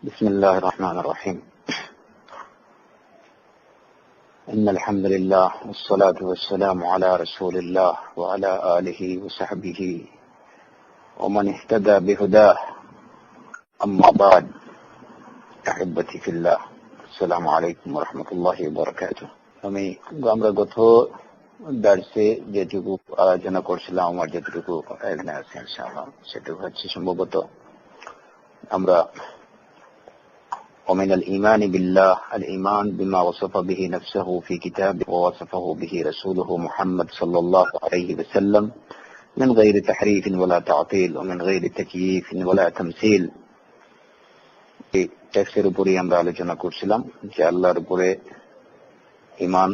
بسم الله الرحمن الرحيم. إن الحمد لله والصلاة والسلام على رسول الله وعلى آله وصحبه ومن اهتدى بهداه. أما بعد، أحبتي في الله، السلام عليكم ورحمة الله وبركاته. আমরা গত দার্সে যেটুকু আলোচনা করছিলাম, আমার যেটুকু এখানে আছে ইনশাআল্লাহ সেটুকু হচ্ছে সম্ভবত আমরা ومن الإيمان بالله الإيمان بما وصف به نفسه في كتابه ووصفه به رسوله محمد صلى الله عليه وسلم من غير تحريف ولا تعطيل ومن غير تكييف ولا تمثيل. এই টেক্সটের উপরে আমরা আলোচনা করছিলাম যে আল্লাহর উপরে ঈমান,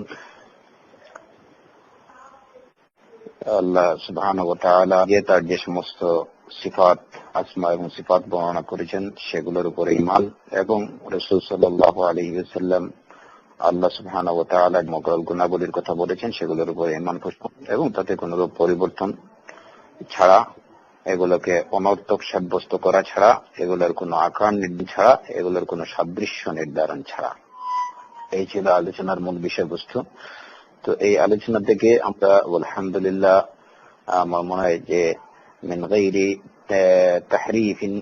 আল্লাহ সুবহানাহু ওয়া তাআলা যে তার যে সমস্ত সিফাত, আসমা এবং সিফাত বর্ণনা করেছেন সেগুলোর উপরে ঈমান, এবং রাসূল সাল্লাল্লাহু আলাইহি ওয়াসাল্লাম আল্লাহ সুবহানাহু ওয়া তাআলার মকরুল গুণাবলীর কথা বলেছেন সেগুলোর উপরে ঈমান পোষণ এবং তাতে কোনো রূপ পরিবর্তন ছাড়া, এগুলোকে অনর্থক সাব্যস্ত করা ছাড়া, এগুলোর কোনো আকার নির্দেশ ছাড়া, এগুলোর কোনো সাদৃশ্য নির্ধারণ ছাড়া। এই ছিল আলোচনার মূল বিষয়বস্তু। তো এই আলোচনা থেকে আমরা আলহামদুলিল্লাহ আমার মনে হয় যে মিন গায়রি তাহরিফিন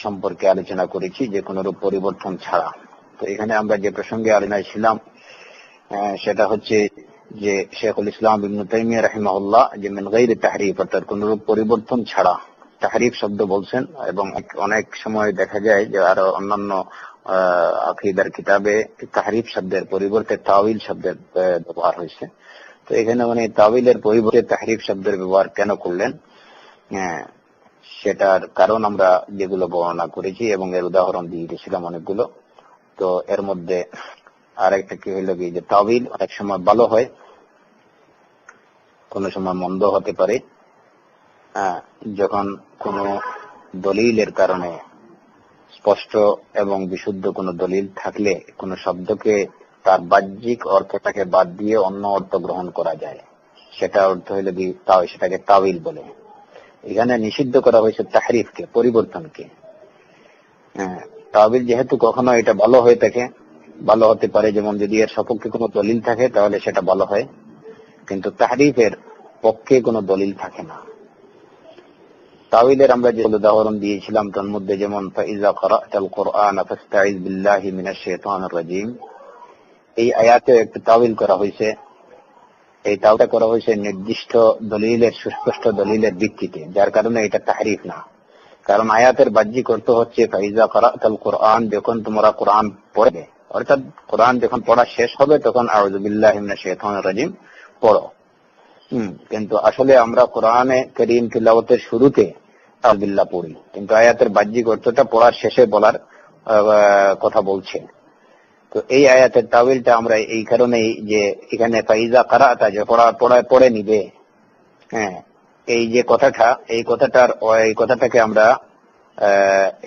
সম্পর্কে আলোচনা করেছি, যে কোনো রূপ পরিবর্তন ছাড়া। তো এখানে আমরা যে প্রসঙ্গে আলোচনায় ছিলাম সেটা হচ্ছে যে শেখুল ইসলাম ইবনে তাইমিয়া রাহিমাহুল্লাহ যে মিন গায়রি তাহরিফ অর্থাৎ কোন রূপ পরিবর্তন ছাড়া তাহরিফ শব্দ বলছেন, এবং অনেক সময় দেখা যায় যে আরো অন্যান্য আকীদার কিতাবে তাহরিফ শব্দের পরিবর্তে তাওয়িল শব্দের ব্যবহার হয়েছে। তো এখানে তাওয়িলের পরিবর্তে তাহরিফ শব্দের ব্যবহার কেন করলেন, সেটার কারণ আমরা যেগুলো বর্ণনা করেছি এবং এর উদাহরণ দিয়ে দিয়েছিলাম অনেকগুলো। তো এর মধ্যে আরেকটা কি হইল কি, যে তাওয়িল অনেক সময় ভালো হয়, কোন সময় মন্দ হতে পারে। যখন কোন দলিলের কারণে স্পষ্ট এবং বিশুদ্ধ কোন দলিল থাকলে কোন শব্দকে তার বাহ্যিক অর্থটাকে বাদ দিয়ে অন্য অর্থ গ্রহণ করা যায়, সেটা অর্থ হইল কি সেটাকে তাওয়িল বলে। এখানে নিষিদ্ধ করা হয়েছে তাহরিফকে, পরিবর্তনকে। তাওয়িল যেহেতু কখনো এটা ভালো হয়ে থাকে, ভালো হতে পারে, যেমন যদি এর সপক্ষে কোনো দলিল থাকে তাহলে সেটা ভালো হয়, কিন্তু তাহরিফের পক্ষে কোনো দলিল থাকে না। তাওয়িলের আমরা যে উদাহরণ দিয়েছিলাম তার মধ্যে যেমন ফাইজা ক্রাআতাল কুরআন ফাস্তাইজ বিল্লাহি মিনাশ শাইতানির রাজিম, এই আয়াতে একটা তাওয়িল করা হয়েছে। এই তাওয়িলটা করা হয়েছে নির্দিষ্ট দলিলের, সুস্পষ্ট দলিলের ভিত্তিতে, যার কারণে এটা তাহরিফ না। কারণ আয়াতের বাহ্যিক অর্থ হচ্ছে ফাইজা ক্রাআতাল কুরআন, যখন তোমরা কোরআন পড়বে, অর্থাৎ কোরআন যখন পড়া শেষ হবে তখন আউযু বিল্লাহি মিনাশ শাইতানির রাজিম পড়ো। কিন্তু আসলে আমরা কোরআনে কারীম তিলাওয়াতের শুরুতে আউযু বিল্লাহ পড়ি, কিন্তু আয়াতের বাহ্যিক অর্থটা পড়ার শেষে বলার কথা বলছে। তো এই আয়াতের তাওয়িলটা আমরা এই কারণেই, যে এখানে ফাইজা ক্রাআতা, যে পড়ে নিবে, এই যে কথাটা, এই কথাটাকে আমরা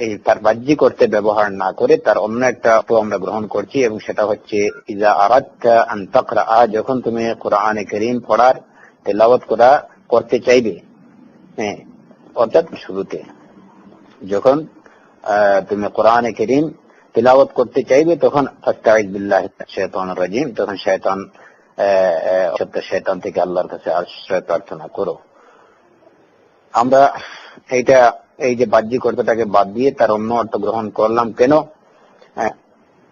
এই তার বাহ্যিক অর্থে ব্যবহার না করে তার অন্য একটা অর্থ আমরা গ্রহণ করছি, এবং সেটা হচ্ছে ইজা আরাদতা আন তাকরাআ, যখন তুমি কোরআনে কারীম পড়ার তেলাওয়াত করতে চাইবে, অর্থাৎ শুরুতে যখন তুমি কোরআনে কারীম তেলাওয়াত করতে চাইবে তখন ফাস্তাইজ বিল্লাহি মিনাশ শাইতানির রাজিম, তখন শয়তান থেকে আল্লাহর কাছে আশ্রয় প্রার্থনা করো। আমরা এই যে বাহ্যিক অর্থটাকে বাদ দিয়ে তার অন্য অর্থ গ্রহণ করলাম কেন?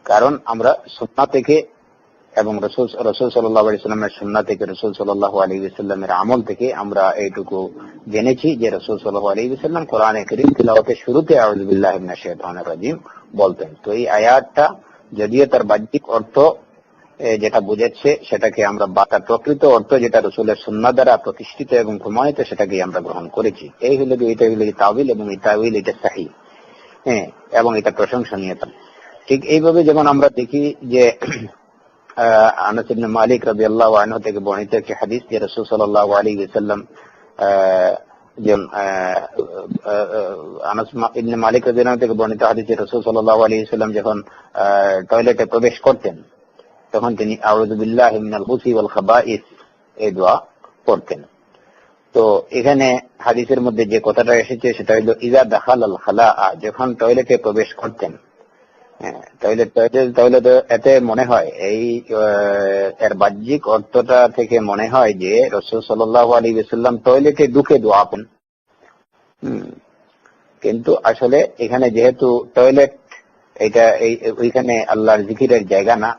কারণ আমরা সুন্নাহ থেকে এবং রাসূল সাল্লাল্লাহু আলাইহি ওয়াসাল্লামের সুন্নাহ থেকে, রাসূল সাল্লাল্লাহু আলাইহি ওয়াসাল্লামের আমল থেকে আমরা এইটুকু জেনেছি যে রাসূল সাল্লাল্লাহু আলাইহি ওয়াসাল্লাম কোরআনে কারীম তিলাওয়াতের শুরুতে আউযু বিল্লাহি মিনাশ শাইতানির রাজিম বলতেন। তো এই আয়াতটা যদিও তার বাহ্যিক অর্থ যেটা বোঝাচ্ছে সেটাকে আমরা, বা তার প্রকৃত অর্থ যেটা রাসূলের সুন্নাহ দ্বারা প্রতিষ্ঠিত এবং প্রমাণিত, সেটাকে আমরা গ্রহণ করেছি। এই হলো এটা হলো তাওয়িল, এবং এই তাওয়িল এটা সহিহ, এবং এটা প্রশংসনীয়। ঠিক এইভাবে যেমন আমরা দেখি যে আনাস ইবনে মালিক রাদিয়াল্লাহু আনহু থেকে বর্ণিত একটি হাদিস, যে রাসূল সাল্লাল্লাহু আলাইহি ওয়াসাল্লাম আনাস ইবনে মালিক রাদিয়াল্লাহু আনহু থেকে বর্ণিত হাদিস, যে রাসূল সাল্লাল্লাহু আলাইহি ওয়াসাল্লাম যখন টয়লেটে প্রবেশ করতেন তখন তিনি আউযু বিল্লাহি মিনাল খুবুসি ওয়াল খাবাইস এই দোয়া পড়তেন। তো এখানে হাদিসের মধ্যে যে কথাটা এসেছে সেটা হলো ইজা দাখাল আল খালা, যখন টয়লেটে প্রবেশ করতেন। তাহলে তো এতে মনে হয় এর বাহ্যিক অর্থটা থেকে মনে হয় যে রাসূল সাল্লাল্লাহু আলাইহি ওয়াসাল্লাম টয়লেটে ঢুকে দোয়া করেন। কিন্তু আসলে এখানে যেহেতু টয়লেট এটা ওইখানে আল্লাহর জিকিরের জায়গা না,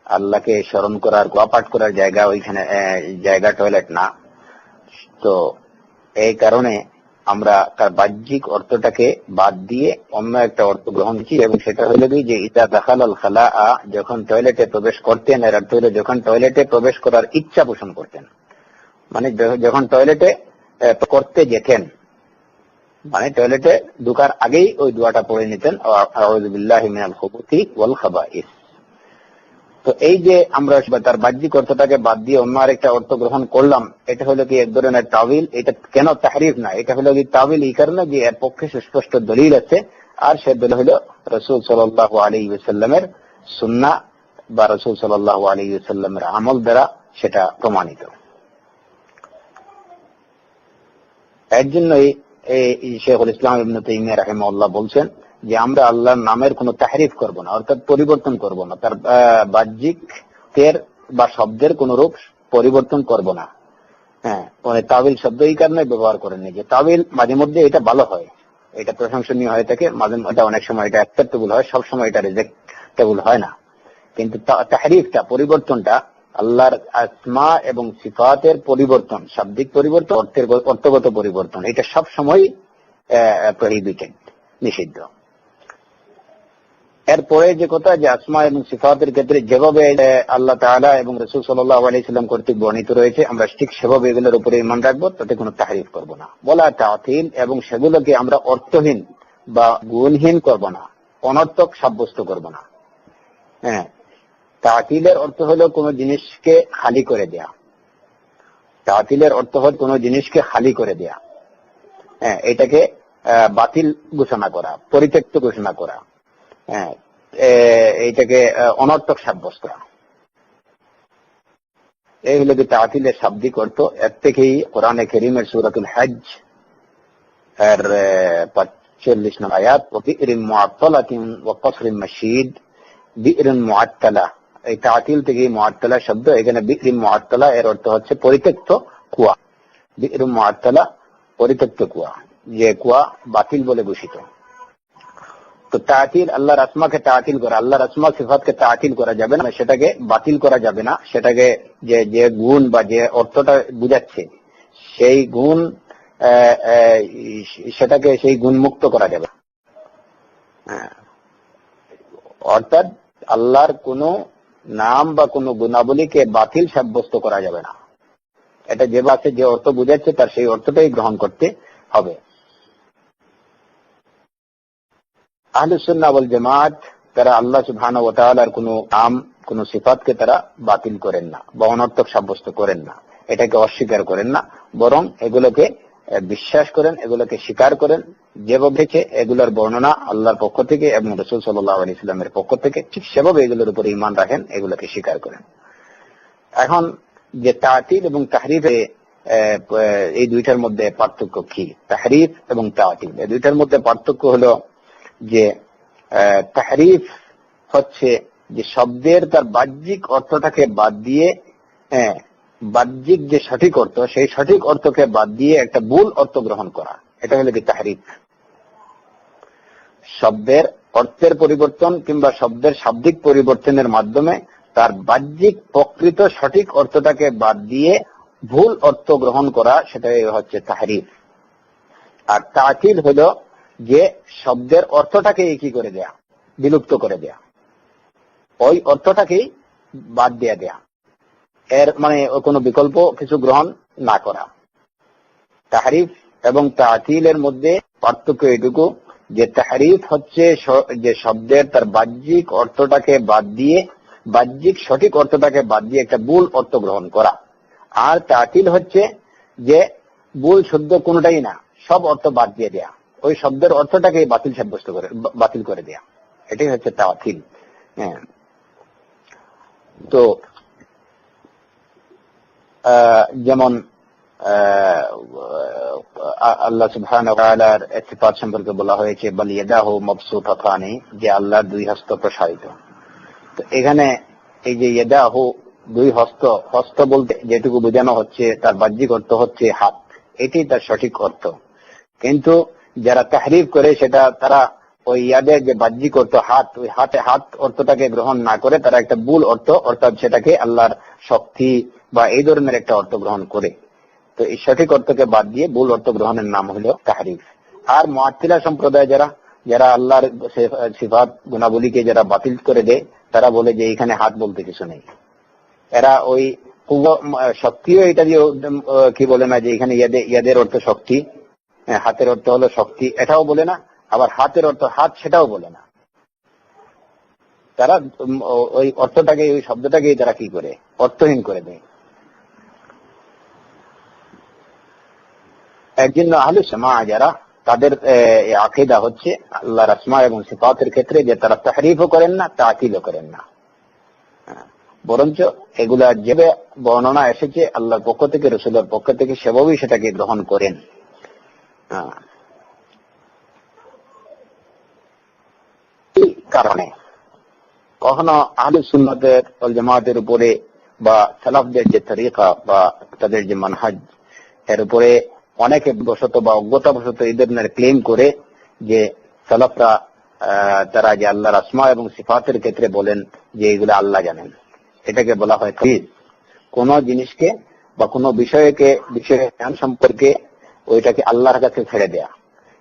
আল্লাহকে স্মরণ করার দোয়া পাঠ করার জায়গা, ওইখানে জায়গা টয়লেট না। তো এই কারণে আমরা তার বাহ্যিক অর্থটাকে বাদ দিয়ে অন্য একটা অর্থ গ্রহণ করছি, এবং সেটা হলো কি যে ইজা দাখাল আল খালা, যখন টয়লেটে প্রবেশ করতেন, এর অর্থ হলো যখন টয়লেটে প্রবেশ করার ইচ্ছা পোষণ করতেন, মানে যখন টয়লেটে করতে যেতেন, মানে টয়লেটে ঢোকার আগেই ওই দোয়াটা পড়ে নিতেন, আউযু বিল্লাহি মিনাল খুবুথি ওয়াল খাবাইস। তো এই যে আমরা তার বাহ্যিক অর্থটাকে বাদ দিয়ে অন্য আরেকটা অর্থ গ্রহণ করলাম, এটা হলো কি এক ধরনের তাবিল। এটা কেন তাহরিফ না, এটা হলো কি তাবিল এই কারণে যে এর পক্ষে সুস্পষ্ট দলিল আছে, আর সে দলিল হলো রাসূল সাল্লাল্লাহু আলাইহি ওয়াসাল্লামের সুন্নাহ বা রাসূল সাল্লাল্লাহু আলাইহি ওয়াসাল্লামের আমল দ্বারা সেটা প্রমাণিত। এর জন্যই শেখুল ইসলাম ইবনে তাইমিয়া রাহিমাহুল্লাহ বলছেন যে আমরা আল্লাহর নামের কোনো তাহরিফ করব না, অর্থাৎ পরিবর্তন করব না, তার বাহ্যিকের বা শব্দের কোন রূপ পরিবর্তন করব না। মানে তাবিল শব্দ এই কারণে ব্যবহার করেননি যে তাবিল মাঝে মধ্যে এটা ভালো হয়, এটা প্রশংসনীয় হয়ে থাকে, মাঝে মধ্যে অনেক সময় এটা অ্যাকসেপ্টেবল হয়, সব সময় এটা রিজেক্টেবল হয় না। কিন্তু তাহরিফটা, পরিবর্তনটা আল্লাহর আসমা এবং সিফাতের পরিবর্তন, শাব্দিক পরিবর্তন, অর্থগত পরিবর্তন, এটা সব সময় প্রহিবিটেড, নিষিদ্ধ। এরপরে যে কথা যে আসমা এবং সিফাতের ক্ষেত্রে যেভাবে আল্লাহ তাআলা এবং রাসূল সাল্লাল্লাহু আলাইহি সাল্লাম কর্তৃক বর্ণিত রয়েছে, আমরা ঠিক সেভাবে এগুলোর উপরে ঈমান রাখবো, তাতে কোনো তাহরিফ করব না। বলা তাতিল, এবং সেগুলোকে আমরা অর্থহীন বা গুণহীন করব না, অনর্থক সাব্যস্ত করব না। তাতিলের অর্থ হলো কোন জিনিসকে খালি করে দেয়া। তাতিলের অর্থ হল কোন জিনিসকে খালি করে দেয়া, এটাকে বাতিল ঘোষণা করা, পরিত্যক্ত ঘোষণা করা, এইটাকে অনর্থক সাব্যস্ত করা, এই হলো কি তাতিলের শাব্দিক অর্থ। এর থেকেই কোরআনে কারীমের সূরাতুল হজ এর 45 নম্বর আয়াত, বি'রিন মুআত্তালাতিন ওয়া কসরিন মাশীদ, বি'রিন মুআত্তালা, এই তাতিল থেকে মুআত্তালা শব্দ, এখানে বি'রিন মুআত্তালা এর অর্থ হচ্ছে পরিত্যক্ত কুয়া। বি'রিন মুআত্তালা পরিত্যক্ত কুয়া, যে কুয়া বাতিল বলে ঘোষিত। তো তাতিল, আল্লাহর আসমাকে তাতিল করা, আল্লাহর আসমা সিফাতকে তাতিল করা যাবে না, সেটাকে বাতিল করা যাবে না, সেটাকে যে গুণ বা যে অর্থটা বুঝাচ্ছে সেই গুণ, সেটাকে সেই গুণ মুক্ত করা যাবে। অর্থাৎ আল্লাহর কোন নাম বা কোন গুণাবলীকে বাতিল সাব্যস্ত করা যাবে না, এটা যে বাসে যে অর্থ বুঝাচ্ছে তার সেই অর্থটাই গ্রহণ করতে হবে। আহলুস সুন্নাহ ওয়াল জামাত তারা আল্লাহ সুবহানাহু ওয়া তাআলার কোন নাম, কোন সিফাতকে তারা বাতিল করেন না বা অনর্থক সাব্যস্ত করেন না, এটাকে অস্বীকার করেন না, বরং এগুলোকে বিশ্বাস করেন, এগুলোকে স্বীকার করেন, যেভাবে এগুলোর বর্ণনা আল্লাহর পক্ষ থেকে এবং রাসূল সাল্লাল্লাহু আলাইহি ওয়াসাল্লামের পক্ষ থেকে, ঠিক সেভাবে এগুলোর উপর ঈমান রাখেন, এগুলোকে স্বীকার করেন। এখন যে তাতিল এবং তাহরিফ, এই দুইটার মধ্যে পার্থক্য কি? তাহরিফ এবং তাতিল, এই দুইটার মধ্যে পার্থক্য হলো যে তাহরিফ হচ্ছে যে শব্দের তার বাহ্যিক অর্থটাকে বাদ দিয়ে, বাহ্যিক যে সঠিক অর্থ, সেই সঠিক অর্থকে বাদ দিয়ে একটা ভুল অর্থ গ্রহণ করা, এটা হলো কি তাহরিফ। শব্দের অর্থের পরিবর্তন কিংবা শব্দের শাব্দিক পরিবর্তনের মাধ্যমে তার বাহ্যিক প্রকৃত সঠিক অর্থটাকে বাদ দিয়ে ভুল অর্থ গ্রহণ করা, সেটাই হচ্ছে তাহরিফ। আর তাতিল হলো যে শব্দের অর্থটাকে কি করে দেয়া, বিলুপ্ত করে দেয়া, ওই অর্থটাকেই বাদ দিয়ে দেয়া, এর মানে কোনো বিকল্প কিছু গ্রহণ না করা। তাহরিফ এবং তাতিলের মধ্যে পার্থক্য এটুকু যে তাহরিফ হচ্ছে যে শব্দের তার বাহ্যিক অর্থটাকে বাদ দিয়ে, বাহ্যিক সঠিক অর্থটাকে বাদ দিয়ে একটা ভুল অর্থ গ্রহণ করা। আর তাতিল হচ্ছে যে ভুল শুদ্ধ কোনটাই না, সব অর্থ বাদ দিয়ে দেয়া, ওই শব্দের অর্থটাকে বাতিল সাব্যস্ত করে, বাতিল করে দেয়া, এটাই হচ্ছে তাতিল। তো যেমন আল্লাহ সুবহানাহু ওয়া তাআলার সিফাত সম্পর্কে বলা হয়েছে বাল ইয়াদাহু মাবসুতাতানি, যে আল্লাহর দুই হস্ত প্রসারিত। তো এখানে এই যে ইয়াদাহু দুই হস্ত, হস্ত বলতে যেটুকু বোঝানো হচ্ছে তার বাহ্যিক অর্থ হচ্ছে হাত, এটি তার সঠিক অর্থ। কিন্তু যারা তাহরিফ করে সেটা তারা ওই ইয়াদের যে বাহ্যিক অর্থ হাত, ওই হাত অর্থটাকে গ্রহণ না করে তারা একটা ভুল অর্থ, অর্থাৎ সেটাকে আল্লাহর শক্তি বা এই ধরনের একটা অর্থ গ্রহণ করে। তো এই সঠিক অর্থকে বাদ দিয়ে ভুল অর্থ গ্রহণের নাম হলো তাহরিফ। আর মুআত্তিলা সম্প্রদায় যারা আল্লাহর সিফাত গুণাবলীকে যারা বাতিল করে দেয়, তারা বলে যে এখানে হাত বলতে কিছু নেই। এরা ওই শক্তিও এটা দিয়ে কি বলে না যে এখানে ইয়াদের অর্থ শক্তি, হাতের অর্থ হলো শক্তি, এটাও বলে না। আবার হাতের অর্থ হাত, সেটাও বলে না। তারা ওই অর্থটাকে, ওই শব্দটাকে তারা কি করে অর্থহীন করে দেয়। একজন আহলে জামাআহ যারা, তাদের আকীদা হচ্ছে আল্লাহর আসমা এবং সিফাতের ক্ষেত্রে যে তারা তাহরিফও করেন না, তা'তিলও করেন না, বরঞ্চ এগুলা যে বর্ণনা এসেছে আল্লাহর পক্ষ থেকে, রাসূলের পক্ষ থেকে, সেভাবেই সেটাকে গ্রহণ করেন। এই কারণে কখনো আহলে সুন্নাতের ওয়াল জামাতের উপরে বা সালাফদের যে তরিকা বা তাদের যে মানহাজ, এর উপরে অনেকে বশত বা অজ্ঞতাবশত এই ধরনের ক্লেম করে যে সালাফরা তারা যে আল্লাহর আসমা এবং সিফাতের ক্ষেত্রে বলেন যে এগুলো আল্লাহ জানেন। এটাকে বলা হয় তাকয়ীদ। কোন জিনিসকে বা কোন বিষয়কে, বিষয়ের জ্ঞান সম্পর্কে ওইটাকে আল্লাহর কাছে ছেড়ে দেয়া,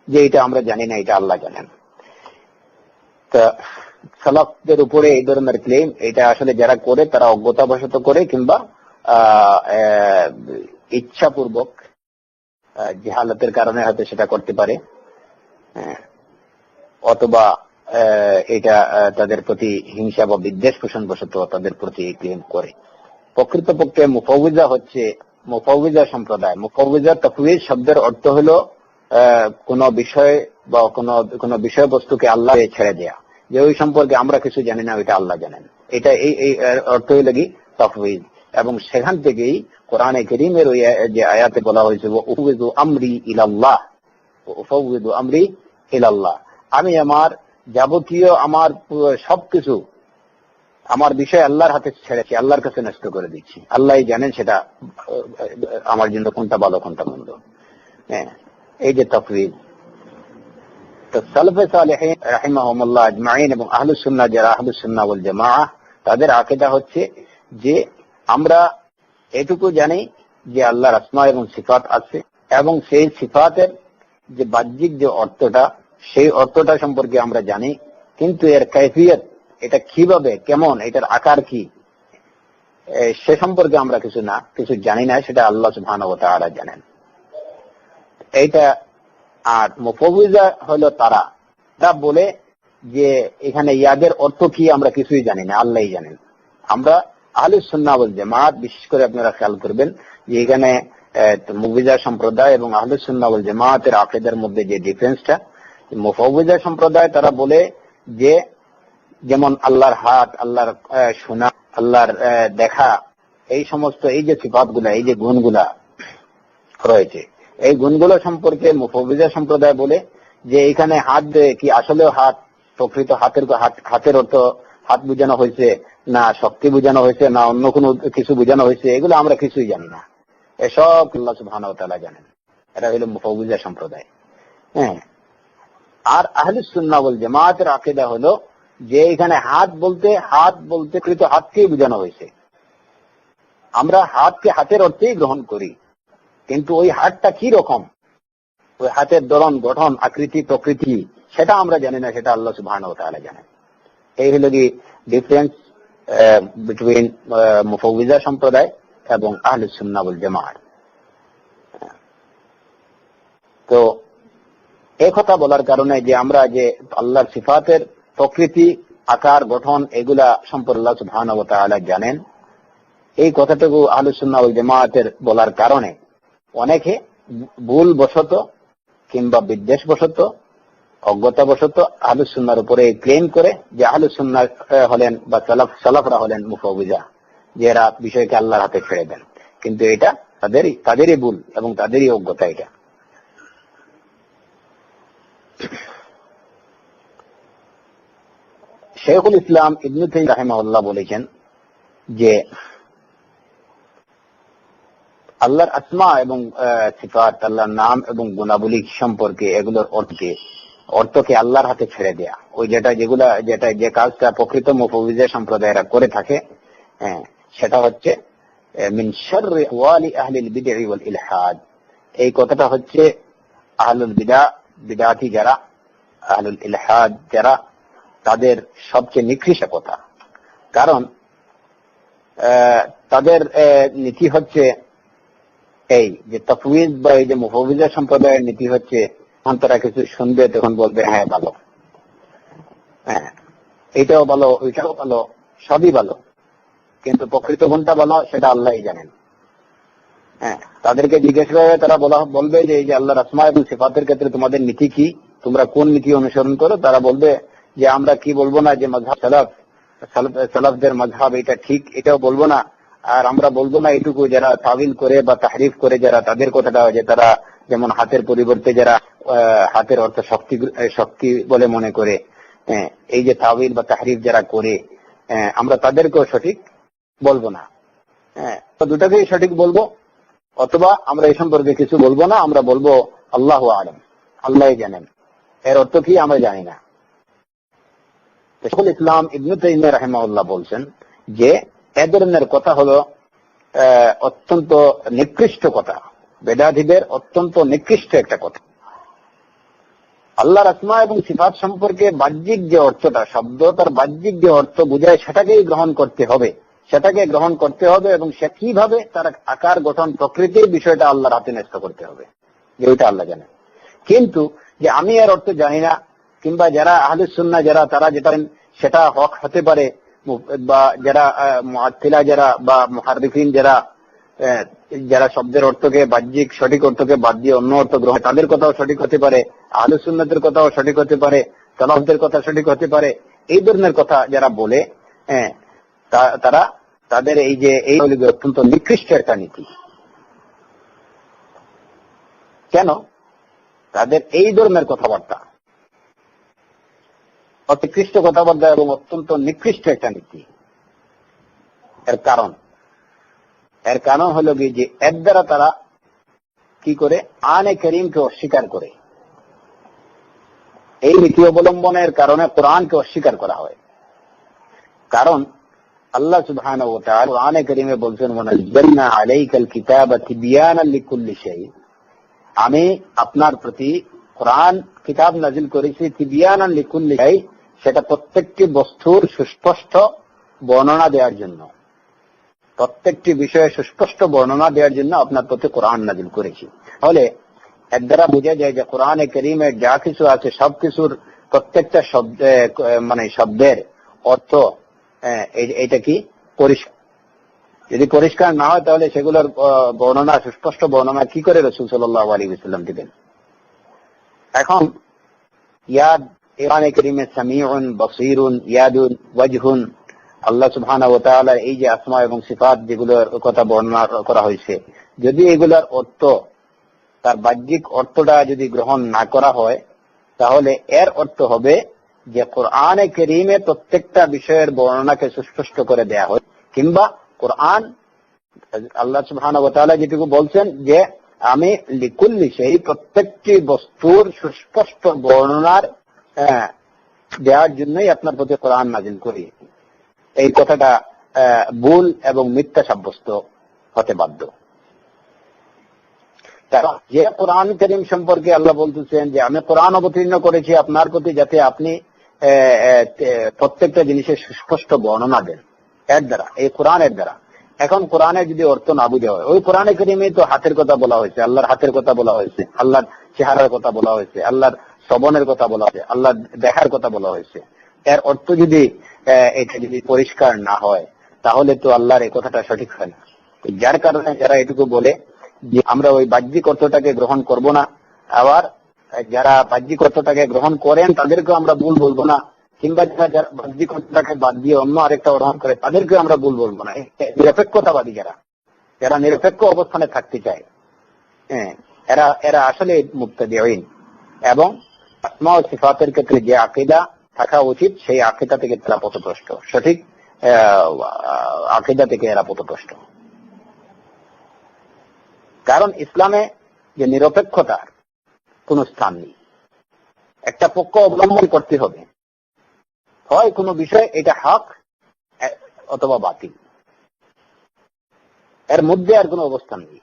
যে এটা আমরা জানি না, এটা আল্লাহ জানেন। তা সালাফদের উপরে এই ধরনের ক্লেম, এটা আসলে যারা করে তারা অজ্ঞতাবশত করে কিংবা ইচ্ছাপূর্বক, জাহালাতের কারণে হয়তো সেটা করতে পারে, অথবা এটা তাদের প্রতি হিংসা বা বিদ্বেষ পোষণ বশত তাদের প্রতি ক্লেম করে। প্রকৃতপক্ষে মুফাউযিজা হচ্ছে মুফাউযিজা সম্প্রদায়। মুফাউযিজা তাফউযিজ শব্দের অর্থ হলো কোন বিষয় বা কোন বিষয়বস্তুকে আল্লাহ ছেড়ে দেয়া, যে ওই সম্পর্কে আমরা কিছু জানি না, ওইটা আল্লাহ জানেন। এটা এই অর্থ হইল কি তাফউযিজ। এবং সেখান থেকেই কোরআনে কারীমের ওই যে আয়াতে বলা হয়েছে উফাউযিজু আমরি ইলাল্লাহ, উফাউযিজু আমরি ইলাল্লাহ, আমি আমার যাবতীয় আমার সবকিছু, আমার বিষয় আল্লাহর হাতে ছেড়েছি, আল্লাহর কাছে নষ্ট করে দিচ্ছি। আল্লাহই জানেন সেটা আমার জন্য কোনটা ভালো কোনটা মন্দ। এই যে তাফউযিজ। তো সালাফে সালেহিন রাহিমাহুমুল্লাহ আজমাইন এবং আহলুস সুন্নাহ যারা আহলুস সুন্নাহ ওয়াল জামাআহ, তাদের আকীদা হচ্ছে যে আমরা এটুকু জানি যে আল্লাহর আসমা এবং সিফাত আছে, এবং সেই সিফাতের যে বাহ্যিক যে অর্থটা, সেই অর্থটা সম্পর্কে আমরা জানি, কিন্তু এর কাইফিয়ত, এটা কিভাবে, কেমন, এটার আকার কি, সে সম্পর্কে আমরা কিছু জানি না, সেটা আল্লাহ সুবহানাহু ওয়া তাআলা জানেন। এইটা। আর মুফাউযিজা হলো তারা বলে যে এখানে ইয়াদের অর্থ কি আমরা কিছুই জানি না, আল্লাহই জানেন। আমরা আহলুস সুন্নাহ ওয়াল জামাত, বিশেষ করে আপনারা খেয়াল করবেন যে এখানে মুফাউযিজা সম্প্রদায় এবং আহলুস সুন্নাহ ওয়াল জামাতের আকীদার মধ্যে যে ডিফারেন্সটা, মুফাউযিজা সম্প্রদায় তারা বলে যে যেমন আল্লাহর হাত, আল্লাহর শোনা, আল্লাহর দেখা, এই সমস্ত এই যে সিফাতগুলা, এই যে গুণগুলা রয়েছে, এই গুণগুলো সম্পর্কে মুফাউযিজা সম্প্রদায় বলে যে এখানে হাত কি আসলেও হাত, প্রকৃত হাতের অর্থ হাত বোঝানো হয়েছে না শক্তি বোঝানো হয়েছে না অন্য কোনো কিছু বোঝানো হয়েছে, এগুলো আমরা কিছুই জানি না, এসব আল্লাহ সুবহানাহু ওয়া তাআলা জানেন। এটা হলো মুফাউযিজা সম্প্রদায়। আর আহলুস সুন্নাহ ওয়াল জামাতের আকীদা হলো যে এখানে হাত বলতে কৃত হাতকেই বোঝানো হয়েছে। আমরা হাতকে হাতের অর্থেই গ্রহণ করি, কিন্তু ওই হাতটা কি রকম, ওই হাতের ধরন, গঠন, আকৃতি, প্রকৃতি, সেটা আমরা জানি না, সেটা আল্লাহ সুবহানাহু ওয়া তাআলা জানেন। এই হলো কি ডিফারেন্স বিটুইন মুফাউযিজা সম্প্রদায় এবং আহলুস সুন্নাহ ওয়াল জামাত। তো এই কথা বলার কারণে যে আমরা যে আল্লাহর সিফাতের প্রকৃতি, আকার, গঠন, এগুলা সম্পর্কে আল্লাহ সুবহানাহু ওয়া তাআলা জানেন, এই কথাটুকু আহলুস সুন্নাহ ওয়াল জামাতের বলার কারণে অনেকে ভুল বশত কিংবা বিদ্বেষ বশত, অজ্ঞতা বশত আহলুস সুন্নাহর উপরে ক্লেম করে যে আহলুস সুন্নাহ হলেন বা সালাফরা হলেন মুফাউযিজা, যে এরা বিষয়কে আল্লাহর হাতে ছেড়ে দেন। কিন্তু এটা তাদেরই ভুল এবং তাদেরই অজ্ঞতা এটা। শেখুল ইসলাম ইবনে তাইমিয়া রাহিমাহুল্লাহ বলেছেন যে আল্লাহর আসমা এবং সিফাত, আল্লাহর নাম এবং গুণাবলী সম্পর্কে এগুলোর অর্থকে আল্লাহর হাতে ছেড়ে দেয়া, ওই যে কাজটা প্রকৃত মুফাউযিজা সম্প্রদায়েরা করে থাকে, সেটা হচ্ছে মিন শাররি আহওয়ালি আহলিল বিদআ ওয়াল ইলহাদ। এই কথাটা হচ্ছে আহলুল বিদআতি যারা, আহলুল ইলহাদ যারা, তাদের সবচেয়ে নিকৃষ্ট কথা। কারণ তাদের নীতি হচ্ছে এই যে তাফউইজ বা এই যে মুফাউযিজা সম্প্রদায়ের নীতি হচ্ছে, তারা কিছু শুনবে তখন বলবে হ্যাঁ ভালো, এইটাও ভালো ওইটাও ভালো, সবই ভালো, কিন্তু প্রকৃত কোনটা ভালো সেটা আল্লাহই জানেন। তাদেরকে জিজ্ঞেস করে তারা বলবে যে এই যে আল্লাহর আসমা এবং সিফাতের ক্ষেত্রে তোমাদের নীতি কি, তোমরা কোন নীতি অনুসরণ করো? তারা বলবে যে আমরা কি বলবো না যে মাযহাব সালাফদের মাযহাব এটা ঠিক, এটাও বলবো না। আর আমরা বলবো না এটুকু যারা তাবিল করে বা তাহরিফ করে যারা, তাদের কথাটা যে তারা যেমন হাতের পরিবর্তে যারা হাতের অর্থ শক্তি বলে মনে করে, এই যে তাবিল বা তাহরিফ যারা করে, আমরা তাদেরকেও সঠিক বলবো না। তো দুটাকেই সঠিক বলবো, অথবা আমরা এই সম্পর্কে কিছু বলবো না, আমরা বলবো আল্লাহু আ'লাম, আল্লাহই জানেন, এর অর্থ কি আমরা জানি না। শেখুল ইসলাম ইবনে তাইমিয়া রাহিমাহুল্লাহ বলছেন যে এ ধরনের কথা হলো অত্যন্ত নিকৃষ্ট কথা, বেদাতীদের অত্যন্ত নিকৃষ্ট একটা কথা। আল্লাহর আসমা এবং সিফাত সম্পর্কে বাহ্যিক যে অর্থটা, শব্দ তার বাহ্যিক যে অর্থ বোঝায় সেটাকেই গ্রহণ করতে হবে, এবং সে কিভাবে তার আকার গঠন প্রকৃতির বিষয়টা আল্লাহর হাতে ন্যস্ত করতে হবে, যে ওইটা আল্লাহ জানেন। কিন্তু যে আমি এর অর্থ জানি না, কিংবা যারা আহলুস সুন্নাহ যারা, তারা যেটা সেটা হক হতে পারে, বা যারা মুআত্তিলা যারা বা মুহাররিফিন যারা শব্দের অর্থকে, বাহ্যিক সঠিক অর্থকে বাদ দিয়ে অন্য অর্থ গ্রহণ, তাদের কথাও সঠিক হতে পারে, আহলুস সুন্নাতের কথাও সঠিক হতে পারে, সালাফদের কথা সঠিক হতে পারে। এই ধরনের কথা যারা বলে, তাদের এই যে এই অত্যন্ত নিকৃষ্ট একটা নীতি। কেন তাদের এই ধরনের কথাবার্তা, অতিকৃষ্ট কথাবার্তা এবং অত্যন্ত নিকৃষ্ট একটা নীতি? এর কারণ হলো কি, যে এর দ্বারা তারা কি করে কোরআনে কারীমকে অস্বীকার করে। এই নীতি অবলম্বনের কারণে কোরআনকে অস্বীকার করা হয়। কারণ আল্লাহ সুবহানাহু ওয়া তাআলা কোরআনে কারীমে বলছেন, ওয়ানাজ্জালনা আলাইকাল কিতাবা তিবয়ানান লিকুল্লি শাই, আমি আপনার প্রতি কোরআন কিতাব নাযিল করেছি তিবয়ানান লিকুল্লি শাই, সেটা প্রত্যেকটি বস্তুর সুস্পষ্ট বর্ণনা দেওয়ার জন্য, প্রত্যেকটি বিষয়ে সুস্পষ্ট বর্ণনা দেওয়ার জন্য আপনার প্রতি কোরআন নাযিল করেছি। তাহলে এর দ্বারা বোঝা যায় যে কোরআনে কারীমে যা কিছু আছে সবকিছুর প্রত্যেকটা শব্দের অর্থ এটা কি পরিষ্কার। যদি পরিষ্কার না হয় তাহলে সেগুলোর বর্ণনা, সুস্পষ্ট বর্ণনা কি করে রাসূল সাল্লাল্লাহু আলাইহি ওয়াসাল্লাম দিবেন? এখন কোরআনে কারীমে সামিউন, বাসীরুন, ইয়াদুন, ওয়াজহুন, আল্লাহ সুবহানাহু ওয়া তাআলা এই যে আসমা এবং সিফাত যেগুলোর কথা বর্ণনা করা হয়েছে, যদি এগুলোর অর্থ, তার বাহ্যিক অর্থটা যদি গ্রহণ না করা হয়, তাহলে এর অর্থ হবে যে কোরআনে কারীমে প্রত্যেকটা বিষয়ের বর্ণনাকে সুস্পষ্ট করে দেয়া হয়, কিংবা কোরআন আল্লাহ সুবহানাহু ওয়া তাআলা যেটুকু বলছেন যে আমি লিকুল্লি শাই, প্রত্যেকটি বস্তুর সুস্পষ্ট বর্ণনার দেওয়ার জন্যই আপনার প্রতি কোরআন নাযিল করি, এই কথাটা ভুল এবং মিথ্যা সাব্যস্ত হতে বাধ্য। কারণ যে কোরআন কারীম সম্পর্কে আল্লাহ বলতেছেন যে আমি কোরআন অবতীর্ণ করেছি আপনার প্রতি, যাতে আপনি প্রত্যেকটা জিনিসের সুস্পষ্ট বর্ণনা দেন, এর দ্বারা, এই কোরআনের দ্বারা। এখন কোরআনের যদি অর্থ না বুঝে হয়, ওই কোরআনে কারীমে তো হাতের কথা বলা হয়েছে, আল্লাহর হাতের কথা বলা হয়েছে, আল্লাহর চেহারার কথা বলা হয়েছে, আল্লাহর শ্রবণের কথা বলা হয়েছে, আল্লাহর দেখার কথা বলা হয়েছে। এর অর্থ যদি এটা যদি পরিষ্কার না হয়, তাহলে তো আল্লাহর এই কথাটা সঠিক হয় না। যার কারণে যারা এটুকু বলে যে আমরা ওই বাহ্যিক অর্থটাকে গ্রহণ করব না, আবার যারা বাহ্যিক অর্থটাকে গ্রহণ করেন তাদেরকেও আমরা ভুল বলবো না, কিংবা যারা বাহ্যিক অর্থটাকে বাদ দিয়ে অন্য আরেকটা গ্রহণ করে তাদেরকেও আমরা ভুল বলবো না। নিরপেক্ষতাবাদী যারা, যারা নিরপেক্ষ অবস্থানে থাকতে চায়, এরা আসলে মুবতাদিঈন, এবং আসমা ও সিফাতের ক্ষেত্রে যে আকীদা থাকা উচিত সেই আকীদা থেকে তারা পথভ্রষ্ট, সঠিক আকীদা থেকে এরা পথভ্রষ্ট। কারণ ইসলামে যে নিরপেক্ষতার কোন স্থান নেই, একটা পক্ষ অবলম্বন করতে হবে, হয় কোনো বিষয় এটা হক অথবা বাতিল, এর মধ্যে আর কোনো অবস্থান নেই,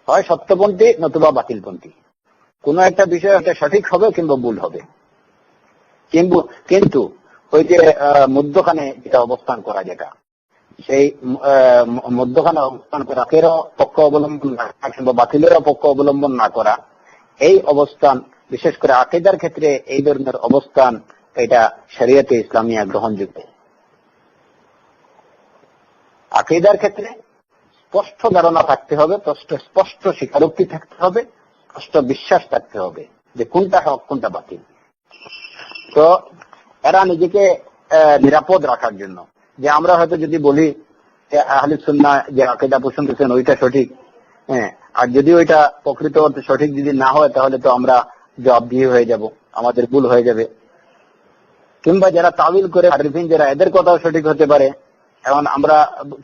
হয় সত্যপন্থী নতুবা বাতিলপন্থী। কোন একটা বিষয় এটা সঠিক হবে কিংবা ভুল হবে, কিন্তু ওই যে মধ্যখানে যেটা অবস্থান করা, যেটা সেই মধ্যখানে অবস্থান করা, কেরও পক্ষ অবলম্বন না করা কিংবা বাতিলেরও পক্ষ অবলম্বন না করা, এই অবস্থান, বিশেষ করে আকীদার ক্ষেত্রে এই ধরনের অবস্থান, এটা শরীয়তে ইসলামিয়া গ্রহণযোগ্য। আকীদার ক্ষেত্রে স্পষ্ট ধারণা থাকতে হবে, স্পষ্ট স্বীকারোক্তি থাকতে হবে, স্পষ্ট বিশ্বাস থাকতে হবে যে কোনটা হক কোনটা বাতিল। তো এরা নিজেকে নিরাপদ রাখার জন্য, যে আমরা হয়তো যদি বলি যে আহলে সুন্নাহ যে আকীদা পোষণ করছেন ওইটা সঠিক, আর যদি ওইটা প্রকৃত অর্থে সঠিক যদি না হয় তাহলে তো আমরা জবাবদিহি হয়ে যাব, আমাদের ভুল হয়ে যাবে। কিংবা যারা তাবিল করে আরিফিন যারা, এদের কথাও সঠিক হতে পারে, এখন আমরা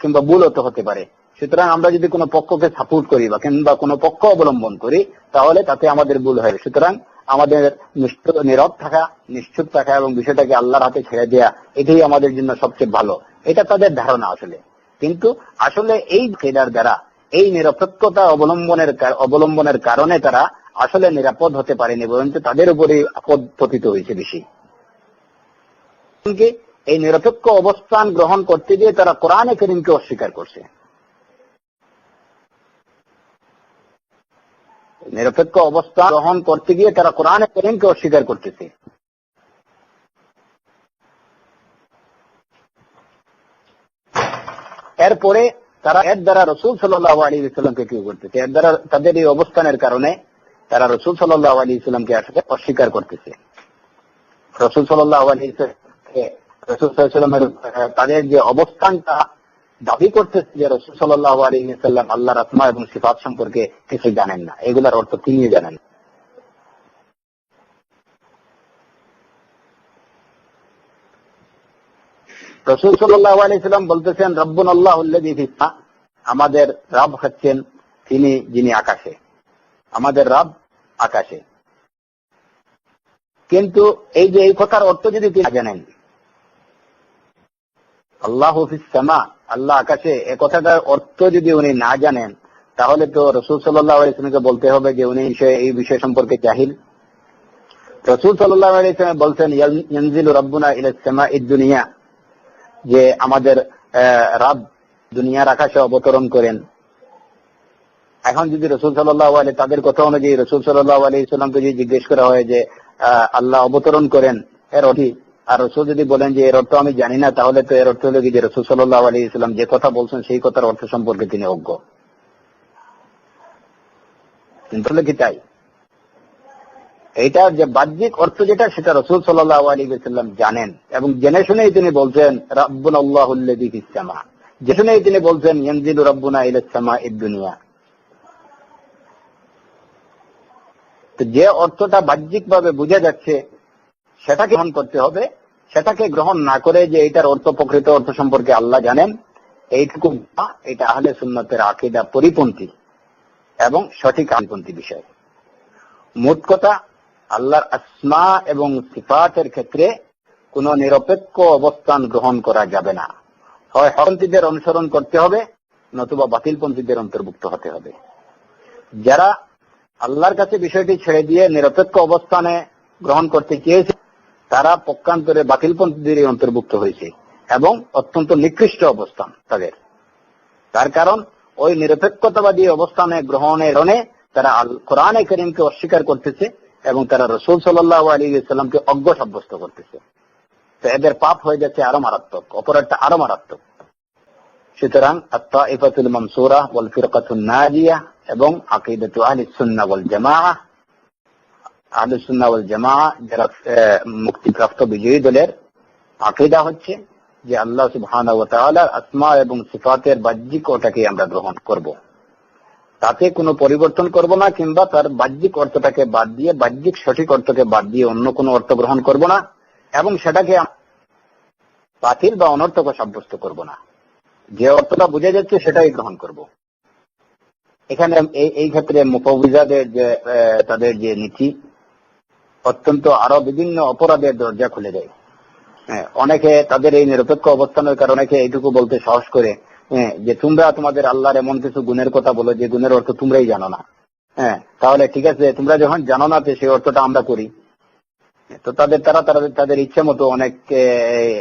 কিংবা ভুল হতে পারে। সুতরাং আমরা যদি কোনো পক্ষকে সাপোর্ট করি বা কিংবা কোনো পক্ষ অবলম্বন করি তাহলে তাতে আমাদের ভুল হয়। সুতরাং আমাদের নীরব থাকা, নিশ্চুপ থাকা এবং বিষয়টাকে আল্লাহর হাতে ছেড়ে দেয়া, এটাই আমাদের জন্য সবচেয়ে ভালো। এটা তাদের ধারণা আসলে, কিন্তু আসলে এই কেদার দ্বারা এই নিরপেক্ষতা অবলম্বনের কারণে তারা আসলে নিরাপদ হতে পারেনি, বরঞ্চ তাদের উপরে আপদ পতিত হয়েছে বেশি। এই নিরপেক্ষ অবস্থান গ্রহণ করতে গিয়ে তারা কোরআনে কারীমকে অস্বীকার করছে। নিরপেক্ষ অবস্থান গ্রহণ করতে গিয়ে তারা কোরআনে কারীমকে অস্বীকার করতেছে। এরপরে তারা এর দ্বারা রাসূল সাল্লাল্লাহু আলাইহি ওয়াসাল্লামকে কি করতেছে, এর দ্বারা তাদের এই অবস্থানের কারণে তারা রাসূল সাল্লাল্লাহু আলাইহি ওয়াসাল্লামকে আসলে অস্বীকার করতেছে। রাসূল সাল্লাল্লাহু আলাইহি ওয়াসাল্লামের তাদের যে অবস্থানটা দাবি করতেছে যে রাসূল সাল্লাল্লাহু আলাইহি ওয়াসাল্লাম আল্লাহর আসমা এবং সিফাত সম্পর্কে কিছু জানেন না, এগুলার অর্থ তিনি জানেন। রাসূল সাল্লাল্লাহু আলাইহি ওয়াসাল্লাম বলতেছেন রাব্বুনাল্লাহুল্লাযী ফিস-সামা, আমাদের রব হচ্ছেন তিনি যিনি আকাশে, আমাদের রব আকাশে। কিন্তু এই যে এই কথার অর্থ যদি তিনি জানেন, আল্লাহু ফিস-সামা, আল্লাহ আকাশে, এই কথাটার অর্থ যদি উনি না জানেন তাহলে তো রাসূল সাল্লাল্লাহু আলাইহি ওয়াসাল্লামকে বলতে হবে যে উনি এই বিষয় সম্পর্কে জাহিল। রাসূল সাল্লাল্লাহু আলাইহি ওয়াসাল্লাম বলছেন ইয়ানজিলু রাব্বুনা ইলাস সামাঈদ দুনিয়া, যে আমাদের রব দুনিয়ার আকাশে অবতরণ করেন। এখন যদি রাসূল সাল্লাল্লাহু আলাইহি, তাদের কথা অনুযায়ী রাসূল সাল্লাল্লাহু আলাইহি ওয়াসাল্লামকে যদি জিজ্ঞেস করা হয় যে আল্লাহ অবতরণ করেন এর অর্থ, আর রাসূল যদি বলেন যে এর অর্থ আমি জানি না, তাহলে তো এর অর্থ হলো কি যে রাসূল সাল্লাল্লাহু আলাইহি ওয়াসাল্লাম যে কথা বলছেন সেই কথার অর্থ সম্পর্কে তিনি অজ্ঞ। কিন্তু কি তাই? এইটার যে বাহ্যিক অর্থ যেটা, সেটা রাসূল সাল্লাল্লাহু আলাইহি ওয়াসাল্লাম জানেন, এবং জেনে শুনেই তিনি বলছেন রাব্বুনাল্লাহুল্লাযী ফিস-সামা, জেনে শুনেই তিনি বলছেন ইয়ানজিলু রাব্বুনা ইলাস সামাঈদ দুনিয়া। তো যে অর্থটা বাহ্যিক ভাবে বোঝা যাচ্ছে সেটাকে গ্রহণ করতে হবে, সেটাকে গ্রহণ না করে যে এটার অর্থ প্রকৃত অর্থ সম্পর্কে আল্লাহ জানেন, এইটুকু এটা আহলে সুন্নাতের আকীদা পরিপন্থী এবং সঠিক আনপন্থী বিষয়। মোট কথা, আল্লাহর আসমা এবং সিফাতের ক্ষেত্রে কোন নিরপেক্ষ অবস্থান গ্রহণ করা যাবে না, হয় হকপন্থীদের অনুসরণ করতে হবে নতুবা বাতিলপন্থীদের অন্তর্ভুক্ত হতে হবে। যারা আল্লাহর কাছে বিষয়টি ছেড়ে দিয়ে নিরপেক্ষ অবস্থানে গ্রহণ করতে চেয়েছে তারা পক্ষান্তরে বাতিলপন্থীদের অন্তর্ভুক্ত হয়েছে, এবং অত্যন্ত নিকৃষ্ট অবস্থান তাদের। তার কারণ ওই নিরপেক্ষতাবাদী অবস্থানে গ্রহণের কারণে তারা কোরআনে কারীমকে অস্বীকার করতেছে এবং তারা রাসূল সাল্লাল্লাহু আলাইহি ওয়াসাল্লামকে অজ্ঞ সাব্যস্ত করতেছে। তো এদের পাপ হয়ে যাচ্ছে আরো মারাত্মক, অপরাধটা আরো মারাত্মক। সুতরাং আত-তাইফাতুল মানসুরা ওয়াল ফিরকাতুন নাজিয়া এবং আকীদাতু আহলিস সুন্নাহ ওয়াল জামাআহ, আহলুস সুন্নাহ ওয়াল জামাআহ যারা মুক্তিপ্রাপ্ত বিজয়ী দলের আকীদা হচ্ছে যে আল্লাহ সুবহানাহু ওয়া তাআলার আসমা এবং সিফাতের বাহ্যিক ওটাকে আমরা গ্রহণ করব, তাতে কোনো পরিবর্তন করব না, কিংবা তার বাহ্যিক অর্থটাকে বাদ দিয়ে, বাহ্যিক সঠিক অর্থকে বাদ দিয়ে অন্য কোনো অর্থ গ্রহণ করব না, এবং সেটাকে বাতিল বা অনর্থক সাব্যস্ত করব না। যে অর্থটা বোঝা যাচ্ছে সেটাই গ্রহণ করব। এখানে এই ক্ষেত্রে মুফাউযিজাদের যে তাদের যে নীতি অত্যন্ত আরো বিভিন্ন অপরাধের দরজা খুলে দেয়। অনেকে তাদের এই নিরপেক্ষ অবস্থানের কারণে এইটুকু বলতে সাহস করে যে তোমরা তোমাদের আল্লাহর এমন কিছু গুণের কথা বলো যে গুণের অর্থ তোমরাই জানো না। তাহলে ঠিক আছে, তোমরা যখন জানো না সেই অর্থটা আমরা করি। তো তাদের ইচ্ছে মতো অনেক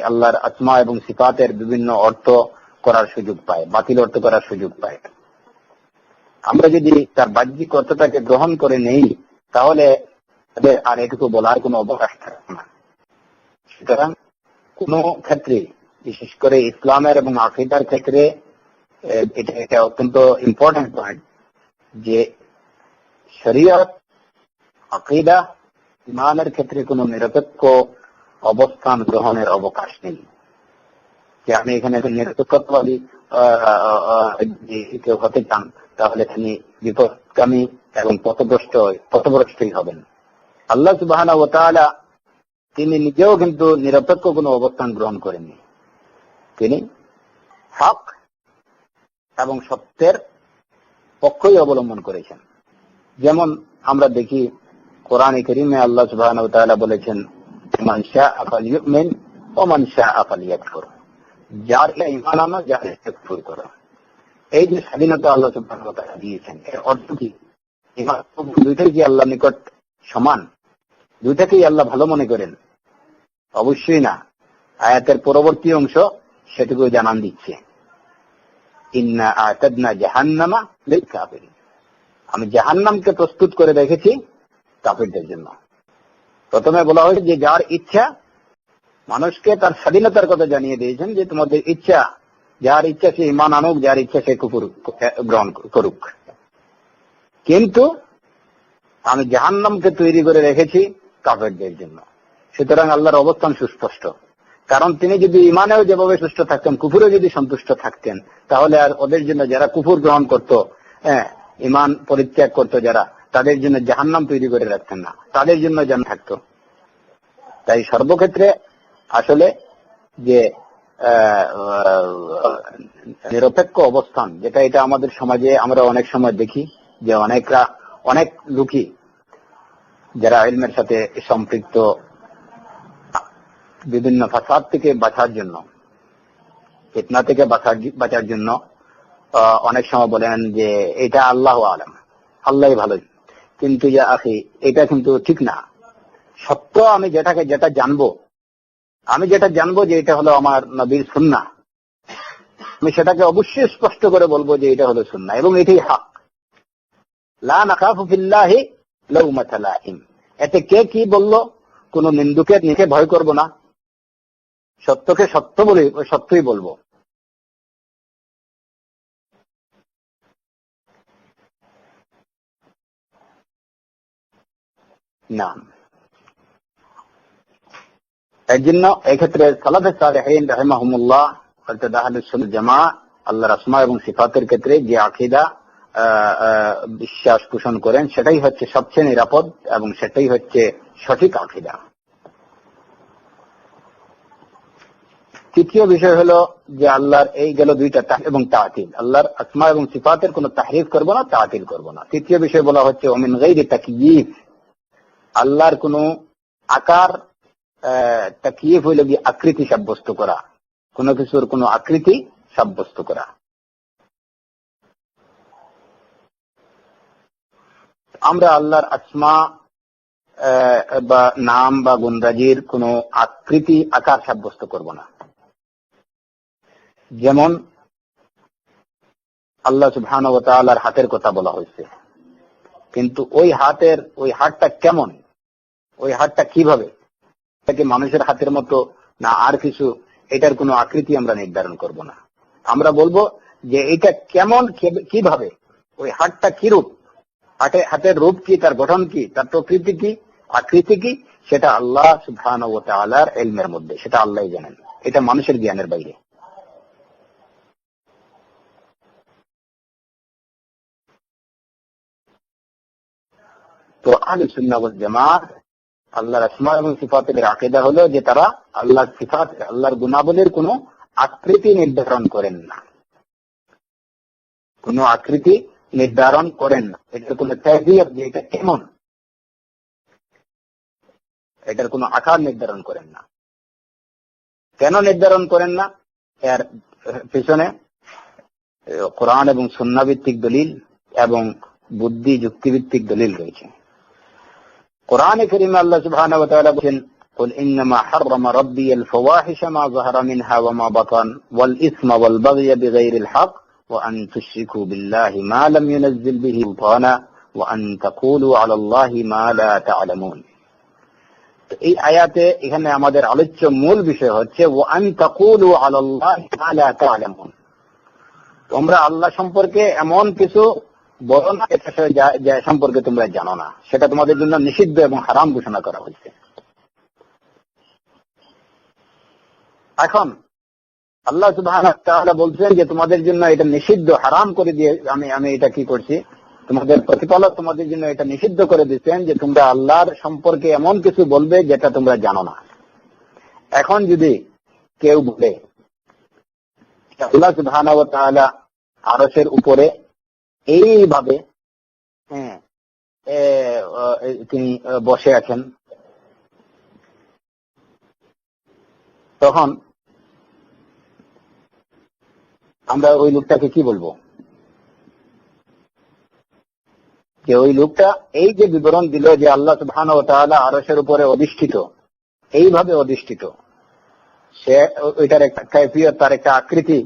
আল্লাহর আসমা এবং সিফাতের বিভিন্ন অর্থ করার সুযোগ পায়, বাতিল অর্থ করার সুযোগ পায়। আমরা যদি তার বাহ্যিক অর্থটাকে গ্রহণ করে নেই, তাহলে তাদের আর এটুকু বলার কোনো অবকাশ থাকে না। সুতরাং কোন ক্ষেত্রে, বিশেষ করে ইসলামের এবং আকীদার ক্ষেত্রে এটা অত্যন্ত ইম্পর্টেন্ট পয়েন্ট যে শরীয়ত, আকীদা, ইমানের ক্ষেত্রে কোনো নিরপেক্ষ অবস্থান গ্রহণের অবকাশ নেই। যে আমি এখানে নিরপেক্ষতাবাদী কেউ হতে চান, তাহলে তিনি বিপদগামী এবং পথভ্রষ্টই হবেন। আল্লাহ সুবহানাহু ওয়া তাআলা তিনি নিজেও কিন্তু নিরপেক্ষ কোনো অবস্থান গ্রহণ করেননি। তিনি হক এবং সত্যের পক্ষই অবলম্বন করেছেন। যেমন আমরা দেখি কোরআনে কারীমে আল্লাহ সুবহানাহু ওয়া তাআলা বলেছেন, মান শাআ ফালইউমিন ওয়া মান শাআ ফালইয়াকফুর, যার ঈমান আনো, যার কুফর করো। এই যে স্বাধীনতা আল্লাহ সুবহানাহু ওয়া তাআলা দিয়েছেন, এর অর্থ কি? ঈমান দুইটাই কি আল্লাহর নিকট সমান? দুইটাকেই আল্লাহ ভালো মনে করেন? অবশ্যই না। আয়াতের পরবর্তী অংশ সেটুকু জানান দিচ্ছে, ইন্না আ'তাদনা জাহান্নামা লিল কাফিরিন, আমি জাহান্নামকে প্রস্তুত করে রেখেছি কাফিরদের জন্য। প্রথমে বলা হয়েছে যে যার ইচ্ছা, মানুষকে তার স্বাধীনতার কথা জানিয়ে দিয়েছেন যে তোমাদের ইচ্ছা, যার ইচ্ছা সে ঈমান আনুক, যার ইচ্ছা সে কুফর গ্রহণ করুক, কিন্তু আমি জাহান্নামকে তৈরি করে রেখেছি কাফেরদের জন্য। সুতরাং আল্লাহর অবস্থান সুস্পষ্ট। কারণ তিনি যদি ঈমানেও যেভাবে সুস্থ থাকতেন, কুফুরেও যদি সন্তুষ্ট থাকতেন, তাহলে আর ওদের জন্য যারা কুফুর গ্রহণ করত, ঈমান পরিত্যাগ করত যারা, তাদের জন্য জাহান্নাম তৈরি করে রাখতেন না, তাদের জন্য জান্নাত থাকতো। তাই সর্বক্ষেত্রে আসলে যে নিরপেক্ষ অবস্থান, যেটা এটা আমাদের সমাজে আমরা অনেক সময় দেখি যে অনেক লোকই যারা ইলমের সাথে সম্পৃক্ত, বিভিন্ন ফাসাদ থেকে বাঁচার জন্য, ফিতনা থেকে বাঁচার জন্য অনেক সময় বলেন যে এটা আল্লাহু আলাম, আল্লাহই ভালো। কিন্তু ইয়া আখি, এটা কিন্তু ঠিক না। সত্য আমি যেটা জানবো, যে এটা হলো আমার নবীর সুন্নাহ, আমি সেটাকে অবশ্যই স্পষ্ট করে বলবো যে এটা হলো সুন্নাহ এবং এটাই হক। লা নাখাফু ফিল্লাহি লাউমাতা লাইম, এতে কে কি বললো কোন নিন্দুকের নিচে ভয় করব না, সত্যকে সত্য বলে সত্যই বলবো। না, এর জন্য এক্ষেত্রে সালাফে সালেহিন রাহিমাহুমুল্লাহ অর্থাৎ আহলুস সুন্নাহ জামাআহ আল্লাহর আসমা এবং সিফাতের ক্ষেত্রে যে আকীদা বিশ্বাস পোষণ করেন, সেটাই হচ্ছে সবচেয়ে নিরাপদ এবং সেটাই হচ্ছে সঠিক আকীদা। তৃতীয় বিষয় হলো যে আল্লাহর এই গেল দুইটা এবং তা'তিল, আল্লাহর আসমা এবং সিফাতের কোনো তাহরিফ করব না, তা'তিল করব না। তৃতীয় বিষয় বলা হচ্ছে ওমিন গায়রি তাকয়িফ, আল্লাহর কোনো আকার, তাকয়িফ হইল কি আকৃতি সাব্যস্ত করা, কোন কিছুর কোনো আকৃতি সাব্যস্ত করা। আমরা আল্লাহর আসমা বা নাম বা গুণরাজির কোন আকৃতি, আকার সাব্যস্ত করব না। যেমন আল্লাহ সুবহানাহু ওয়া তাআলার হাতের কথা বলা হয়েছে, কিন্তু ওই হাতটা কেমন, ওই হাতটা কিভাবে, এটাকে মানুষের হাতের মতো না আর কিছু, এটার কোনো আকৃতি আমরা নির্ধারণ করব না। আমরা বলবো যে এটা কেমন, কিভাবে, ওই হাতটা কি রূপ, হাতের রূপ কি, তার গঠন কি, তার প্রকৃতি কি, আকৃতি কি, সেটা আল্লাহ সুবহানাহু ওয়া তাআলার ইলমের মধ্যে, সেটা আল্লাহই জানেন। এটা মানুষের জ্ঞানের বাইরে। তো আহলে সুন্নাহ ওয়াল জামাত আল্লাহর আসমা এবং সিফাতের আকীদা হলো যে তারা আল্লাহর সিফাত, আল্লাহর গুণাবলীর কোন আকৃতি নির্ধারণ করেন না, কোন আকৃতি নির্ধারণ করেন না। এটার কোন কাইফিয়ত যে এটা কেমন, এটার কোন আকার নির্ধারণ করেন না। কেন নির্ধারণ করেন না? এর পিছনে কোরআন এবং সুন্নাহ ভিত্তিক দলিল এবং বুদ্ধি যুক্তিভিত্তিক দলিল রয়েছে। কোরআনে কারীমে আল্লাহ সুবহানাহু ওয়া তাআলা বলেন, قل انما حرم ربي الفواحش ما ظهر منها وما بطن والاثم والبغي بغير الحق وان تشركوا بالله ما لم ينزل به سلطانا وان تقولوا على الله ما لا تعلمون। এই আয়াতে এখানে আমাদের আলোচ্য মূল বিষয় হচ্ছে ওয়ান তাকুলু আলাল্লাহি মা লা তা'লামুন, তোমরা আল্লাহ সম্পর্কে এমন কিছু বলো না যা সম্পর্কে তোমরা জানো না, সেটা তোমাদের জন্য নিষিদ্ধ এবং হারাম ঘোষণা করা হয়েছে। এখন আল্লাহ সুবহানাহু ওয়া তাআলা বলছেন যে তোমাদের জন্য এটা নিষিদ্ধ, হারাম করে দিয়ে আমি এটা কি করছি, তোমাদের প্রতিপালক তোমাদের জন্য এটা নিষিদ্ধ করে দিচ্ছেন যে তোমরা আল্লাহর সম্পর্কে এমন কিছু বলবে যেটা তোমরা জানো না। এখন যদি কেউ বলে আল্লাহ সুবহানাহু ওয়া তাআলা আরশের উপরে এইভাবে তিনি বসে আছেন, তখন আমরা ওই লোকটাকে কি বলবো? যে ওই লোকটা এই যে বিবরণ দিল যে আল্লাহ সুবহানাহু ওয়া তাআলা আরশের উপরে অধিষ্ঠিত, এইভাবে অধিষ্ঠিত, সে ওইটার একটা কাইফিয়ত, তার একটা আকৃতি,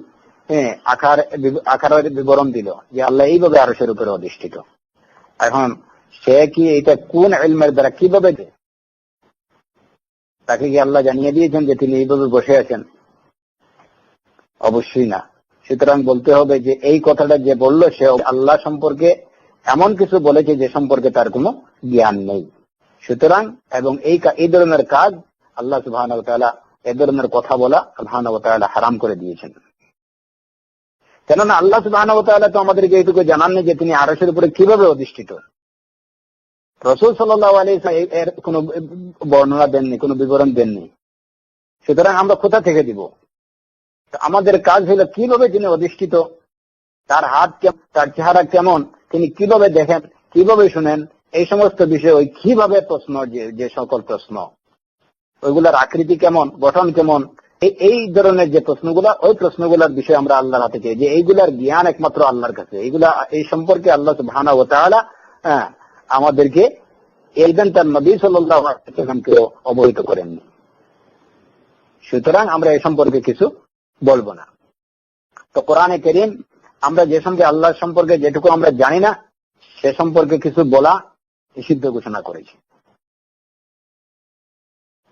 আকারের বিবরণ দিল যে আল্লাহ এইভাবে আরশের উপরে অধিষ্ঠিত। এখন সে কি এটা কোন ইলমের দ্বারা কিভাবে, তাকে কি আল্লাহ জানিয়ে দিয়েছেন যে তিনি এইভাবে বসে আছেন? অবশ্যই না। সুতরাং বলতে হবে যে এই কথাটা যে বলল সে আল্লাহ সম্পর্কে এমন কিছু বলেছে যে সম্পর্কে তার কোনো জ্ঞান নেই। সুতরাং এবং এই ধরনের কাজ আল্লাহ সুবহানাহু ওয়া তাআলা, এই ধরনের কথা বলা সুবহানাহু ওয়া তাআলা হারাম করে দিয়েছেন। কেননা আল্লাহ সুবহানাহু ওয়া তাআলা তো আমাদেরকে এইটুকু জানাননি যে তিনি আরশের উপরে কিভাবে অধিষ্ঠিত। রাসূল সাল্লাল্লাহু আলাইহি ওয়াসাল্লাম এর কোনো বর্ণনা দেননি, কোনো বিবরণ দেননি। সুতরাং আমরা কোথা থেকে দিব? আমাদের কাজ হলো কিভাবে তিনি অধিষ্ঠিত, তার হাত কেমন, তার চেহারা কেমন, তিনি কিভাবে দেখেন, কিভাবে শুনেন, এই সমস্ত বিষয়, ওই কিভাবে প্রশ্ন, যে সকল প্রশ্ন, ওইগুলার আকৃতি কেমন, গঠন কেমন, এই ধরনের যে প্রশ্নগুলা, ওই প্রশ্নগুলার বিষয়ে আমরা আল্লাহর হাতে চাই, যে এইগুলার জ্ঞান একমাত্র আল্লাহর কাছে। এই সম্পর্কে আল্লাহ সুবহানাহু ওয়া তাআলা আমাদেরকে এইদিন তার নবী সাল্লাল্লাহু আলাইহি ওয়াসাল্লামকে অবহিত করেননি। সুতরাং আমরা এই সম্পর্কে কিছু বলবো না। তো কোরআনে কারীম আমরা যে সঙ্গে আল্লাহ সম্পর্কে যেটুকু আমরা জানি না সে সম্পর্কে কিছু বলা নিষিদ্ধ ঘোষণা করেছে।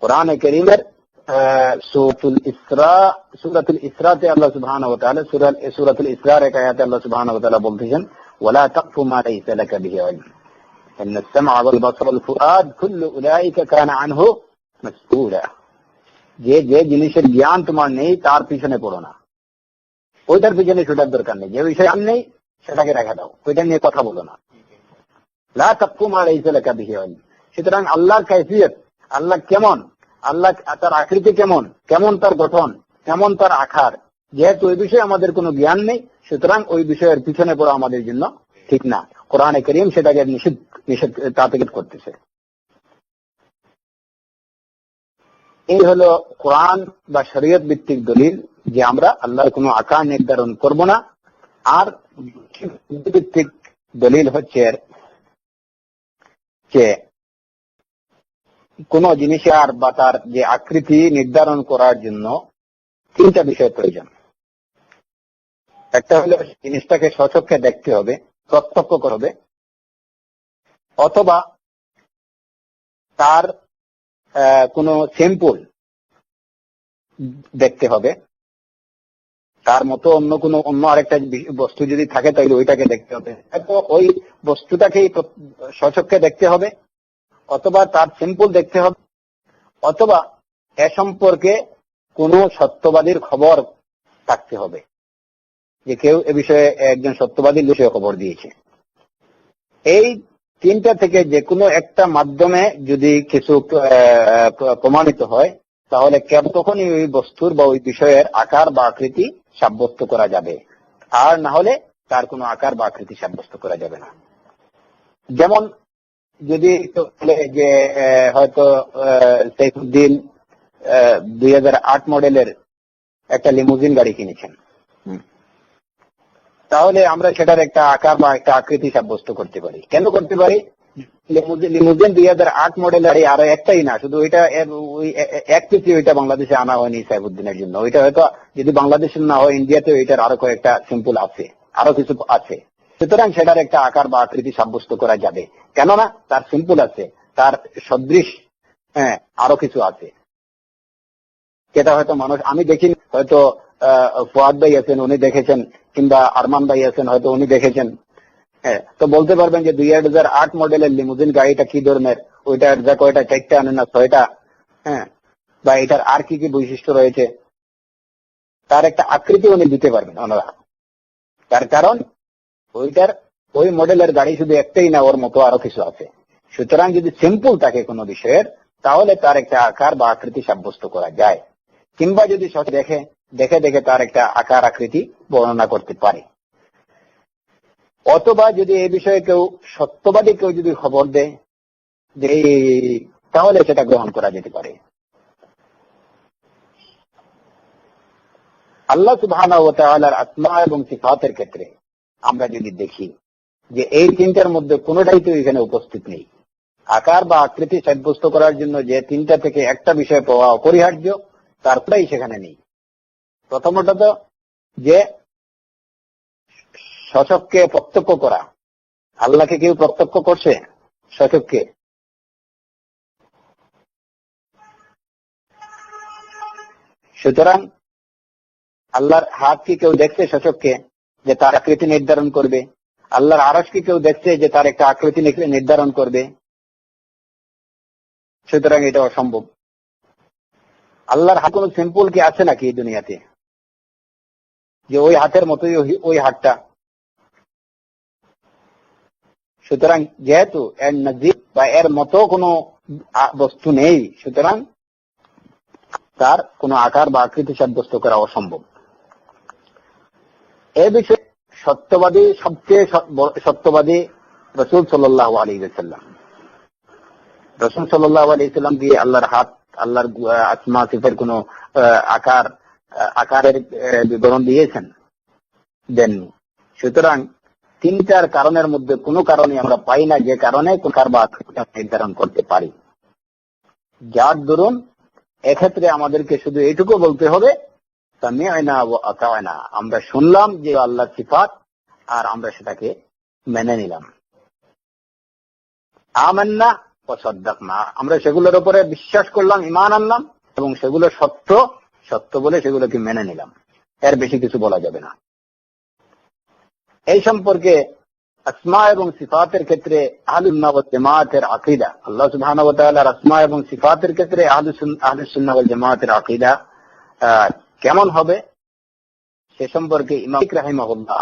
কোরআনে কারীমের সূরাতুল ইসরাতে আল্লাহ সুবহানাহু ওয়া তাআলা, সূরাতুল ইসরার এক আয়াতে আল্লাহ সুবহানাহু ওয়া তাআলা বলতেছেন, ওয়ালা তাকফু মা লাইসা লাকা বিহি ইলম ইন্নাস সামআ ওয়াল বাসারা ওয়াল ফুআদ কুল্লু উলাইকা কানা আনহু মাসউলা। যে জিনিসের জ্ঞান তোমার নেই তার পিছনে পড়ো না, ওইটার পিছনে ছোটার দরকার নেই। যে বিষয় জ্ঞান নেই সেটাকে রেখে দাও, ওইটা নিয়ে কথা বলো না। লা তাকফু মা লাইসা লাকা বিহি ইলম। সুতরাং আল্লাহর কাইফিয়ত, আল্লাহ কেমন, আল্লাহ তার আকৃতি কেমন, কেমন তার গঠন, কেমন তার আকার, যেহেতু ওই বিষয়ে আমাদের কোনো জ্ঞান নেই, সুতরাং ওই বিষয়ের পিছনে পড়া আমাদের জন্য ঠিক না। কোরআনে কারীম সেটাকে নিষেধ তাকিদ করতেছে। এই হলো কোরআন বা শরীয়ত ভিত্তিক দলিল যে আমরা আল্লাহর কোনো আকার নির্ধারণ করব না। আর ভিত্তিক দলিল হচ্ছে যে কোন জিনিসের বা তার যে আকৃতি নির্ধারণ করার জন্য তিনটা বিষয় প্রয়োজন। একটা হলো জিনিসটাকে স্বচক্ষে দেখতে হবে, প্রত্যক্ষ করবে, অথবা তার কোন স্যাম্পল দেখতে হবে, তার মতো অন্য আরেকটা বস্তু যদি থাকে তাহলে ওইটাকে দেখতে হবে। ওই বস্তুটাকেই স্বচক্ষে দেখতে হবে, অথবা তার স্যাম্পল দেখতে হবে, অথবা এ সম্পর্কে কোন সত্যবাদীর খবর থাকতে হবে, যে কেউ এ বিষয়ে একজন সত্যবাদীর বিষয়ে খবর দিয়েছে। এই তিনটা থেকে যে কোনো একটা মাধ্যমে যদি কিছু প্রমাণিত হয়, তাহলে কেবল তখনই ওই বস্তুর বা ওই বিষয়ের আকার বা আকৃতি সাব্যস্ত করা যাবে, আর না হলে তার কোনো আকার বা আকৃতি সাব্যস্ত করা যাবে না। যেমন যদি যে হয়তো সাইফুদ্দিন 2008 মডেলের একটা লিমুজিন গাড়ি কিনেছেন, তাহলে আমরা সেটার একটা আকার বা একটা আকৃতি সাব্যস্ত করতে পারি। কেন করতে পারি? লিমুজিন 2008 মডেলের গাড়ি আরো একটাই না, শুধু ওইটা এক পিসি ওইটা বাংলাদেশে আনা হয়নি সাইফুদ্দিনের জন্য। ওইটা হয়তো যদি বাংলাদেশে না হয়, ইন্ডিয়াতে ওইটার আরো কয়েকটা সিম্পল আছে, আরো কিছু আছে। সুতরাং সেটার একটা আকার বা আকৃতি সাব্যস্ত করা যাবে, কেননা তার সিম্পল আছে, তার সদৃশ আরো কিছু আছে, যেটা হয়তো মানুষ আমি দেখি, হয়তো ফুয়াদ ভাই আছেন উনি দেখেছেন, কিংবা আরমান ভাই আছেন হয়তো উনি দেখেছেন। তো বলতে পারবেন যে 2008 মডেলের লিমুজিন গাড়িটা কি ধরনের, ওইটার যা কয়টা, 4টা আনে না 6টা, বা এটার আর কি কি বৈশিষ্ট্য রয়েছে, তার একটা আকৃতি উনি দিতে পারবেন ওনারা। তার কারণ ওই মডেলের গাড়ি শুধু একটাই না, ওর মতো আরো কিছু আছে। সুতরাং যদি সিম্পল থাকে কোনো বিষয়ের, তাহলে তার একটা আকার বা আকৃতি সাব্যস্ত করা যায়, কিংবা যদি দেখে দেখে তার একটা আকার আকৃতি বর্ণনা করতে পারে। অথবা যদি এই বিষয়ে কেউ সত্যবাদী কেউ যদি খবর দেয়, যে তাহলে সেটা গ্রহণ করা যেতে পারে। আল্লাহ সুবহানাহু ওয়া তাআলার আসমা এবং সিফাতের ক্ষেত্রে আমরা যদি দেখি যে এই তিনটার মধ্যে কোনোটাই তো এখানে উপস্থিত নেই। আকার বা আকৃতি সাব্যস্ত করার জন্য যে তিনটা থেকে একটা বিষয় পাওয়া অপরিহার্য, তারপরেই সেখানে নেই। প্রথমত তো যে সচক্ষে প্রত্যক্ষ করা, আল্লাহকে কেউ প্রত্যক্ষ করছে সচক্ষে? সুতরাং আল্লাহর হাত কি কেউ দেখছে সচক্ষে যে তার আকৃতি নির্ধারণ করবে? আল্লাহর আরশ কি কেউ দেখছে যে তার একটা আকৃতি নির্ধারণ করবে? সুতরাং এটা অসম্ভব। আল্লাহর হাত কোন সিম্পল কি আছে নাকি এই দুনিয়াতে, যে ওই হাতের মতোই ওই হাতটা? সুতরাং যেহেতু এর নজির বা এর মতো কোনো বস্তু নেই, সুতরাং তার কোনো আকার বা আকৃতি সাব্যস্ত করা অসম্ভব। এ বিষয়ে সত্যবাদী, সবচেয়ে সত্যবাদী রাসূল সাল্লাল্লাহু আলাইহি ওয়াসাল্লাম। রাসূল সাল্লাল্লাহু আলাইহি ওয়াসাল্লাম দিয়ে আল্লাহর হাত, আল্লাহর আসমা সিফাতের কোনো আকারের বিবরণ দিয়েছেন? দেননি। সুতরাং তিনটার কারণের মধ্যে কোনো কারণে আমরা পাই না যে কারণে কার বা নির্ধারণ করতে পারি। যার দরুন এক্ষেত্রে আমাদেরকে শুধু এইটুকু বলতে হবে, সামি'না ওয়া আতা'না, আমরা শুনলাম যে আল্লাহর সিফাত, আর আমরা সেটাকে মেনে নিলাম। আমান্না ওয়া সাদ্দাকনা, আমরা সেগুলোর উপরে বিশ্বাস করলাম, ঈমান আনলাম, এবং সেগুলো সত্য বলে সেগুলোকে মেনে নিলাম। এর বেশি কিছু বলা যাবে না। এই সম্পর্কে আসমা এবং সিফাতের ক্ষেত্রে আহলুস সুন্নাহ ওয়াল জামাতের আকীদা, আল্লাহ সুবহানাহু ওয়া তাআলার আসমা এবং সিফাতের ক্ষেত্রে আহলুস সুন্নাহ ওয়াল জামাতের আকীদা কেমন হবে, সে সম্পর্কে ইমাম মালিক রাহিমাহুল্লাহ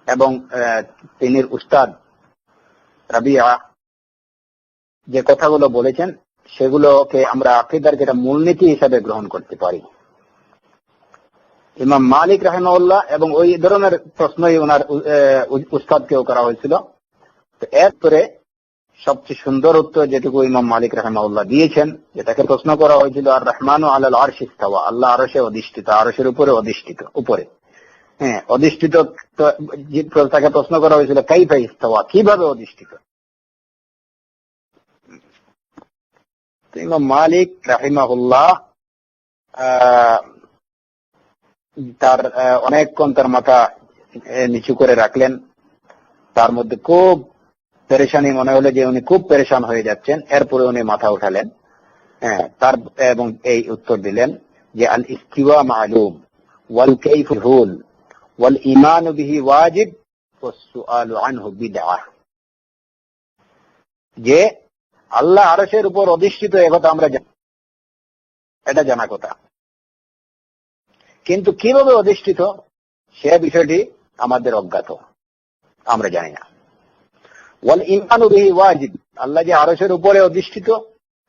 এবং তিনির উস্তাদ রাবিয়া যে কথাগুলো বলেছেন, সেগুলোকে আমরা আকীদার যেটা মূলনীতি হিসাবে গ্রহণ করতে পারি। ইমাম মালিক রাহিমাহুল্লাহ, এবং ওই ধরনের প্রশ্নই ওনার উস্তাদকেও করা হয়েছিল। তো এরপরে সবচেয়ে সুন্দর উত্তর যেটুকু ইমাম মালিক রাহিমাহুল্লাহ দিয়েছেন, যেটাকে প্রশ্ন করা হয়েছিল, আর রহমানু আলাল আরশি ইস্তাওয়া, আল্লাহ আরশে অধিষ্ঠিত, আরশের উপরে অধিষ্ঠিত, উপরে অধিষ্ঠিত। তাকে প্রশ্ন করা হয়েছিল কাইফা ইস্তাওয়া, কিভাবে অধিষ্ঠিত? ইমাম মালিক রাহিমাহুল্লাহ তার অনেকক্ষণ তার মাথা নিচু করে রাখলেন, তার মধ্যে খুব পেরেশানি মনে হলো যে উনি খুব পেরেশান হয়ে যাচ্ছেন। এরপরে উনি মাথা উঠালেন এবং এই উত্তর দিলেন যে আল ইস্তিওয়া মালুম ওয়াল কাইফু হুল ওয়াল ঈমান বিহি ওয়াজিব ওয়াস সুআলু আনহু বিদআহ, যে আল্লাহ আরশের উপর অধিষ্ঠিত, একথা আমরা জানি, এটা জানা কথা। কিন্তু কিভাবে অধিষ্ঠিত সে বিষয়টি আমাদের অজ্ঞাত, আমরা জানি না। ওয়াল ঈমানু বিহি ওয়াজিব, আল্লাহ যে আরশের উপরে অধিষ্ঠিত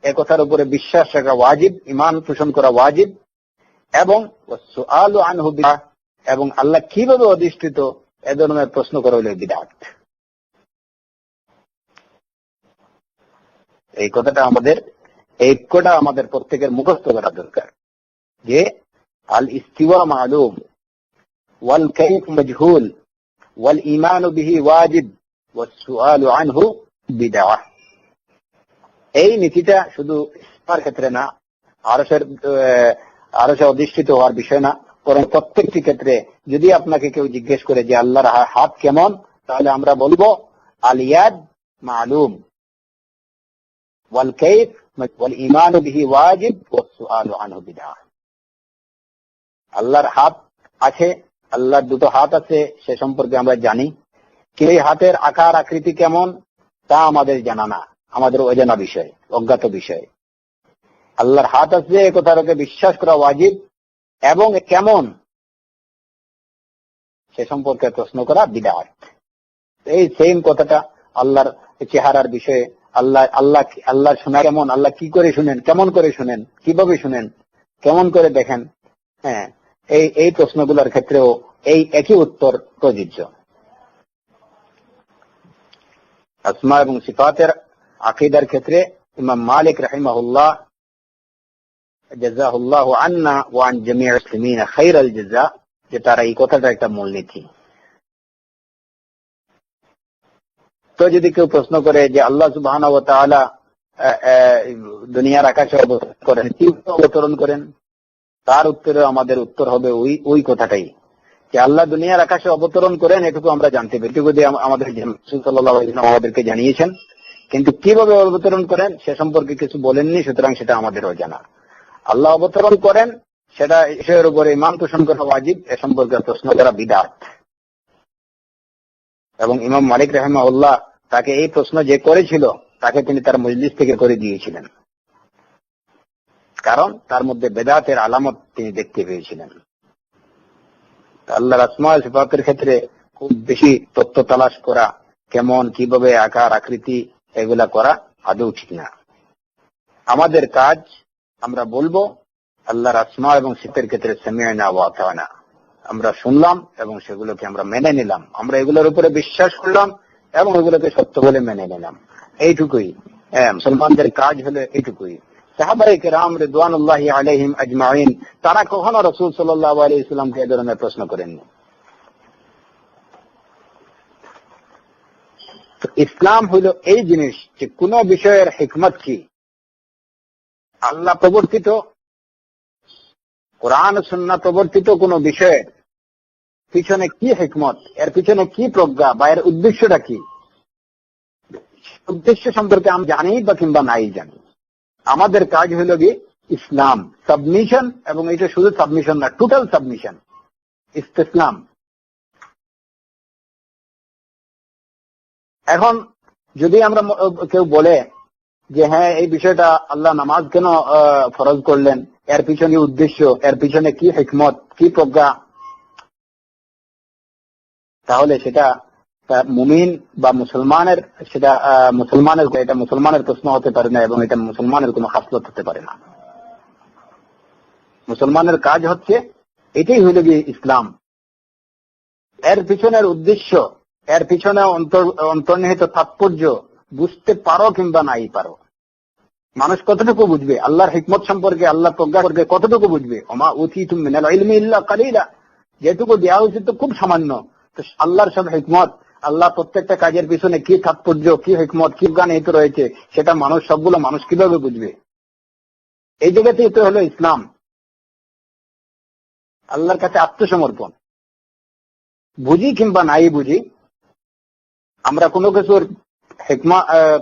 এ কথার উপরে বিশ্বাস রাখা ওয়াজিব, ঈমান পোষণ করা ওয়াজিব। এবং ওয়াসসুআলু আনহু বিদআহ, এবং আল্লাহ কিভাবে অধিষ্ঠিত এ ধরনের প্রশ্ন করা হলো বিদআত। এই কথাটা আমাদের প্রত্যেকের মুখস্থ করা দরকার যে আল ইস্তিওয়া মালুম ওয়াল কাইফ মাজহুল ওয়াল ঈমানু বিহি ওয়াজিব ওয়াসসুআলু আনহু বিদআহ। এই নীতিটা শুধু ইসলামের ক্ষেত্রে না, আরশে অধিষ্ঠিত হওয়ার বিষয় না, বরং প্রত্যেকটি ক্ষেত্রে যদি আপনাকে কেউ জিজ্ঞেস করে যে আল্লাহর হাত কেমন, তাহলে আমরা বলবো আল ইয়াদ মালুম ওয়াল কাইফ ওয়াল ঈমানু বিহি ওয়াজিব ওয়াসসুআলু আনহু বিদআহ। আল্লাহর হাত আছে, আল্লাহর দুটো হাত আছে, সে সম্পর্কে আমরা জানি, কিন্তু এই হাতের আকার আকৃতি কেমন তা আমাদের জানা না, আমাদের অজানা বিষয়, অজ্ঞাত বিষয়। আল্লাহর হাত আছে এ কথাটাকে বিশ্বাস করা ওয়াজিব, এবং কেমন সে সম্পর্কে প্রশ্ন করা বিদআত। এই সেম কথাটা আল্লাহর চেহারার বিষয়ে, আল্লাহ শোনা কেমন, আল্লাহ কি করে শুনেন, কেমন করে শুনেন, কিভাবে শুনেন, কেমন করে দেখেন, হ্যাঁ, এই প্রশ্নগুলোর ক্ষেত্রেও এই একই উত্তর প্রযোজ্য। আসমা এবং সিফাতের আকীদার ক্ষেত্রে ইমাম মালিক রাহিমাহুল্লাহ জাযাহুল্লাহু আন্না ওয়া আন জামিউল মুসলিমিন খায়রাল জাযা, যে তারা এই কথাটা একটা মূলনীতি। তো যদি কেউ প্রশ্ন করে যে আল্লাহ সুবহানাহু ওয়া তাআলা দুনিয়ার আকাশে অবতরণ করেন, তার উত্তরে আমাদের উত্তর হবে ওই কথাটাই, যে আল্লাহ দুনিয়ার আকাশে অবতরণ করেন এটুকু আমরা জানতে পারি, এটুকু দিয়ে আমাদের রাসূল সাল্লাল্লাহু আলাইহি ওয়াসাল্লাম আমাদেরকে জানিয়েছেন, কিন্তু কিভাবে অবতরণ করেন সে সম্পর্কে কিছু বলেননি, সুতরাং সেটা আমাদের অজানা। আল্লাহ অবতরণ করেন সেটা এর উপরে ঈমান পোষণ করা ওয়াজিব, এ সম্পর্কে প্রশ্ন করা বিদআত। এবং ইমাম মালিক রাহিমাহুল্লাহ তাকে এই প্রশ্ন যে করেছিল তাকে তিনি তার মজলিস থেকে করে দিয়েছিলেন, কারণ তার মধ্যে বেদাতের আলামত তিনি দেখতে পেয়েছিলেন। আল্লাহর আসমা ওয়া সিফাতের ক্ষেত্রে খুব বেশি তথ্য তালাশ করা, কেমন কিভাবে আকার আকৃতি, এগুলা করা আদৌ ঠিক না। আমাদের কাজ আমরা বলবো আল্লাহর আসমা এবং সিফাতের ক্ষেত্রে সামি'না ওয়া আতা'না, আমরা শুনলাম এবং সেগুলোকে আমরা মেনে নিলাম, আমরা এগুলোর উপরে বিশ্বাস করলাম এবং এগুলোকে সত্য বলে মেনে নিলাম, এইটুকুই মুসলমানদের কাজ হলো এইটুকুই। সাহাবায়ে কেরাম রিদওয়ানুল্লাহি আলাইহিম আজমাইন তারা কখনো রাসূল সাল্লাল্লাহু আলাইহি ওয়াসাল্লামকে এই ধরনের প্রশ্ন করেননি। তো ইসলাম হলো এই জিনিস যে কোন বিষয়ের হিকমত কি, আল্লাহ প্রবর্তিত কোরআন সুন্নাহ প্রবর্তিত কোন বিষয়ের পিছনে কি হিকমত, এর পিছনে কি প্রজ্ঞা বা এর উদ্দেশ্যটা কি, উদ্দেশ্য সম্পর্কে আমি জানি বা কিংবা নাই জানি। আমাদের কাজ হলো কি ইসলাম, সাবমিশন, এবং এটা শুধু সাবমিশন না, টোটাল সাবমিশন, ইসতিসলাম। এখন যদি আমরা কেউ বলে যে হ্যাঁ এই বিষয়টা আল্লাহ নামাজ কেন ফরজ করলেন, এর পিছনে উদ্দেশ্য, এর পিছনে কি হিকমত, কি প্রজ্ঞা, তাহলে সেটা মুমিন বা মুসলমানের, সেটা এটা মুসলমানের প্রশ্ন হতে পারে না, এবং এটা মুসলমানের কোনো খাসলত হতে পারে না। মুসলমানের কাজ হচ্ছে এটাই হইল গিয়ে ইসলাম, এর পিছনের উদ্দেশ্য, এর পিছনে অন্তর্নিহিত তাৎপর্য বুঝতে পারো কিংবা নাই পারো। মানুষ কতটুকু বুঝবে আল্লাহর হিকমত সম্পর্কে, আল্লাহর প্রজ্ঞা সম্পর্কে কতটুকু বুঝবে? ওমা উতীতুম মিনাল ইলমি ইল্লা কালিলা, যেটুকু দেওয়া উচিত তো খুব সামান্য। তো আল্লাহর সব হিকমত, আল্লাহ প্রত্যেকটা কাজের পিছনে কি তাৎপর্য, কি হিকমত, কি জ্ঞান নিহিত রয়েছে, সেটা সবগুলো মানুষ কিভাবে বুঝবে? এই জায়গাতেই তো হলো ইসলাম, আল্লাহর কাছে আত্মসমর্পণ। বুঝি কিংবা নাই বুঝি, আমরা কোনো কিছুর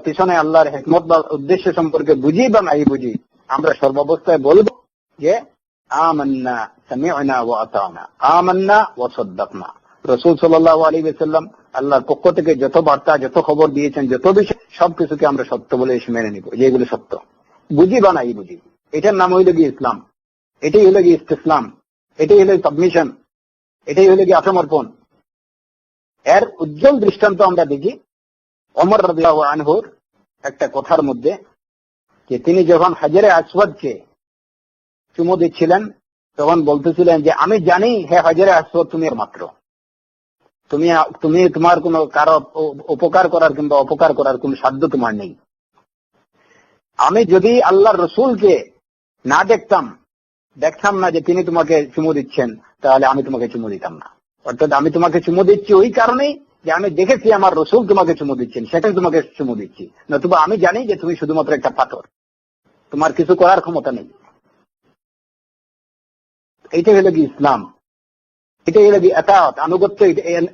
পিছনে আল্লাহর হিকমত বা উদ্দেশ্য সম্পর্কে বুঝি বা নাই বুঝি, আমরা সর্বাবস্থায় বলবো যে আমান্না সামি'না ওয়া আতা'না, আমান্না ওয়া সাদ্দাকনা। রাসূল সাল্লাল্লাহু আলাইহি ওয়াসাল্লাম আল্লাহর পক্ষ থেকে যত বার্তা, যত খবর দিয়েছেন, যত বিষয়, সবকিছুকে আমরা সত্য বলে মেনে নিব, যে এগুলো সত্য, বুঝি বা নাই বুঝি। এটার নাম হইল গিয়ে ইসলাম, এটাই হইল গিয়ে ইসতিসলাম, এটাই হলো সাবমিশন, এটাই হলো কি আত্মসমর্পণ। এর উজ্জ্বল দৃষ্টান্ত আমরা দেখি ওমর রাদিয়াল্লাহু আনহুর একটা কথার মধ্যে, যে তিনি যখন হাজরে আসওয়াদকে চুমু দিচ্ছিলেন তখন বলতেছিলেন যে আমি জানি হে হাজরে আসওয়াদ তুমি মাত্র, তুমি তোমার কোনো কারো উপকার করার কিংবা অপকার করার কোন সাধ্য তোমার নেই। আমি যদি আল্লাহর রসুলকে না দেখতাম না যে তিনি তোমাকে চুমু দিচ্ছেন, তাহলে আমি তোমাকে চুমু দিতাম না। অর্থাৎ আমি তোমাকে চুমু দিচ্ছি ওই কারণেই যে আমি দেখেছি আমার রসুল তোমাকে চুমু দিচ্ছেন, সেটাই তোমাকে চুমু দিচ্ছি। নতুবা আমি জানি যে তুমি শুধুমাত্র একটা পাথর, তোমার কিছু করার ক্ষমতা নেই। এইটাই হলো কি ইসলাম, এটাই হলো কি আতাত, আনুগত্য,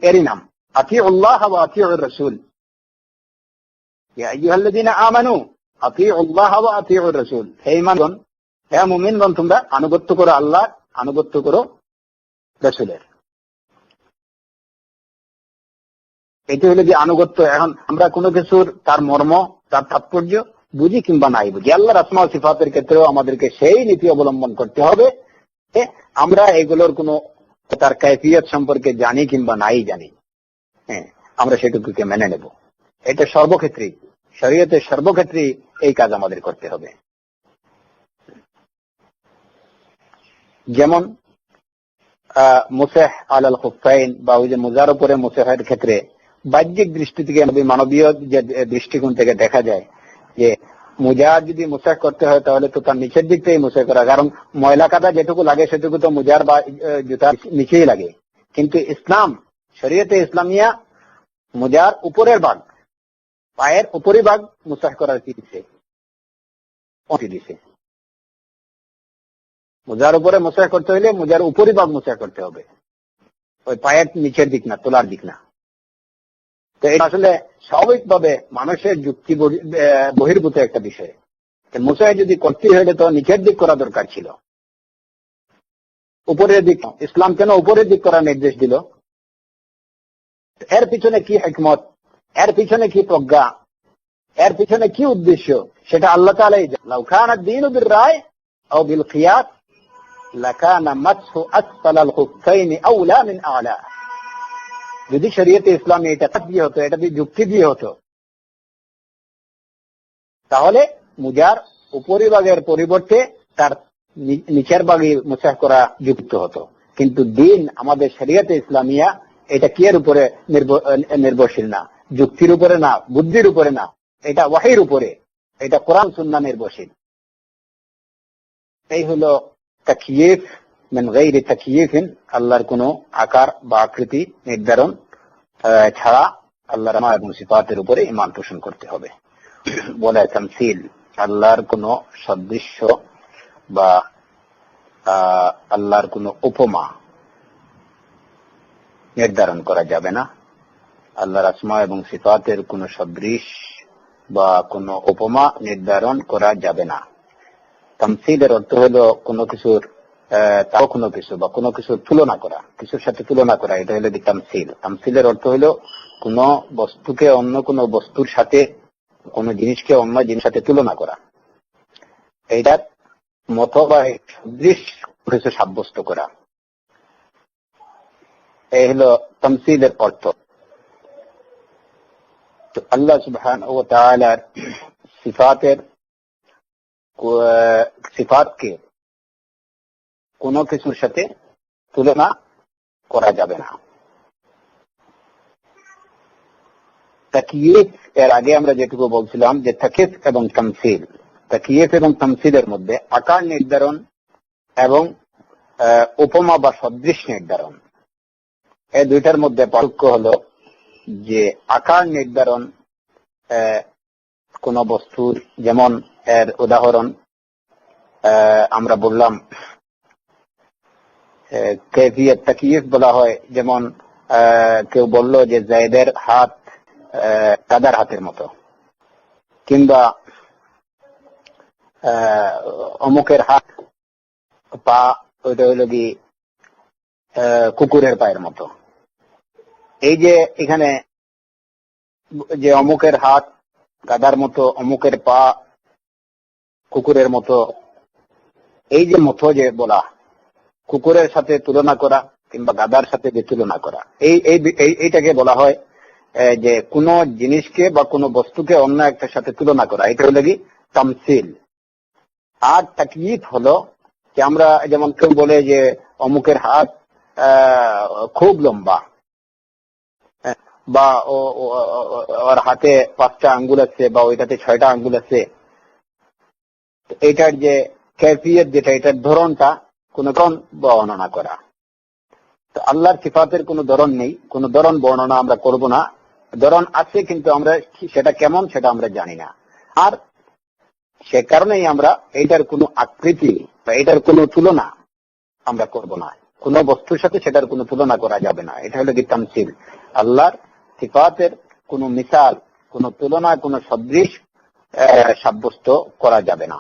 এরই নাম আতিউল্লাহ ওয়া আতিউর রাসূল। ইয়া আইয়ুহাল্লাযীনা আমানু আতিউল্লাহ ওয়া আতিউর রাসূল। হে ঈমানগণ, হে মুমিনগণ, তোমরা আনুগত্য করো আল্লাহ, আনুগত্য করো রাসূলের। এটা হলো যে আনুগত্য। এখন আমরা কোনো কিছুর তার মর্ম, তার তাৎপর্য বুঝি কিংবা নাই বুঝি, আল্লাহর আসমা ও সিফাতের ক্ষেত্রেও আমাদেরকে সেই নীতি অবলম্বন করতে হবে। আমরা এগুলোর কোনো তার কাইফিয়ত সম্পর্কে জানি কিংবা নাই জানি, আমরা সেটুকুকে মেনে নেব। এটা সর্বক্ষেত্রেই, শরীয়তের সর্বক্ষেত্রেই এই কাজ আমাদের করতে হবে। যেমন মুসাহ আলাল খুফাইন বা ওই যে মোজার উপরে মুসাহের ক্ষেত্রে বাহ্যিক দৃষ্টি থেকে, মানবীয় যে দৃষ্টিকোণ থেকে দেখা যায় যে মুজার যদি মুসাহ করতে হয় তাহলে তো তার নিচের দিক থেকে মুসাহ করা, কারণ ময়লা কাদা যেটুকু লাগে সেটুকু তো মুজার বা জুতার নিচেই লাগে। কিন্তু ইসলাম, শরীয়তে ইসলামিয়া মুজার উপরের ভাগ, পায়ের উপরি ভাগ মুসাহ করার কি দিছে, মুজার উপরে মুসাহ করতে হলে মুজার উপরি ভাগ মুসাহ করতে হবে, ওই পায়ের নিচের দিক না, তোলার দিক না। তো এটা আসলে স্বাভাবিকভাবে মানুষের যুক্তি বহির্ভূত একটা বিষয়। মুসাহ যদি করতে হলে তো নিচের দিক করা দরকার ছিল, উপরের দিক। ইসলাম কেন উপরের দিক করার নির্দেশ দিল? এর পিছনে কি হিকমত, এর পিছনে কি প্রজ্ঞা, এর পিছনে কি উদ্দেশ্য, সেটা আল্লাহ তাআলাই জানেন। লাউ কানা দ্বীনু বির-রায় আও বিল-কিয়াস লাকানা মাসহু আসফালাল খুফাইনি আওলা মিন আ'লা। যদি শরীয়তে ইসলামে এটা দিয়ে হতো, এটা দিয়ে যুক্তি দিয়ে হতো, তাহলে মুজার উপরিভাগের পরিবর্তে তার নিচের ভাগে মুসাহ করা যুক্ত হতো। কিন্তু দিন আমাদের শরীয়তে ইসলামিয়া এটা কি এর উপরে নির্ভরশীল না, যুক্তির উপরে না, বুদ্ধির উপরে না, এটা ওয়াহির উপরে, এটা কোরআন সুন্নাহ নির্ভরশীল। এই হলো তাকয়িফ মিন গায়রি তাকয়িফিন, আল্লাহর কোন আকার বা আকৃতি নির্ধারণ ছাড়া আল্লাহর নাম এবং সিফাতের উপরে ঈমান পোষণ করতে হবে। বলে তামসিল, আল্লাহর কোন সদৃশ্য বা আল্লাহর কোন উপমা নির্ধারণ করা যাবে না। আল্লাহর আসমা এবং সিফাতের কোন সদৃশ বা কোন উপমা নির্ধারণ করা যাবে না। তামসিলের অর্থ হলো কোনো কিছুর তাও কোনো কিছু বা কোনো কিছুর তুলনা করা, কিছুর সাথে তুলনা করা, এটা হলো তামসিল। তামসিলের অর্থ হলো কোন বস্তুকে অন্য কোন বস্তুর সাথে, কোন জিনিসকে অন্য জিনিসের সাথে তুলনা করা, এইটার মতো বা সদৃশ কিছু সাব্যস্ত করা, এই হলো তামসিলের অর্থ। তো আল্লাহ সুবহানাহু ওয়া তাআলার সিফাতকে কোন কিছুর সাথে তুলনা করা যাবে না। তাকয়িফ, এর আগে আমরা যেটুকু বলছিলাম যে তাকয়িফ এবং তামসিল, তাকয়িফ এবং তামসিলের মধ্যে আকার নির্ধারণ এবং উপমা বা সদৃশ নির্ধারণ, এই দুইটার মধ্যে পার্থক্য হলো যে আকার নির্ধারণ কোন বস্তুর, যেমন এর উদাহরণ আমরা বললাম কাইফিয়ত তাকয়িফ বলা হয়। যেমন কেউ বলল যে যায়েদের হাত গাদার হাতের মতো, কিংবা অমুকের হাত পা ওইটা হইল কি কুকুরের পায়ের মতো। এই যে এখানে যে অমুকের হাত গাদার মতো, অমুকের পা কুকুরের মতো, এই যে মতো যে বলা, কুকুরের সাথে তুলনা করা কিংবা গাধার সাথে যে তুলনা করা, এইটাকে বলা হয় যে কোন জিনিসকে বা কোন বস্তুকে অন্য একটার সাথে তুলনা করা, এটা হলো কি তামসিল। আর তাকয়ীফ হলো যে আমরা যেমন কেউ বলে যে অমুকের হাত খুব লম্বা, বা ওর হাতে 5টা আঙ্গুল আছে বা ওইটাতে 6টা আঙ্গুল আছে, এটার যে কাইফিয়ত যেটা, এটার ধরনটা কোন বর্ণনা করা। তো আল্লাহর সিফাতের কোন ধরন নেই, কোন ধরন বর্ণনা আমরা করব না। ধরন আছে কিন্তু আমরা সেটা কেমন সেটা আমরা জানি না। আর সে কারণেই আমরা এটার কোন আকৃতি বা এটার কোন তুলনা আমরা করব না, কোন বস্তুর সাথে সেটার কোন তুলনা করা যাবে না। এটা হলো কি তামসিল। আল্লাহর সিফাতের কোন মিসাল, কোন তুলনা, কোন সদৃশ সাব্যস্ত করা যাবে না।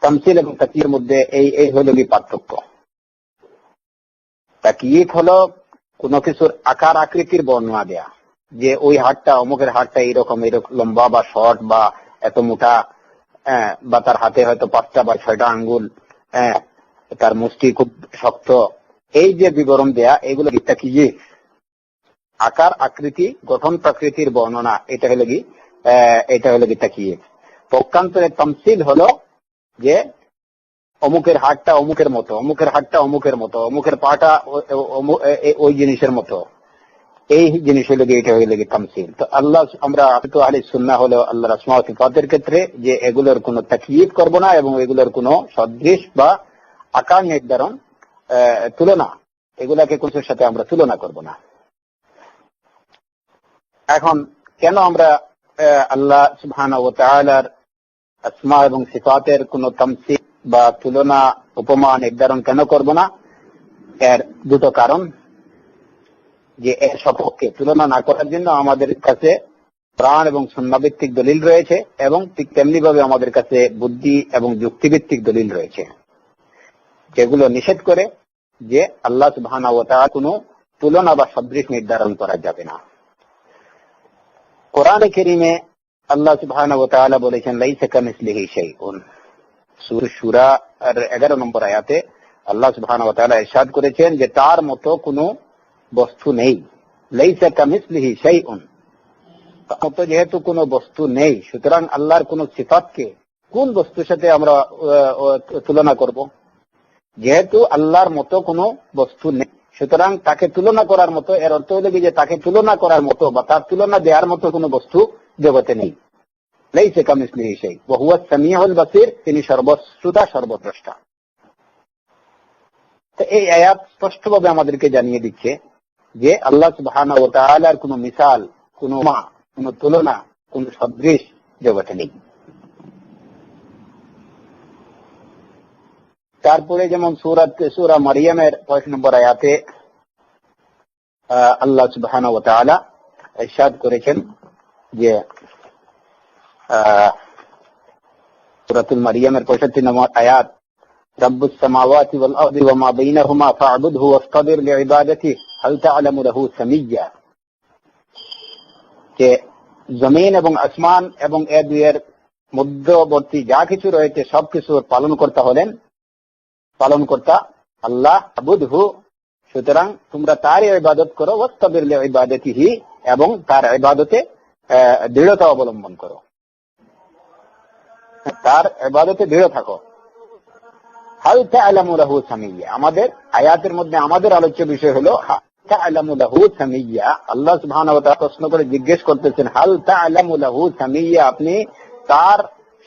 তামসিল এবং তাকয়ীফের মধ্যে এই হলো কি পার্থক্য। তাকয়ীফ হলো কোন কিছুর আকার আকৃতির বর্ণনা দেয়া, যে ওই হাতটা অমুকের হাতটা এরকম লম্বা বা শর্ট বা এত মোটা, বা তার হাতে হয়তো 5টা বা 6টা আঙ্গুল, তার মুষ্টি খুব শক্ত, এই যে বিবরণ দেয়া, এগুলো তাকয়ীফ। আকার আকৃতি গঠন প্রকৃতির বর্ণনা, এটা হলো কি তাকয়ীফ। পক্ষান্তরে তামসিল হলো যে অমুকের হাতটা অমুকের মতো, অমুকের হাতটা অমুকের মতো, অমুকের পাটা ওই জিনিসের মতো, এই জিনিস হলো কি, এটা হলো কি তামসিল। তো আল্লাহ, আমরা তো আহলে সুন্নাহ হলো আল্লাহর আসমা ওয়া সিফাতের ক্ষেত্রে যে এগুলোর কোনো তাকয়ীফ করব না এবং এগুলোর কোনো সদৃশ বা আকার নির্ধারণ, তুলনা, এগুলাকে কোনটার সাথে আমরা তুলনা করব না। এখন কেন আমরা আল্লাহ সুবহানাহু ওয়া তাআলার আসমা এবং সিফাতের কোন তামসিল বা তুলনা উপমা নির্ধারণ কেন করব না? এর দুটো কারণ। যে এর সপক্ষে তুলনা না করার জন্য আমাদের কাছে প্রাণ এবং সুন্নাহভিত্তিক দলিল রয়েছে, এবং ঠিক তেমনি ভাবে আমাদের কাছে বুদ্ধি এবং যুক্তিভিত্তিক দলিল রয়েছে, যেগুলো নিষেধ করে যে আল্লাহ সুবহানাহু ওয়া তাআলা কোনো তুলনা বা সদৃশ নির্ধারণ করা যাবে না। কোরআনে কারীমে আল্লাহ সুবহানাহু ওয়া তাআলা বলেছেন, লাইসা কামিসলিহি শাইউন। সূরা শুরা এর 11 নম্বর আয়াতে আল্লাহ সুবহানাহু ওয়া তাআলা ইরশাদ করেছেন যে তার মতো কোনো বস্তু নেই। লাইসা কামিসলিহি শাইউন, তো যেহেতু কোনো বস্তু নেই, সুতরাং আল্লাহর কোন সিফাতকে কোন বস্তুর সাথে আমরা তুলনা করব? যেহেতু আল্লাহর মতো কোনো বস্তু নেই, সুতরাং তাকে তুলনা করার মতো, এর অর্থ হলো যে তাকে তুলনা করার মতো বা তার তুলনা দেওয়ার মতো কোনো বস্তু জগতে নেই। লাইসা কামিসলিহি শাই ওয়া হুয়াস সামিউল বাসীর, তিনি সর্বশ্রোতা সর্বদ্রষ্টা। তো এই আয়াত স্পষ্টভাবে আমাদেরকে জানিয়ে দিচ্ছে যে আল্লাহ সুবহানাহু ওয়া তাআলার কোনো মিসাল, কোনো মা, কোনো তুলনা, কোনো সদৃশ জগতে নেই। তারপরে যেমন সূরা মারইয়ামের 5 নম্বর আয়াতে আল্লাহ সুবহানাহু ওয়া তাআলা ইরশাদ করেছেন যে সূরাতুল মারইয়ামের 65 নম্বর আয়াত, রব্বুস সামাওয়াতি ওয়াল আরদি ওয়া মা বাইনাহুমা ফা'বুদহু ওয়াসতাবির লিইবাদাতিহি হাল তা'লামু লাহু সামিয়্যা। যে জমিন এবং আসমান এবং এ দুইয়ের মধ্যবর্তী যা কিছু রয়েছে সবকিছুর পালনকর্তা আল্লাহ, আবুদহু, সুতরাং তোমরা তারই ইবাদত করো, ওয়াসতাবির লিইবাদাতিহি, এবং তার ইবাদতে দৃঢ়তা অবলম্বন করো, তার ইবাদতে দৃঢ় থাকো। হাল তা'লামু লাহু সামিয়্যা, আমাদের আয়াতের মধ্যে আমাদের আলোচ্য বিষয় হলো তা'লামু লাহু সামিয়্যা। আল্লাহ সুবহানাহু ওয়া তাআলা প্রশ্ন করে জিজ্ঞেস করতেছেন, হাল তা'লামু লাহু সামিয়্যা, আপনি তার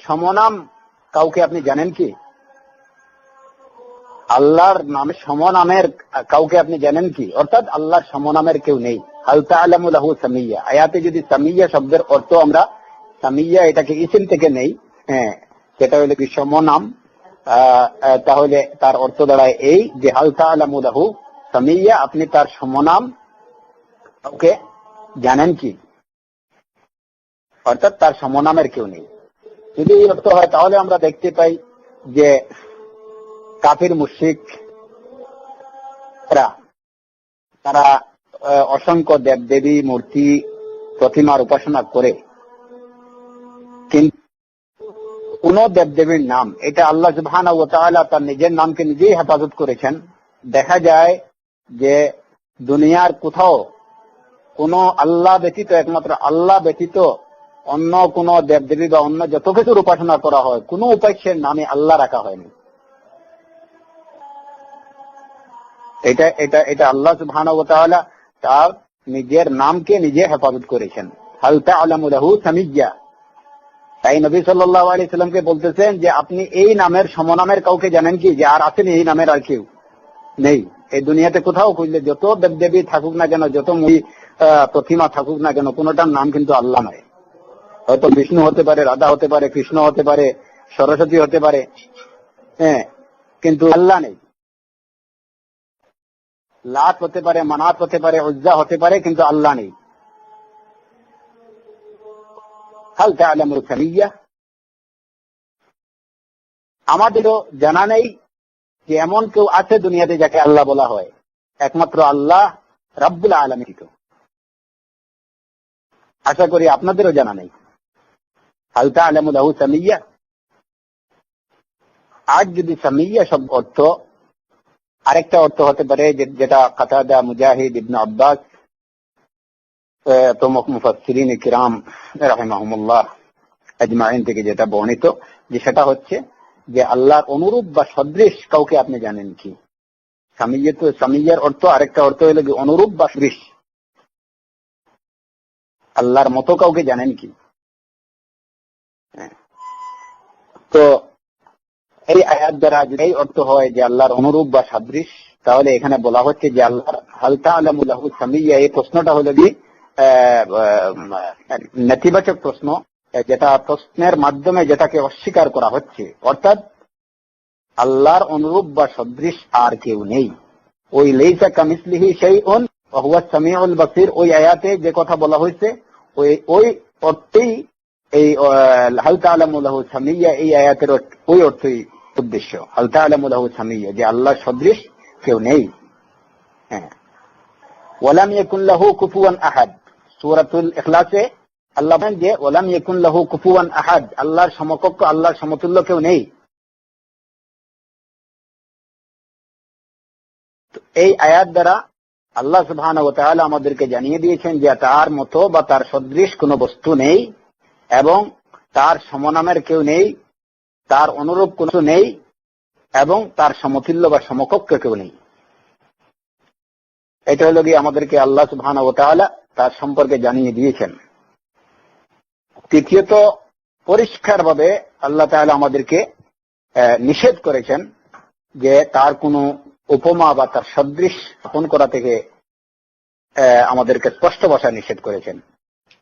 সমনাম কাউকে আপনি জানেন কি? আল্লাহর নামে সমনামের কাউকে আপনি জানেন কি? অর্থাৎ আল্লাহর সমনামের কেউ নেই। হাল তা'লামু লাহু সামিয়্যা, আয়াতে যদি সামিয়্যা শব্দের অর্থ আমরা সামিয়্যা এটাকে ইসম থেকে নেই, সেটা হলো কি সমনাম, তাহলে তার অর্থ দাঁড়ায় এই যে হাল তা'লামু লাহু সামিয়্যা, আপনি তার সমনাম কাউকে জানেন কি? অর্থাৎ তার সমনামের কেউ নেই। যদি এই অর্থ হয় তাহলে আমরা দেখতে পাই যে কাফির মুশরিক তারা অসংখ্য দেবদেবী মূর্তি প্রতিমার উপাসনা করে, কিন্তু কোন দেবদেবীর নাম, এটা আল্লাহ সুবহানাহু ওয়া তাআলা তার নিজের নামকে নিজেই হেফাজত করেছেন। দেখা যায় যে দুনিয়ার কোথাও কোন আল্লাহ ব্যতীত, একমাত্র আল্লাহ ব্যতীত অন্য কোন দেবদেবী বা অন্য যত কিছুর উপাসনা করা হয়, কোন উপাস্যের নামে আল্লাহ রাখা হয়নি। এটা আল্লাহ সুবহানাহু ওয়া তাআলা তার নিজের নামকে নিজে হেফাজত করেছেন। হাল তা'লামু লাহু সামিয়্যা। তাই নবী সাল্লাল্লাহু আলাইহি সাল্লামকে বলতেছেন যে আপনি এই নামের সমনামের কাউকে জানেন কি, যে আর আছেন এই নামের আর কেউ নেই এই দুনিয়াতে। কোথাও খুঁজলে যত দেবদেবী থাকুক না কেন, যত প্রতিমা থাকুক না কেন, কোনটার নাম কিন্তু আল্লাহ নয়। হয়তো বিষ্ণু হতে পারে, রাধা হতে পারে, কৃষ্ণ হতে পারে, সরস্বতী হতে পারে, হ্যাঁ, কিন্তু আল্লাহ নেই। লাত হতে পারে, মানাত হতে পারে, উজ্জা হতে পারে, কিন্তু আল্লাহ নেই। হাল তা'লামু সামিয়্যা। আমাদেরও জানা নেই যে এমন কেউ আছে দুনিয়াতে যাকে আল্লাহ বলা হয়। একমাত্র আল্লাহ রাব্বুল আলামিন। আশা করি আপনাদেরও জানা নেই। হাল তা'লামু লাহু সামিয়্যা। আজ যদি সামিয়্যা শব্দ অর্থ আরেকটা অর্থ হতে পারে, যেটা কাতাদা, মুজাহিদ, ইবনে আব্বাস প্রমুখ মুফাসসিরিন কিরাম রাহিমাহুমুল্লাহ আজমাইন থেকে যেটা বর্ণিত, যে সেটা হচ্ছে যে আল্লাহর অনুরূপ বা সদৃশ কাউকে আপনি জানেন কি। সামিয়্যার অর্থ আরেকটা অর্থ হলো কি অনুরূপ বা সদৃশ। আল্লাহর মতো কাউকে জানেন কি। তো এই আয়াত দ্বারা যদি এই অর্থ হয় যে আল্লাহর অনুরূপ বা সাদৃশ, তাহলে এখানে বলা হচ্ছে যে আল্লাহর হাল তা'লামু লাহু সামিয়্যা, এই প্রশ্নটা হলো কি নেতিবাচক প্রশ্ন, যেটা প্রশ্নের মাধ্যমে যেটাকে অস্বীকার করা হচ্ছে। অর্থাৎ আল্লাহর অনুরূপ বা সদৃশ আর কেউ নেই। ওই লাইসা কামিসলিহি শাইউন ওয়া হুয়াস সামিউল বাসীর, ওই আয়াতে যে কথা বলা হয়েছে ওই অর্থেই এই হাল তা'লামু লাহু সামিয়্যা, এই আয়াতের ওই অর্থই উদ্দেশ্য। হাল তা'লামু লাহু সামিয়্যা, যে আল্লাহর সদৃশ কেউ নেই। হ্যাঁ, ওয়ালাম ইয়াকুন লাহু কুফুয়ান আহাদ। সূরাতুল ইখলাসে আল্লাহ বলেন যে ওয়ালাম ইয়াকুন লাহু কুফুয়ান আহাদ, আল্লাহর সমকক্ষ, আল্লাহর সমতুল্য কেউ নেই। এই আয়াত দ্বারা আল্লাহ সুবহানাহু ওয়া তাআলা আমাদেরকে জানিয়ে দিয়েছেন যে তার মতো বা তার সদৃশ কোনো বস্তু নেই, এবং তার সমনামের কেউ নেই, তার অনুরূপ কোনো নেই, এবং তার সমতুল্য বা সমকক্ষ কেউ নেই। এটা হলো কি আমাদেরকে আল্লাহ সুবহানাহু ওয়া তাআলা তার সম্পর্কে জানিয়ে দিয়েছেন। তৃতীয়ত, পরিষ্কারভাবে আল্লাহ তাআলা আমাদেরকে নিষেধ করেছেন যে তার কোনো উপমা বা তার সদৃশ স্থাপন করা থেকে আমাদেরকে স্পষ্ট ভাষায় নিষেধ করেছেন।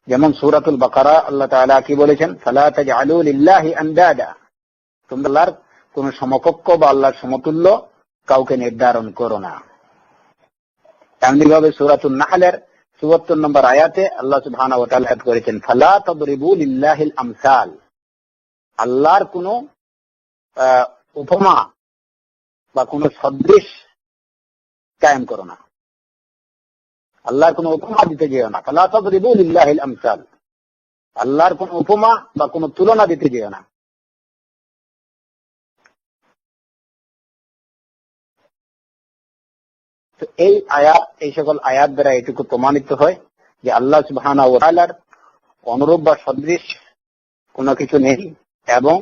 যেমন সূরাতুল বাকারা আল্লাহ তাআলা কি বলেছেন, ফালা তাজআলু লিল্লাহি আনদাদা, তোমরা আল্লাহর কোন সমকক্ষ বা আল্লাহর সমতুল্য কাউকে নির্ধারণ করো না। এমনিভাবে সূরাতুন নাহলের ৭৪ নম্বর আয়াতে আল্লাহ সুবহানাহু ওয়া তাআলা করেছেন, ফালা তাদরিবু লিল্লাহিল আমসাল, আল্লাহর কোন উপমা বা কোন সদৃশ কায়েম করো না, আল্লাহর কোন উপমা দিতে যেও না। ফালা তাদরিবু লিল্লাহিল আমসাল, আল্লাহর কোন উপমা বা কোন তুলনা দিতে যেও না। তো এই সকল আয়াত দ্বারা এটুকু প্রমাণিত হয় যে আল্লাহ সুবহানাহু ওয়া তাআলার অনুরূপ বা সদৃশ কোনো কিছু নেই, এবং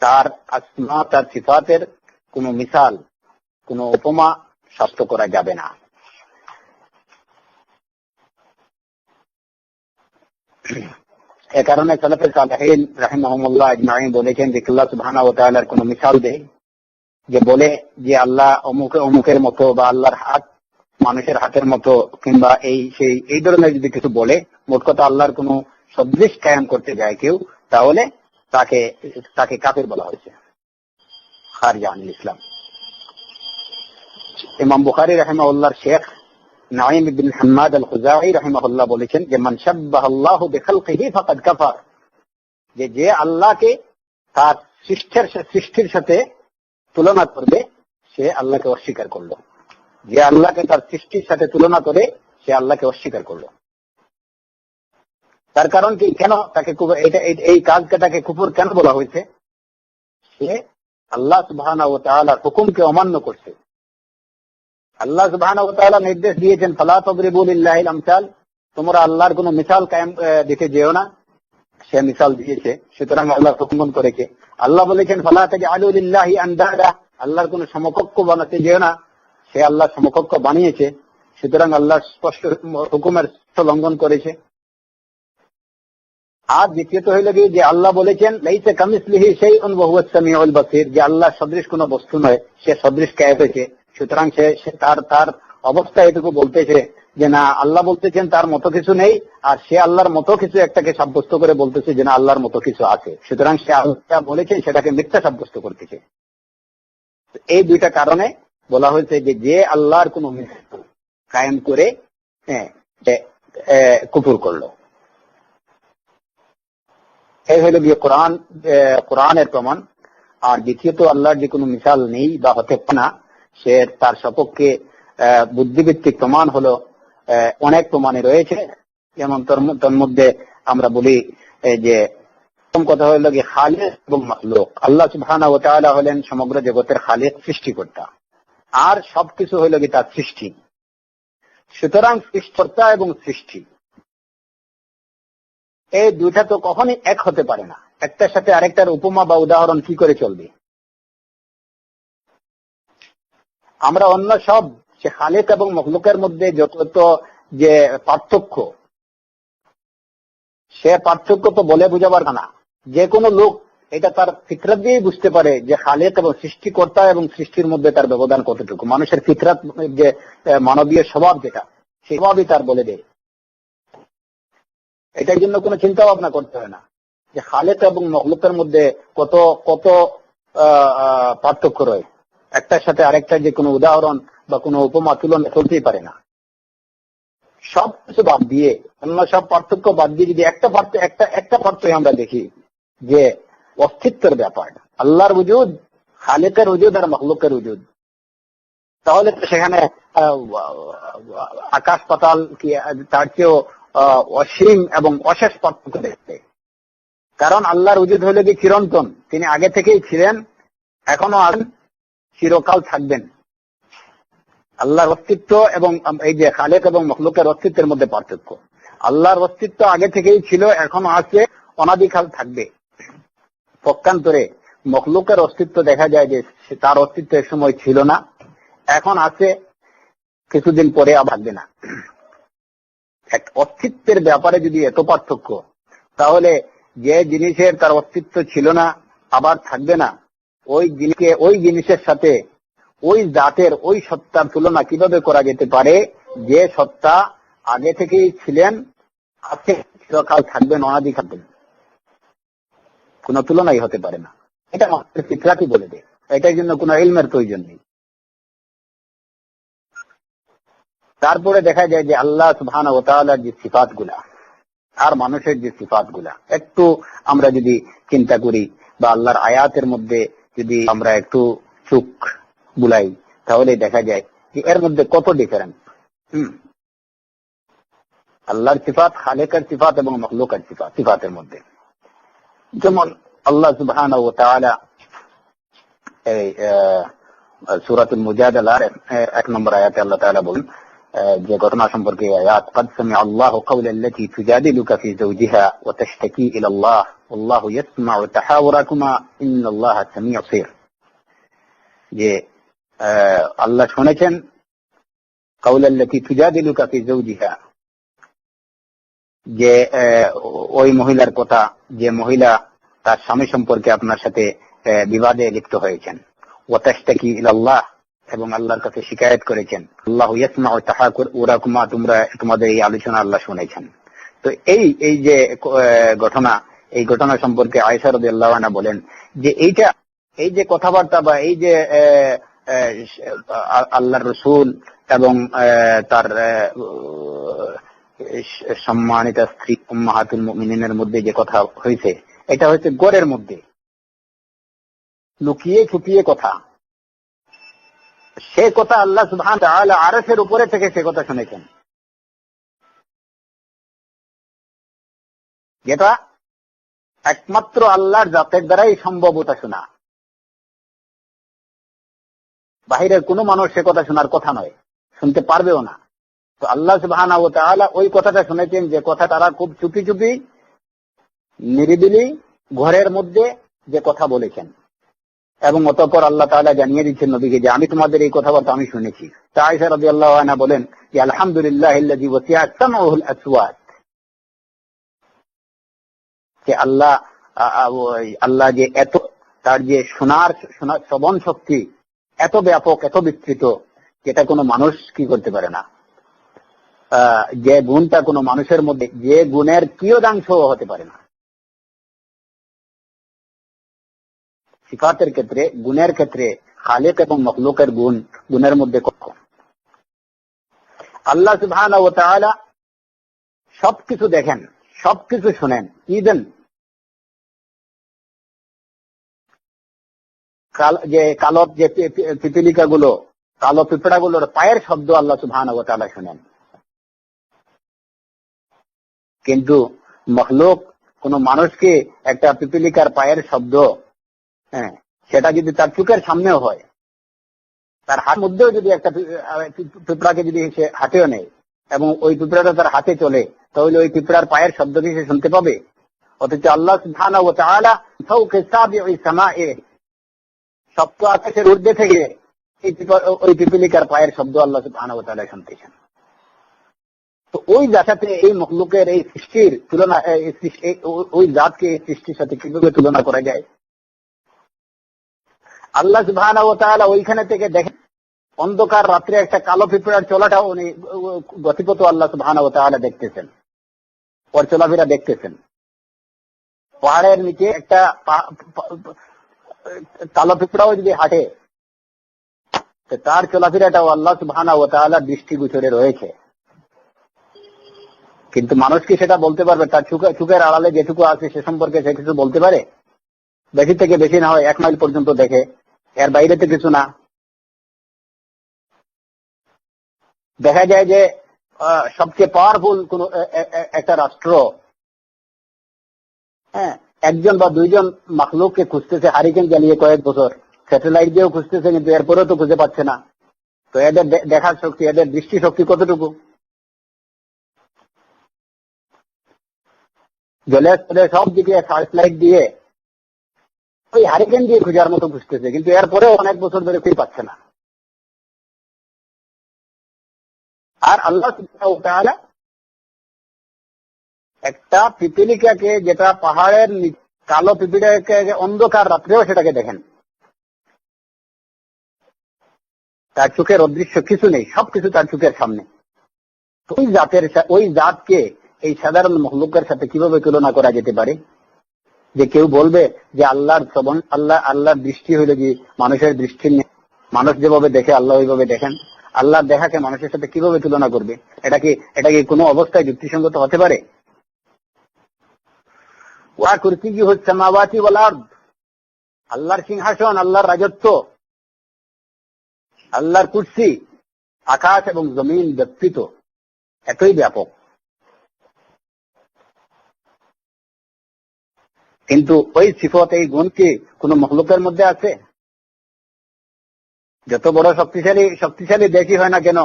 তার আসমা, তার সিফাতের কোনো মিসাল, কোনো উপমা শাস্ত করা যাবে না। এ কারণে সালাফে সালেহিন রাহিমাহুমুল্লাহ আজমাইন বলেছেন যে আল্লাহ সুবহানাহু ওয়া তাআলার কোনো মিসাল দেয়, যে বলে যে আল্লাহ অমুকের মতো বা আল্লাহর হাত মানুষের হাতের মতো কিংবা এই ধরনের যদি কিছু বলে, মোট কথা আল্লাহর কোনো সদৃশ কায়েম করতে যায় কেউ, তাহলে তাকে কাফির বলা হয়েছে, খারিজ আনিল ইসলাম। ইমাম বুখারী রাহিমাহুল্লাহর শেখ নাঈম ইবনে হাম্মাদ আল খুজাই রাহিমাহুল্লাহ বলেছেন যে মান শাব্বাহাল্লাহু বিখালকিহি ফাকাদ কাফার, যে আল্লাহকে তার সৃষ্টির সাথে তুলনা করবে সে আল্লাহকে অস্বীকার করলো। যে আল্লাহকে তার সৃষ্টির সাথে তুলনা করে সে আল্লাহকে অস্বীকার করলো। তার কারণ কি, কেন তাকে এই কাজকে তাকে কুফর কেন বলা হয়েছে? সে আল্লাহ সুবহানাহু ওয়া তাআলার হুকুমকে অমান্য করছে। আল্লাহ সুবহানাহু ওয়া তাআলা নির্দেশ দিয়েছেন, ফালা তাদরিবু লিল্লাহিল আমসাল, তোমরা আল্লাহর কোনো মিসাল কায়েম দিতে যেও না। সে মিসাল দিয়েছে, সুতরাং আল্লাহ হুকুম করেছে। আল্লাহ বলেছেন, ফালা তাজআলু লিল্লাহি আনদাদা, আল্লাহর কোনো সমকক্ষ বানাতে যেও না। সে আল্লাহ সমকক্ষ বানিয়েছে, সুতরাং আল্লাহ স্পষ্ট হুকুমের লঙ্ঘন করেছে। আর দ্বিতীয়ত হইল কি, যে আল্লাহ বলেছেন লাইসা কামিসলিহি শাইউন ওয়া হুয়াস সামিউল বাসীর, যে আল্লাহ সদৃশ কোনো বস্তু নয়, সে সদৃশ কায়েম হয়েছে। সুতরাং সে তার অবস্থা এটুকু বলতেছে যে না, আল্লাহ বলতেছেন তার মতো কিছু নেই, আর সে আল্লাহর মতো কিছু একটাকে সাব্যস্ত করে বলতেছে যে না, আল্লাহর মতো কিছু আছে। সুতরাং সে আল্লাহ বলেছেন সেটাকে মিথ্যা সাব্যস্ত করতেছে। এই দুইটা কারণে বলা হয়েছে যে যে আল্লাহর কোন মিসাল কায়েম করে কুফর করলো। এই হইল গিয়ে কোরআনের প্রমাণ। আর দ্বিতীয়ত আল্লাহর যে কোনো মিসাল নেই বা হতে পারে না, সে তার সপক্ষে বুদ্ধিভিত্তিক প্রমাণ হলো অনেক প্রমাণে রয়েছে। যেমন তোর মধ্যে আমরা বলি যে প্রথম কথা হইল গিয়ে খালিক এবং মাখলুক। আল্লাহ সুবহানাহু ওয়া তাআলা হলেন সমগ্র জগতের খালিক, সৃষ্টিকর্তা, আর সবকিছু হইল গিয়ে তার সৃষ্টি। সুতরাং সৃষ্টিকর্তা এবং সৃষ্টি এই দুইটা তো কখনই এক হতে পারে না। একটার সাথে আরেকটার উপমা বা উদাহরণ কি করে চলবে? আমরা অন্য সব সে খালিক এবং মখলুকের মধ্যে যত যে পার্থক্য, সে পার্থক্য তো বলে বুঝাবার না। যে কোনো লোক এটা তার ফিতরাত দিয়েই বুঝতে পারে যে খালিক এবং সৃষ্টিকর্তা এবং সৃষ্টির মধ্যে তার ব্যবধান কতটুকু। মানুষের ফিতরাত, যে মানবীয় স্বভাব, যেটা সেই স্বভাবই তার বলে দেয়। এটার জন্য কোনো চিন্তা ভাবনা করতে হয় না যে খালিক এবং মখলুকের মধ্যে কত কত পার্থক্য রয়েছে। একটার সাথে আরেকটার যে কোনো উদাহরণ বা কোনো উপমা তুলনা চলতেই পারে না। সব কিছু বাদ দিয়ে, অন্য সব পার্থক্য বাদ দিয়ে যদি একটা পার্থক্য আমরা দেখি যে অস্তিত্বের ব্যাপার, আল্লাহর উজুদ, খালিকের উজুদ আর মখলুকের উজুদ, তাহলে সেখানে আকাশ পাতাল কি তার চেয়েও অসীম এবং অশেষ পার্থক্য দেখতে। কারণ আল্লাহর উজুদ হইলে কি চিরন্তন, তিনি আগে থেকেই ছিলেন, এখনো আছেন, চিরকাল থাকবেন। আল্লাহর অস্তিত্ব এবং এই যে খালিক এবং মখলুকের অস্তিত্বের মধ্যে পার্থক্য। আল্লাহর অস্তিত্ব আগে থেকেই ছিল, এখনো আছে, অনাদিকাল থাকবে। পক্ষান্তরে মখলুকের অস্তিত্ব দেখা যায় যে তার অস্তিত্ব এক সময় ছিল না, এখন আছে, কিছুদিন পরে আবার থাকবে না। এক অস্তিত্বের ব্যাপারে যদি এত পার্থক্য, তাহলে যে জিনিসের তার অস্তিত্ব ছিল না আবার থাকবে না, ওই জিনিসের সাথে ওই জাতের ওই সত্তার তুলনা কিভাবে করা যেতে পারে? যে সত্তা আগে থেকেই ছিলেন, আছে, চিরকাল থাকবেন, অনাদি থাকবেন, কোন তুলনাই হতে পারে না। এটা আমাদের ফিতরাতই বলে দেয়। এটার জন্য কোন ইলমের প্রয়োজন নেই। তারপরে দেখা যায় যে আল্লাহ সুবহানাহু ওয়া তাআলার যে সিফাতগুলা আর মানুষের যে সিফাতগুলা একটু আমরা যদি চিন্তা করি বা আল্লাহর আয়াতের মধ্যে যদি আমরা একটু চোখ বুলাই, তাহলে দেখা যায় যে এর মধ্যে কত ডিফারেন্স। আল্লাহর সিফাত, খালিকের সিফাত এবং মখলুকের সিফাতের মধ্যে। যেমন আল্লাহ সুবহানাহু ওয়া তাআলা এই সূরাতুল মুজাদালার 1 নম্বর আয়াতে আল্লাহ তাআলা বলেন যে ঘটনা সম্পর্কে আয়াত, قد سمع الله قول التي تجادلك في زوجها وتشتكي الى الله والله يسمع تحاوركما ان الله سميع بصير। যে আল্লাহ শুনেছেন قول التي تجادلك في زوجها, যে ওই মহিলার কথা, যে মহিলা তার স্বামী সম্পর্কে আপনার সাথে বিবাদে লিপ্ত হয়েছেন। ওয়াতাশতাকি ইলাল্লাহ, এবং আল্লাহর কাছে শিকায়ত করেছেন। আল্লাহু ইয়াসমাউ তাহাকুরাকুমা, তোমাদের এই আলোচনা আল্লাহ শুনেছেন। তো এই যে ঘটনা, এই ঘটনা সম্পর্কে আয়েশা রাদিয়াল্লাহু আনহা বলেন যে এই যে কথাবার্তা বা এই যে আল্লাহর রাসূল এবং তার সম্মানিত স্ত্রী উম্মাহাতুল মুমিনিনের মধ্যে যে কথা হয়েছে, এটা হচ্ছে ঘরের মধ্যে লুকিয়ে ছুপিয়ে কথা। সে কথা আল্লাহ সুবহানাহু ওয়া তাআলা আরশের উপরে থেকে সে কথা শুনেছেন, যেটা একমাত্র আল্লাহর জাতের দ্বারাই সম্ভব ওটা শোনা। বাহিরের কোনো মানুষ সে কথা শোনার কথা নয়, শুনতে পারবেও না। তো আল্লাহ সুবহানাহু ওয়া তাআলা ওই কথাটা শুনেছেন, যে কথা তারা খুব চুপি চুপি নিরিবিলি ঘরের মধ্যে যে কথা বলেছেন, এবং অতঃপর আল্লাহ তাআলা জানিয়ে দিচ্ছেন নবীকে যে আমি তোমাদের এই কথাবার্তা আমি শুনেছি। তা আয়েশা রাদিয়াল্লাহু আনহা বলেন যে আলহামদুলিল্লাহিল্লাযী ওয়াসিআ সামউহুল আসওয়াত, যে আল্লাহ যে এত, তার যে শোনার শ্রবণ শক্তি এত ব্যাপক, এত বিস্তৃত, যেটা কোনো মানুষ কি করতে পারে না। যে গুণটা কোনো মানুষের মধ্যে, যে গুণের কিয়দাংশ হতে পারে না। সিফাতের ক্ষেত্রে, গুণের ক্ষেত্রে খালিক এবং মখলুকের গুণের মধ্যে কখন আল্লাহ সুবহানাহু ওয়া তাআলা সবকিছু দেখেন, সবকিছু শুনেন। ইভেন যে কালো যে পিপিলিকা গুলো, কালো পিঁপড়া গুলোর পায়ের শব্দ আল্লাহ সুবহানাহু ওয়া তাআলা শুনেন। কিন্তু মখলুক, কোন মানুষকে একটা পিপিলিকার পায়ের শব্দ, হ্যাঁ, সেটা যদি তার চোখের সামনেও হয়, তার হাতের মধ্যেও যদি একটা পিঁপড়াকে যদি সে হাতেও নেয় এবং ওই পিঁপড়াটা তার হাতে চলে, তাহলে ওই পিঁপড়ার পায়ের শব্দ কি সে শুনতে পাবে? অথচ আল্লাহ সুবহানাহু ওয়া তাআলা ফাওকা সাবি'i সামা'i, সপ্ত আকাশের ঊর্ধ্বে থেকে ওই পিপিলিকার পায়ের শব্দ আল্লাহ সুবহানাহু ওয়া তাআলা শুনতেছেন। তো ওই জায়গাতে এই মখলুকের এই সৃষ্টির তুলনা, ওই জাতকে এই সৃষ্টির সাথে কিভাবে তুলনা করা যায়? আল্লাহ সুবহানাহু ওয়া তাআলা ওইখানে থেকে দেখেন, অন্ধকার রাত্রে একটা কালো পিঁপড়ার চলাটাও উনি গতিপথ আল্লাহ সুবহানাহু ওয়া তাআলা দেখতেছেন, ওর চলাফেরা দেখতেছেন। পাহাড়ের নিচে একটা কালো পিঁপড়াও যদি হাঁটে, তার চলাফেরাটাও আল্লাহ সুবহানাহু ওয়া তাআলার দৃষ্টিগোচরে রয়েছে। কিন্তু মানুষ কি সেটা বলতে পারবে? তার চোখের আড়ালে যেটুকু আছে সে সম্পর্কে সে কিছু বলতে পারে? বেশি থেকে বেশি না হয় 1 মাইল পর্যন্ত দেখে, এর বাইরে তো কিছু না। দেখা যায় যে সবচেয়ে পাওয়ারফুল কোন একটা রাষ্ট্র, হ্যাঁ, 1জন বা 2জন মাখলুককে খুঁজতেছে হারিকেন জ্বালিয়ে কয়েক বছর, স্যাটেলাইট দিয়েও খুঁজতেছে, কিন্তু এরপরেও তো খুঁজে পাচ্ছে না। তো এদের দেখার শক্তি, এদের দৃষ্টি শক্তি কতটুকু? জলের সব দিকে সার্চ লাইট দিয়ে, ওই হারিকেন দিয়ে খোঁজার মতো খুঁজতেছে, কিন্তু এরপরেও অনেক বছর ধরে খুঁজে পাচ্ছে না। আর আল্লাহ সুবহানাহু ওয়া তাআলা একটা পিপিলিকাকে, যেটা পাহাড়ের কালো পিপিলিকাকে অন্ধকার রাত্রেও সেটাকে দেখেন, তার চোখের অদৃশ্য কিছু নেই, সবকিছু তার চোখের সামনে। ওই জাতকে এই সাধারণ মখলুকের সাথে কিভাবে তুলনা করা যেতে পারে? যে কেউ বলবে যে আল্লাহর দৃষ্টি হইল যে মানুষের দৃষ্টি নেই, মানুষ যেভাবে দেখে আল্লাহ ওইভাবে দেখেন, আল্লাহর দেখাকে মানুষের সাথে কিভাবে তুলনা করবে? এটা কি কোনো অবস্থায় যুক্তিসঙ্গত হতে পারে? ওয়া কুরসিয়্যুহু সামাওয়াতি ওয়াল আরদ, আল্লাহর সিংহাসন, আল্লাহর রাজত্ব, আল্লাহর কুরসি, আকাশ এবং জমিন ব্যাপৃত, এতই ব্যাপক। কিন্তু ওই সিফত, এই গুণ কি কোন মখলুকের মধ্যে আছে? যত বড় শক্তিশালী দেশই হয় না কেন,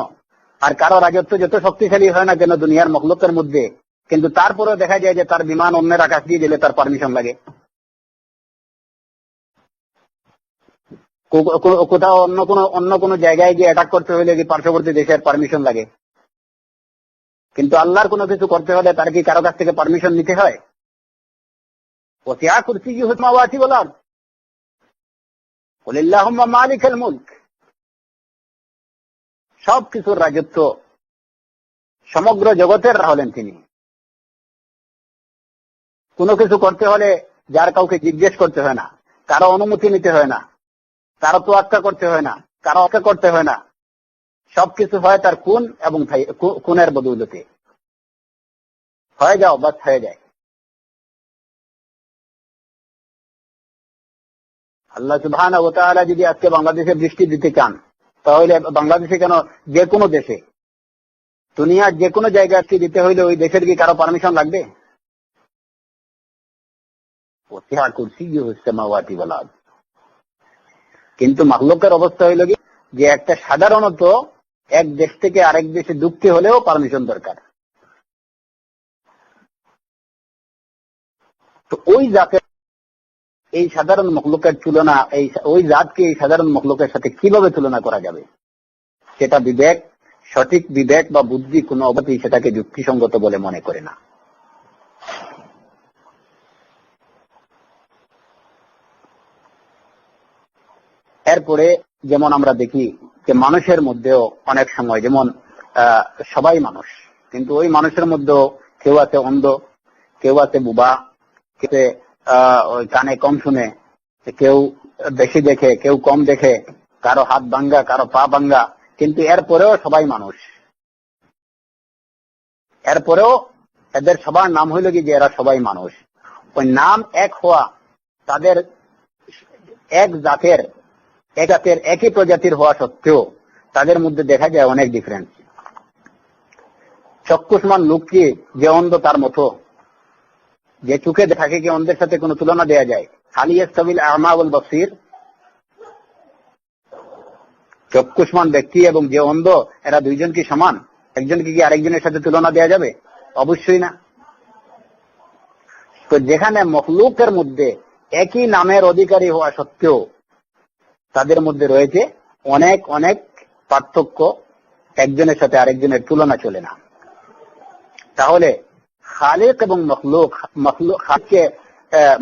আর কারো রাজত্ব যত শক্তিশালী হয় না কেন দুনিয়ার মখলুকের মধ্যে, কিন্তু তারপরেও দেখা যায় যে তার বিমান অন্যের আকাশ দিয়ে গেলে তার পারমিশন লাগে। কোথাও অন্য কোনো জায়গায় গিয়ে অ্যাটাক করতে হলে কি পার্শ্ববর্তী দেশের পারমিশন লাগে। কিন্তু আল্লাহর কোনো কিছু করতে হলে তার কি কারো কাছ থেকে পারমিশন নিতে হয়? ওয়াসিআ কুরসিয়্যুহু সামাওয়াতি ওয়াল আরদ কুল আল্লাহুম্মা মালিকাল মুলক, সবকিছুর রাজত্ব, সমগ্র জগতের হলেন তিনি। কোনো কিছু করতে হলে যার কাউকে জিজ্ঞেস করতে হয় না, কারো অনুমতি নিতে হয় না, কারো তোয়াক্কা করতে হয় না, কারো অপেক্ষা করতে হয় না, সবকিছু হয় তার কুন এবং কুনের বদৌলতে। হয়ে যাও, বাস হয়ে যায়। আল্লাহ সুবহানাহু ওয়া তাআলা যদি আজকে বাংলাদেশের দৃষ্টি দিতে চান, তাহলে বাংলাদেশে কেন, যে কোনো দেশে, দুনিয়ার যে কোনো জায়গায় আজকে দিতে হইলে ওই দেশের কি কারো পারমিশন লাগবে? ওয়াসিআ কুরসিয়্যুহু সামাওয়াতি ওয়াল আরদ। কিন্তু মাখলুকের অবস্থা হইল কি, যে একটা সাধারণত এক দেশ থেকে আরেক দেশে ঢুকতে হলেও পারমিশন দরকার। তো ওই জাতের এই সাধারণ মখলুকের তুলনা, ওই জাতকে এই সাধারণ মখলুকের সাথে কিভাবে তুলনা করা যাবে, সেটা বিবেক, সঠিক বিবেক বা বুদ্ধি কোনো অবস্থাতেই সেটাকে যুক্তিসঙ্গত বলে মনে করে না। এরপরে যেমন আমরা দেখি যে মানুষের মধ্যেও অনেক সময়, যেমন সবাই মানুষ, কিন্তু ওই মানুষের মধ্যেও কেউ আছে অন্ধ, কেউ আছে বুবা, কেউ কানে কম শুনে, কেউ বেশি দেখে, কেউ কম দেখে, কারো হাত ভাঙ্গা, কারো পা ভাঙ্গা, কিন্তু এরপরেও সবাই মানুষ। এরপরেও এদের সবার নাম হইল কি যে এরা সবাই মানুষ। ওই নাম এক হওয়া, তাদের এক জাতের একই প্রজাতির হওয়া সত্ত্বেও তাদের মধ্যে দেখা যায় অনেক ডিফারেন্স। চক্ষুষ্মান লোককে যে অন্ধ তার মতো, যে চোখে থাকে কি অন্ধের সাথে কোনো তুলনা দেয়া যায়? খালি ইস্তাবিল আ'মা ওয়াল বাসীর, চক্ষুষ্মান ব্যক্তি এবং যে অন্ধ এরা দুইজন কি সমান? একজনকে কি আরেকজনের সাথে তুলনা দেয়া যাবে? অবশ্যই না। তো যেখানে মখলুকের মধ্যে একই নামের অধিকারী হওয়া সত্ত্বেও তাদের মধ্যে রয়েছে অনেক অনেক পার্থক্য, একজনের সাথে আরেকজনের তুলনা চলে না, তাহলে খালিক এবং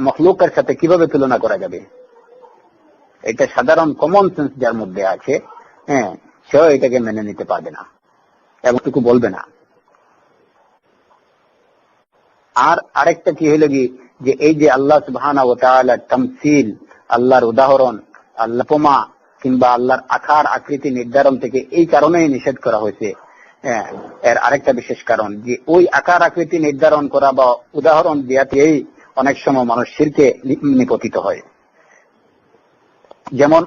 মখলুকের সাথে কিভাবে তুলনা করা যাবে? এটা সাধারণ কমন সেন্স যার মধ্যে আছে, সেও এটাকে মেনে নিতে পারবে না এবং টুকু বলবে না। আর আরেকটা কি হইল কি, যে এই যে আল্লাহ সুবহানাহু ওয়া তাআলা তামসিল, আল্লাহর উদাহরণ, আল্লাহ উপমা কিংবা আল্লাহর আকার আকৃতি নির্ধারণ থেকে এই কারণেই নিষেধ করা হয়েছে। এর আরেকটা বিশেষ কারণ, যে ওই আকার আকৃতি নির্ধারণ করা বা উদাহরণ দেওয়াতেই অনেক সময় মানুষ শিরকে নিপতিত হয়। যেমন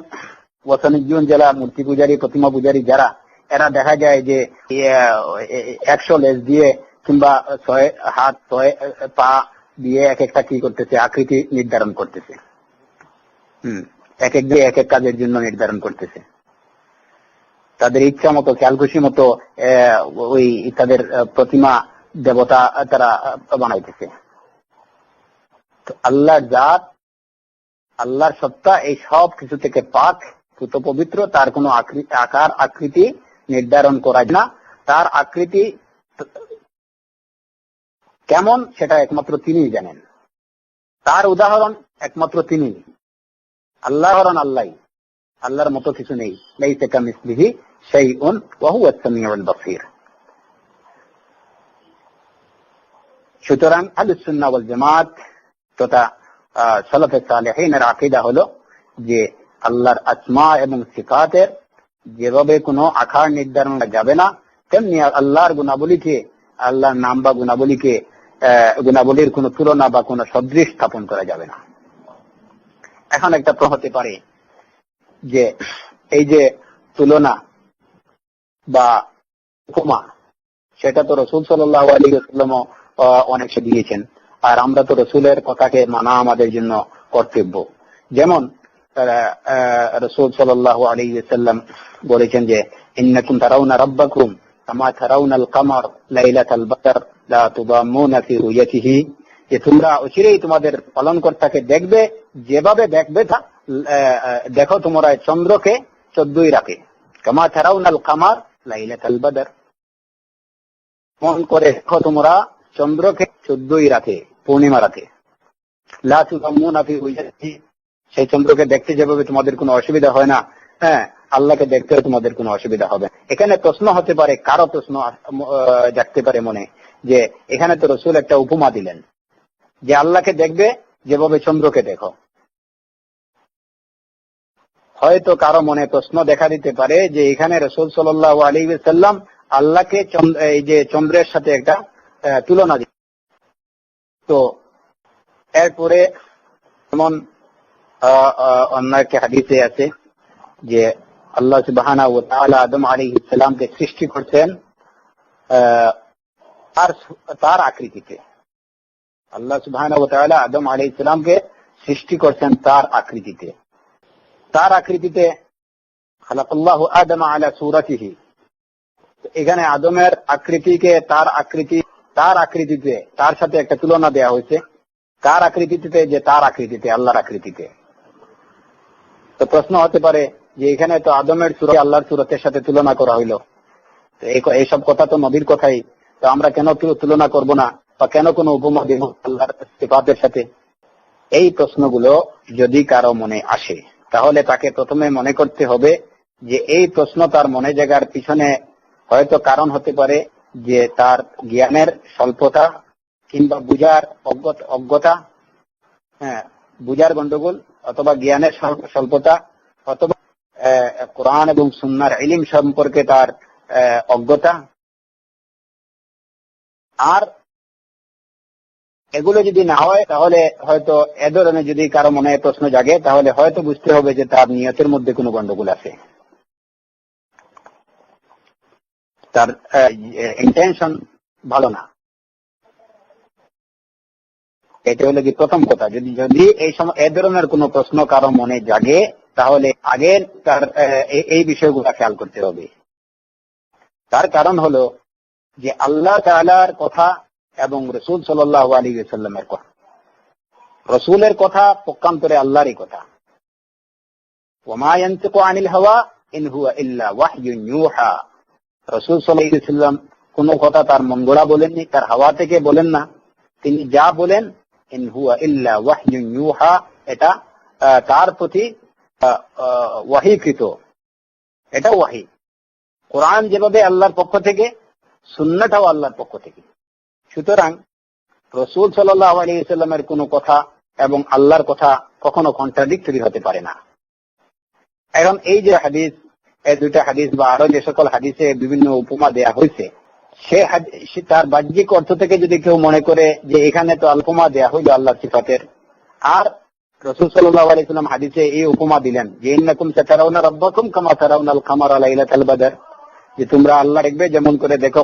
ওয়াসানিজুন, যারা মূর্তি পূজারী, প্রতিমা পূজারী যারা, এরা দেখা যায় যে 100 লেজ দিয়ে কিংবা 6 হাত 6 পা দিয়ে এক একটা কি করতেছে, আকৃতি নির্ধারণ করতেছে। এক এক দিয়ে এক এক কাজের জন্য নির্ধারণ করতেছে। তাদের ইচ্ছা মতো, খেয়াল খুশি মতো ওই তাদের প্রতিমা দেবতা তারা বানাইতেছে। তো আল্লাহর জাত, আল্লাহর সত্তা এই সব কিছু থেকে পাক, পুত পবিত্র, তার কোনো আকার আকৃতি নির্ধারণ করা যায় না। তার আকৃতি কেমন সেটা একমাত্র তিনিই জানেন। তার উদাহরণ একমাত্র তিনি। আল্লাহর আল্লাহ, আল্লাহর মতো কিছু নেই। লাইসা কামিসলিহি শাইউন ওয়া হুয়া আস-সামিউল বাসীর। সুতরাং আহলুস সুন্নাহ ওয়াল জামাত তথা সালাফে সালেহিনের আকীদা হলো যে আল্লাহর আসমা এবং সিফাতের যেভাবে কোনো আকার নির্ধারণ যাবে না, তেমনি আল্লাহর গুণাবলীকে, আল্লাহর নাম বা গুণাবলীর কোনো তুলনা বা কোনো সদৃশ স্থাপন করা যাবে না। এখন একটা প্রশ্ন হতে পারে যে এই যে তুলনা বা উপমা, সেটা তো রাসূল সাল্লাল্লাহু আলাইহি ওয়াসাল্লাম অনেক দিয়েছেন, আর আমরা তো রাসূলের কথাকে মানা আমাদের জন্য কর্তব্য। যেমন রাসূল সাল্লাল্লাহু আলাইহি ওয়াসাল্লাম বলেছেন যে ইন্নাকুম তারাউনা রাব্বাকুম কামা তারাউনাল কামার লাইলাতাল বদর লা তুদাম্মুনা ফি রুয়াতিহি, যে তোমরা অচিরেই তোমাদের পালনকর্তাকে দেখবে যেভাবে দেখবে দেখো তোমরা চন্দ্রকে 14ই রাতে, কামা তারাউনাল কামার লাইলাতাল বদর, মন করে দেখো তোমরা চন্দ্রকে 14ই রাতে, পূর্ণিমা রাতে। লা তুদাম্মুনা ফি রুয়াতিহি, সেই চন্দ্রকে দেখতে যেভাবে তোমাদের কোনো অসুবিধা হয় না, আল্লাহকে দেখতে তোমাদের কোনো অসুবিধা হবে। এখানে প্রশ্ন হতে পারে, কারো প্রশ্ন জাগতে পারে মনে, যে এখানে তো রাসূল একটা উপমা দিলেন যে আল্লাহকে দেখবে যেভাবে চন্দ্রকে দেখো। হয়তো কারো মনে প্রশ্ন দেখা দিতে পারে যে এখানে রাসূল সাল্লাল্লাহু আলাইহি ওয়াসাল্লাম আল্লাহকে এই যে চন্দ্রের সাথে একটা তুলনা দিলেন। তো এরপরে যেমন অন্য একটা হাদিসে আছে যে আল্লাহ সুবহানাহু ওয়া তাআলা আদম আলাইহিস সালামকে সৃষ্টি করছেন তার আকৃতিতে। আল্লাহ সুবহানাহু ওয়া তাআলা আদম আলাইহিস সালামকে সৃষ্টি করছেন তার আকৃতিতে। তার আকৃতিতে খালাকাল্লাহু আদম আলা সূরাতিহি, এখানে আদমের আকৃতিকে তার আকৃতিতে তার সাথে একটা তুলনা দেওয়া হয়েছে। কার আকৃতিতে? যে তার আকৃতিতে, আল্লাহর আকৃতিতে। তো প্রশ্ন হতে পারে যে এখানে তো আদমের সূরা আল্লাহর সূরতের সাথে তুলনা করা হইল, এইসব কথা তো নবীর কথাই, তো আমরা কেন তুলনা করব না, বা কেন কোনো উপমা দেব আল্লাহর সিফাতের সাথে? এই প্রশ্নগুলো যদি কারো মনে আসে, তাহলে তাকে প্রথমে মনে করতে হবে যে এই প্রশ্ন তার মনে জাগার পিছনে হয়তো কারণ হতে পারে যে তার জ্ঞানের স্বল্পতা, কিংবা বুঝার অজ্ঞতা, বুঝার গন্ডগোল, অথবা জ্ঞানের স্বল্পতা, অথবা কোরআন এবং সুন্নাহর ইলম সম্পর্কে তার অজ্ঞতা। আর এগুলো যদি না হয়, তাহলে হয়তো এ ধরনের যদি কারো মনে প্রশ্ন জাগে, তাহলে হয়তো বুঝতে হবে যে তার নিয়তের মধ্যে কোনো গন্ডগোল আছে, তার ইন্টেনশন ভালো না। এটা হলো কি প্রথম কথা। যদি এই সময় এ ধরনের কোনো প্রশ্ন কারো মনে জাগে, তাহলে আগে তার এই বিষয়গুলো খেয়াল করতে হবে। তার কারণ হলো যে আল্লাহ তাআলার কথা এবং রাসূল সাল্লাল্লাহু আলাইহি ওয়াসাল্লামের কথা, রাসূলের কথা পক্ষান্তরে আল্লাহরই কথা। ওয়ামা ইয়ানতিকু আনিল হাওয়া ইন হুয়া ইল্লা ওয়াহয়ুন ইউহা। রাসূল সাল্লাল্লাহু আলাইহি ওয়াসাল্লাম কোন কথা তার মন গড়া বলেননি, তার হাওয়া থেকে বলেন না। তিনি যা বলেন, ইন হুয়া ইল্লা ওয়াহয়ুন ইউহা, এটা তার প্রতি ওয়াহীকৃত, এটা ওয়াহী। কোরআন যেভাবে আল্লাহর পক্ষ থেকে, সুন্নাহটাও আল্লাহর পক্ষ থেকে। সুতরাং রাসূল সাল্লাল্লাহু আলাইহি ওয়াসাল্লামের কোন কথা এবং আল্লাহর কথা কখনো কন্ট্রাডিক্টরি হতে পারে না। এখন এই যে হাদিস, এই দুইটা হাদিস বা আরো যে সকল হাদিসে বিভিন্ন উপমা দেয়া হয়েছে, সে তার বাহ্যিক অর্থ থেকে যদি কেউ মনে করে যে এখানে তো উপমা দেয়া হইল আল্লাহর সিফাতের, আর রাসূল সাল্লাল্লাহু আলাইহি ওয়াসাল্লাম হাদিসে এই উপমা দিলেন যে ইন্নাকুম সাতারাউনা রাব্বাকুম কামা তারাউনাল কামারা লাইলাতাল বদর, যে তোমরা আল্লাহ দেখবে যেমন করে দেখো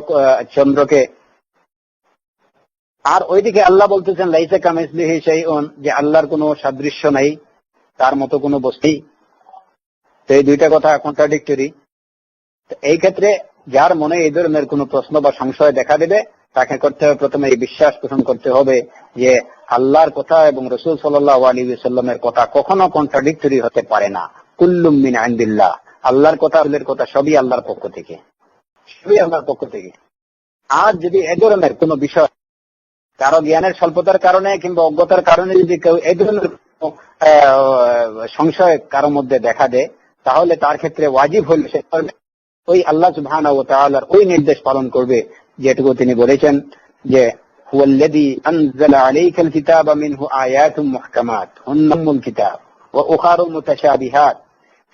চন্দ্রকে। আর ওইদিকে আল্লাহ বলতেছেন লাইসা কামিসলিহি শাইউন, যে আল্লাহর কোনো সাদৃশ্য নাই, তার মতো কোনো বস্তু। তো এই দুইটা কথা কন্ট্রাডিক্টরি। এই ক্ষেত্রে যার মনে এই ধরনের কোনো প্রশ্ন বা সংশয় দেখা দেবে, তাকে করতে হবে প্রথমে এই বিশ্বাস পোষণ করতে হবে যে আল্লাহর কথা এবং রাসূল সাল্লাল্লাহু আলাইহি ওয়াসাল্লামের কথা কখনো কন্ট্রাডিক্টরি হতে পারে না। কুল্লুম মিন ইনদিল্লাহ, আল্লাহর কথা আল্লাহর কথা সবই আল্লাহর পক্ষ থেকে, সবই আল্লাহর পক্ষ থেকে। আর যদি এই ধরনের কোনো বিষয় কারো জ্ঞানের স্বল্পতার কারণে কিংবা অজ্ঞতার কারণে যদি কেউ এই ধরনের সংশয় কারো মধ্যে দেখা দেয়, তাহলে তার ক্ষেত্রে ওয়াজিব হল সে ওই আল্লাহ সুবহানাহু ওয়া তাআলার ওই নির্দেশ পালন করবে যেটুকু তিনি বলেছেন যে হুয়াল্লাযী আনজালা আলাইকাল কিতাবা মিনহু আয়াতুম মুহকামাত হুন্নাল কিতাব ওয়া উখারু মুতাশাবিহাত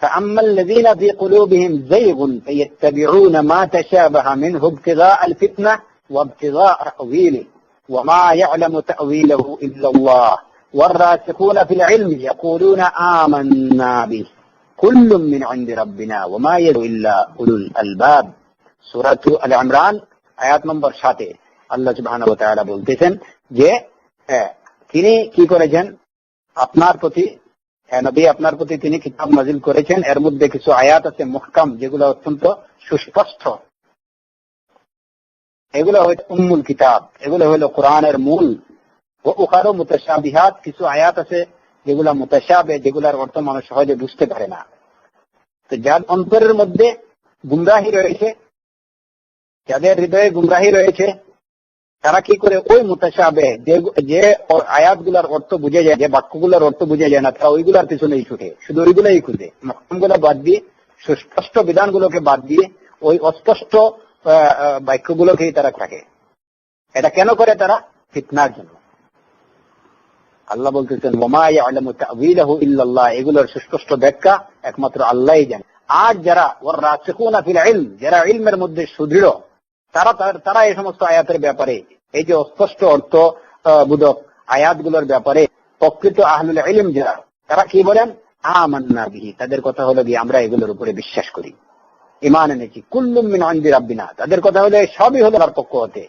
فأما الذين في قلوبهم زيغ فيتبعون ما تشابه منه ابتغاء الفتنة وابتغاء تأويله وما يعلم تأويله إلا الله والراسخون في العلم يقولون آمنا به كل من عند ربنا وما يدعو إلا أولو الألباب। সূরা আল ইমরান আয়াত নম্বর 7 আল্লাহ সুবহানাহু ওয়া তাআলা বলতেছেন যে তিনি কি করেছেন, আপনার প্রতি নবী, আপনার প্রতি তিনি কিতাব নাযিল করেছেন, এর মধ্যে কিছু আয়াত আছে মুহকাম, যেগুলো অত্যন্ত সুস্পষ্ট। এগুলো হচ্ছে উম্মুল কিতাব, এগুলো হলো কোরআনের মূল। ও উখারু মুতাশাবিহাত, কিছু আয়াত আছে যেগুলা মুতাশাবিহ, যেগুলার অর্থ মানুষ সহজে বুঝতে পারে না। তো যার অন্তরের মধ্যে গুমরাহি রয়েছে, যাদের হৃদয়ে গুমরাহি রয়েছে, তারা কি করে ওই মুতাশাবিহ যে আয়াতগুলার অর্থ বুঝে যায়, যে বাক্যগুলোর অর্থ বুঝে যায় না, তারা ওইগুলার পিছনেই ছুটে, শুধু ওইগুলাই খুঁজে। মুহকামগুলো বাদ দিয়ে, সুস্পষ্ট বিধানগুলোকে বাদ দিয়ে ওই অস্পষ্ট বাক্যগুলোকেই তারা থাকে। এটা কেন করে? তারা ফিতনার জন্য। আল্লাহ বলতেছেন ওয়ামা ইয়ালামু তা'ওয়িলাহু ইল্লাল্লাহ, এগুলোর সুস্পষ্ট ব্যাখ্যা একমাত্র আল্লাহই জানেন। আর যারা ওয়ার-রাসিখুনা ফিল ইলম, যারা ইলমের মধ্যে সুদৃঢ়, তারা এই সমস্ত আয়াতের ব্যাপারে, এই যে অস্পষ্ট অর্থ বোধক আয়াতগুলোর ব্যাপারে প্রকৃত আহলুল ইলম যারা, তারা কি বলেন? আমান্না বিহি, তাদের কথা হলো কি আমরা এগুলোর উপরে বিশ্বাস করি, ঈমান এনেছি। কুল্লুম মিন ইনদি রাব্বিনা, তাদের কথা হলো সবই হলো আল্লাহর পক্ষ হতে।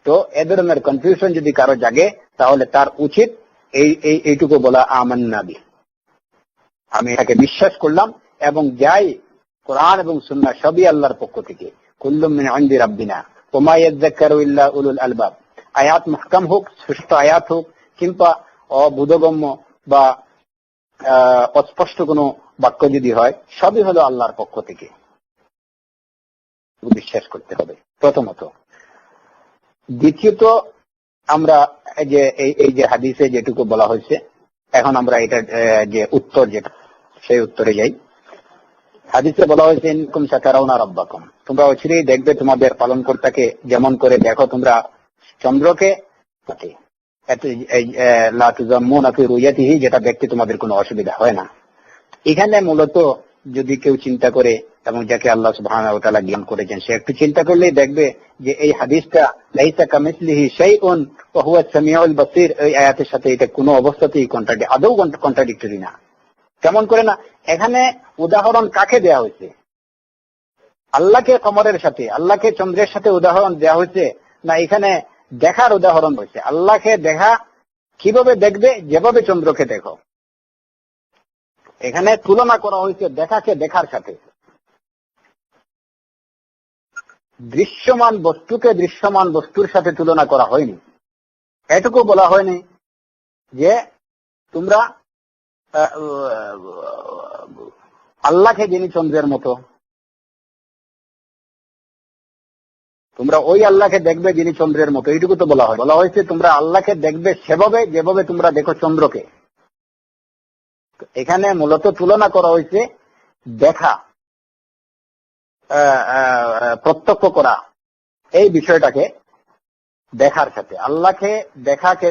তো এ ধরনের কনফিউশন যদি কারো জাগে, তাহলে তার উচিত এইটুকু বলা আমান্না বিহি। আমি এটাকে বিশ্বাস করলাম এবং যাই কোরআন এবং সুন্নাহ সবই আল্লাহর পক্ষ থেকে। কুল্লুম মিন ইনদি রাব্বিনা ওয়া মা ইয়াযাক্কারু ইল্লা উলুল আলবাব। আয়াত মুহকাম হোক, সুষ্ঠু আয়াত হোক, কিংবা অবোধগম্য বা অস্পষ্ট কোনো বাক্য যদি হয়, সবই হলো আল্লাহর পক্ষ থেকে বিশ্বাস করতে হবে প্রথমত। দ্বিতীয়ত, আমরা এই যে হাদিসে যেটুকু বলা হয়েছে, এখন আমরা এটা যে উত্তর যেটা, সেই উত্তরে যাই। হাদিসে বলা হয়েছে ইনকুম সাতারাউনা রাব্বাকুম, তোমরা অচিরেই দেখবে তোমাদের পালনকর্তাকে, যেমন করে দেখো তোমরা চন্দ্রকে, লা তুযাম্মুনা ফি রুয়াতিহি, যেটা দেখতে তোমাদের কোনো অসুবিধা হয় না। এখানে মূলত যদি কেউ চিন্তা করে এবং যাকে আল্লাহ সুবহানাহু ওয়া তাআলা জ্ঞান করেছেন, সে একটু চিন্তা করলেই দেখবে যে এই হাদিসটা লাইসা কামিসলিহি শাইউন ওয়া হুয়া সামিউল বাসীর, এই আয়াতের সাথে এটা কোনো অবস্থাতেই আদৌ কন্ট্রাডিক্টরি না। কেমন করে না? এখানে উদাহরণ কাকে দেয়া হয়েছে? আল্লাহকে কমরের সাথে, আল্লাহকে চন্দ্রের সাথে উদাহরণ দেওয়া হয়েছে না এখানে দেখার উদাহরণ হয়েছে? আল্লাহকে দেখা কিভাবে দেখবে? যেভাবে চন্দ্রকে দেখো। এখানে তুলনা করা হয়েছে দেখাকে দেখার সাথে। দৃশ্যমান বস্তুকে দৃশ্যমান বস্তুর সাথে তুলনা করা হয়নি। এটুকু বলা হয়নি যে তোমরা আল্লাহকে যিনি চন্দ্রের মতো, তোমরা ওই আল্লাহকে দেখবে যিনি চন্দ্রের মতো, এইটুকু তো বলা হয়। বলা হয়েছে তোমরা আল্লাহকে দেখবে সেভাবে যেভাবে তোমরা দেখো চন্দ্রকে। এখানে মূলত তুলনা করা হয়েছে দেখা, প্রত্যক্ষ করা, এই বিষয়টাকে দেখার সাথে। আল্লাহকে দেখাকে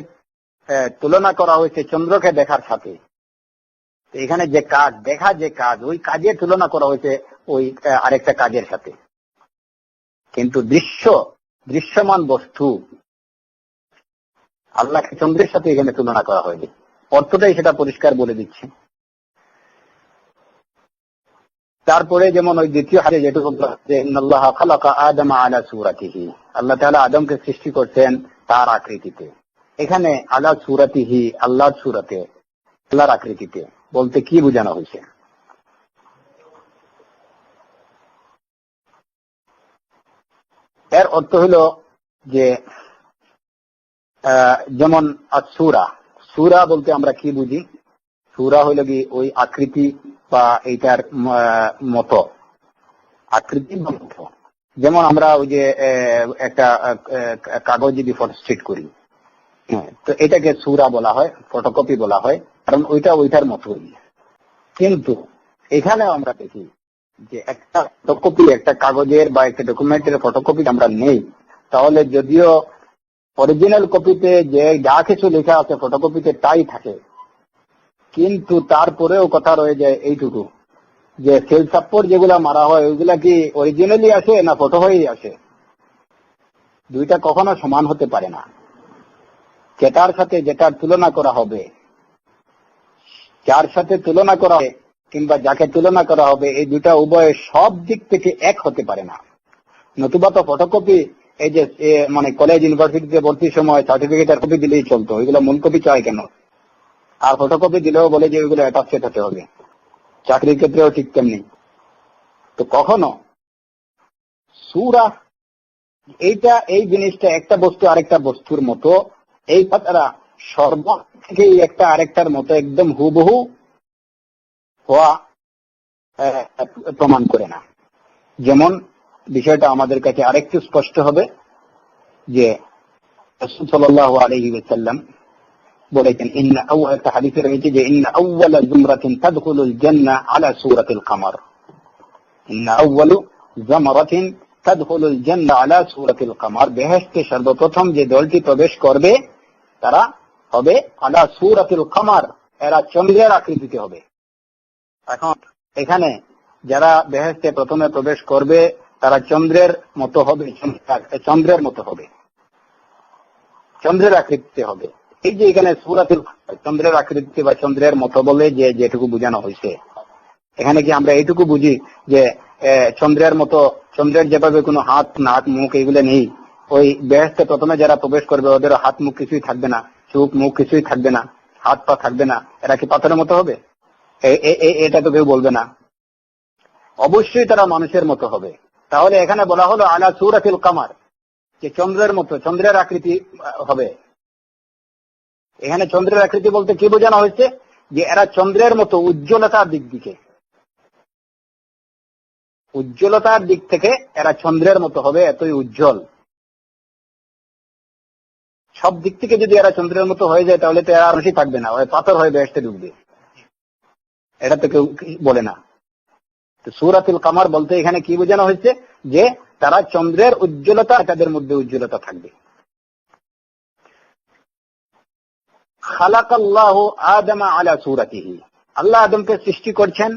তুলনা করা হয়েছে চন্দ্রকে দেখার সাথে। এখানে যে কাজ, দেখা যে কাজ, ওই কাজে তুলনা করা হয়েছে ওই আরেকটা কাজের সাথে। কিন্তু দৃশ্যমান বস্তু আল্লাহকে চন্দ্রের সাথে এখানে তুলনা করা হয়নি। অর্থটাই সেটা পরিষ্কার বলে দিচ্ছে। তারপরে যেমন ওই দ্বিতীয় হাদিসে যেটুকু ইন্নাল্লাহ খালাকা আদামা আলা সূরাতিহি, আল্লাহ তাআলা আদমকে সৃষ্টি করছেন তার আকৃতিতে। এখানে আলা সূরাতিহি, আল্লাহর সূরাতে, আল্লাহর আকৃতিতে বলতে কি বোঝানো হয়েছে? এর অর্থ হলো যে যেমন সূরা, সূরা বলতে আমরা কি বুঝি? সূরা হইল কি ওই আকৃতি বা এইটার মতো, আকৃতির মতো। যেমন আমরা ওই যে একটা কাগজ যদি ফটোস্টেট করি, তো এটাকে সূরা বলা হয়, ফটোকপি বলা হয়, কারণ ওইটা ওইটার মতোই। কিন্তু এখানে আমরা দেখি যে একটা ফটোকপি, একটা কাগজের বা একটা ডকুমেন্টের ফটোকপি আমরা নেই, তাহলে যদিও অরিজিনাল কপিতে যে যা কিছু লেখা আছে ফটোকপিতে তাই থাকে, কিন্তু তারপরেও কথা রয়ে যায় এইটুকু যে সেল সাপ্পর যেগুলা মারা হয় ওইগুলা কি অরিজিনালি আসে না ফটো হয়েই আসে? দুইটা কখনো সমান হতে পারে না। যেটার সাথে যেটার তুলনা করা হবে, যার সাথে তুলনা করা হবে কিংবা যাকে তুলনা করা হবে, এই দুটা উভয় সব দিক থেকে এক হতে পারে না। নতুবা তো ফটোকপি, এই যে মানে কলেজ ইউনিভার্সিটিতে ভর্তির সময় সার্টিফিকেটের কপি দিলেই চলতো, ওইগুলো মূল কপি চাই কেন? আর ফটোকপি দিলেও বলে যে ওইগুলো অ্যাটাচেড হতে হবে। চাকরির ক্ষেত্রেও ঠিক তেমনি। তো কখনো সূরা এইটা, এই জিনিসটা একটা বস্তু আরেকটা বস্তুর মতো, এই কথাটা সর্ব থেকে একটা আরেকটার মতো একদম হুবহু হওয়া প্রমাণ করে না। যেমন বিষয়টা আমাদের কাছে আরেকটু স্পষ্ট হবে যে রাসূল সাল্লাল্লাহু আলাইহি ওয়াসাল্লাম বলেছেন, ইন্না আউয়ালা হাদিসে রয়েছে যে ইন্না আউয়ালা জুমরাতিন তাদখুলুল জান্নাহ আলা সূরাতিল কমর। ইন্না আউয়ালু জুমরাতিন তাদখুলুল জান্নাহ আলা সূরাতিল কমর, বেহেশতে সর্বপ্রথম যে দলটি প্রবেশ করবে তারা হবে আলা সূরাতিল কমর, এরা চন্দ্রের আকৃতিতে হবে। এখন এখানে যারা বেহেশতে প্রথমে প্রবেশ করবে তারা চন্দ্রের মতো হবে, চন্দ্রের মতো হবে, চন্দ্রের আকৃতিতে হবে। এই যে এখানে সূরাতুল চন্দ্রের আকৃতি বা চন্দ্রের মতো বলে যে যেটুকু বোঝানো হয়েছে, এখানে কি আমরা এইটুকু বুঝি যে চন্দ্রের মতো, চন্দ্রের যেভাবে কোনো হাত নাক মুখ এগুলো নেই, ওই বেহেশতে প্রথমে যারা প্রবেশ করবে ওদের হাত মুখ কিছুই থাকবে না, চোখ মুখ কিছুই থাকবে না, হাত পা থাকবে না, এরা কি পাথরের মতো হবে? এটা তো কেউ বলবে না, অবশ্যই তারা মানুষের মতো হবে। তাহলে এখানে বলা হলো আলা সূরাতিল কামার, যে চন্দ্রের মতো, চন্দ্রের আকৃতি হবে। এখানে চন্দ্রের আকৃতি বলতে কি বোঝানো হয়েছে? যে এরা চন্দ্রের মতো উজ্জ্বলতার দিক থেকে, উজ্জ্বলতার দিক থেকে এরা চন্দ্রের মতো হবে, এতই উজ্জ্বল। সব দিক থেকে যদি এরা চন্দ্রের মতো হয়ে যায় তাহলে তো এরা মানুষই থাকবে না, ওই পাথর হয়ে বেহেশতে ঢুকবে। এটা তো কেউ বলে না। তো সূরাতুল কামার বলতে এখানে কি বোঝানো হয়েছে? যে তারা চন্দ্রের উজ্জ্বলতা, তাদের মধ্যে উজ্জ্বলতা থাকবে। খালাকাল্লাহু আদমা আলা সূরাতিহি, আল্লাহ আদমকে সৃষ্টি করছেন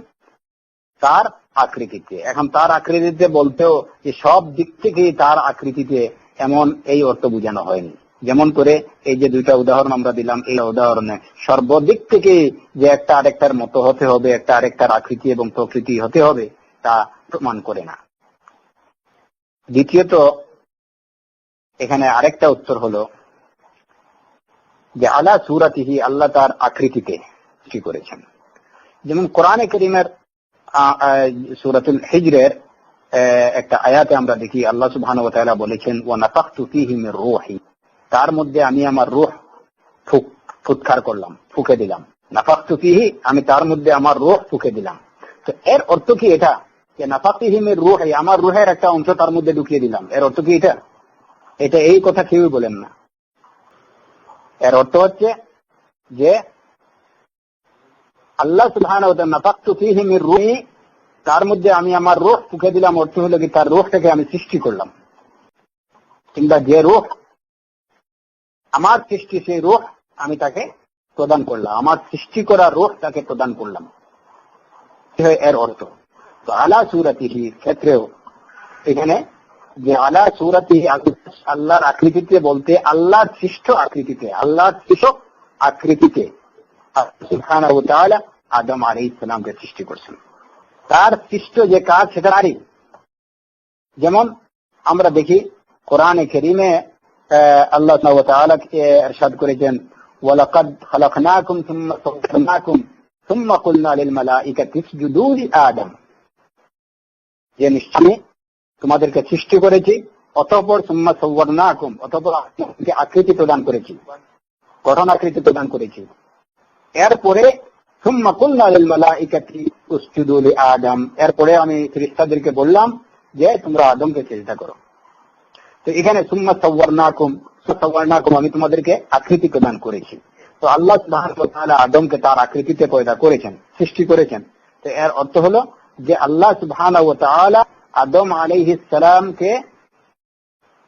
তার আকৃতিতে। এখন তার আকৃতিতে বলতেও যে সব দিক থেকেই তার আকৃতিতে, এমন এই অর্থ বোঝানো হয়নি। যেমন করে এই যে দুইটা উদাহরণ আমরা দিলাম, এই উদাহরণে সর্বদিক থেকে যে একটা আরেকটার মতো হতে হবে, একটা আরেকটার আকৃতি এবং প্রকৃতি হতে হবে, তা প্রমাণ করে না। দ্বিতীয়ত এখানে আরেকটা উত্তর হলো যে আলা সূরাতিহি, আল্লাহ তার আকৃতিতে সৃষ্টি করেছেন। যেমন কোরআনে কারীমের সূরাতুল হিজরের একটা আয়াতে আমরা দেখি আল্লাহ সুবহানাহু ওয়া তাআলা বলেছেন, ওয়া নাফাখতু ফীহি মির রূহি, তার মধ্যে আমি আমার রূহ ফুৎকার করলাম, ফুঁকে দিলাম। নাফাখতু ফীহি, আমি তার মধ্যে আমার রূহ ফুঁকে দিলাম। তো এর অর্থ কি এটা? যে নাফাখতু ফীহি মির রূহি, আমার রূহের একটা অংশ তার মধ্যে ঢুকিয়ে দিলাম, এর অর্থ কি এটা? এটা এই কথা কেউই বলেন না। এর অর্থ হচ্ছে যে আল্লাহ সুবহানাহু ওয়া তাআলা নাফাখতু ফীহি মির রূহি, তার মধ্যে আমি আমার রূহ ফুঁকে দিলাম, অর্থ হলো কি তার রূহটাকে আমি সৃষ্টি করলাম, কিংবা যে রূহ আমার সৃষ্টি, সেই রূহ আমি তাকে প্রদান করলাম, আমার সৃষ্টি করা রূহ তাকে প্রদান করলাম, এর অর্থ। তো আলা সূরাতিহি ক্ষেত্রেও এখানে যে আলা সূরাতিহি, আল্লাহর আকৃতিতে বলতে আল্লাহর সৃষ্ট আকৃতিতে, আল্লাহর সৃষ্ট আকৃতিতে সুবহানাহু ওয়া তাআলা আদম আলাইহিস সালামকে সৃষ্টি করছেন। তার সৃষ্ট যে কাজ সেটা নারী। যেমন আমরা দেখি কোরআনে কারীমে আল্লাহ সুবহানাহু ওয়া তাআলা ইরশাদ করেছেন, ওয়ালাকাদ খালাকনাকুম সুম্মা সাওয়ারনাকুম সুম্মা কুলনা লিল মালাইকাতি ইসজুদু লি আদম, যে নিশ্চয়ই তোমাদেরকে সৃষ্টি করেছি, অতঃপর সুম্মা সাওয়ারনাকুম, অতঃপর তোমাদেরকে আকৃতি প্রদান করেছি, গঠন আকৃতি প্রদান করেছি। এরপরে সুম্মা কুলনা লিল মালাইকাতি ইসজুদু লি আদম, এরপরে আমি ফেরেশতাদেরকে বললাম যে তোমরা আদমকে সিজদা করো। তো এখানে সুম্মা সাওয়ারনাকুম, আমি তোমাদেরকে আকৃতি প্রদান করেছি। তো আল্লাহ সুবহানাহু ওয়া তাআলা আদমকে তার আকৃতিতে পয়দা করেছেন, সৃষ্টি করেছেন। তো এর অর্থ হলো যে আল্লাহ সুবহানাহু ওয়া তাআলা আদম আলাইহিস সালামকে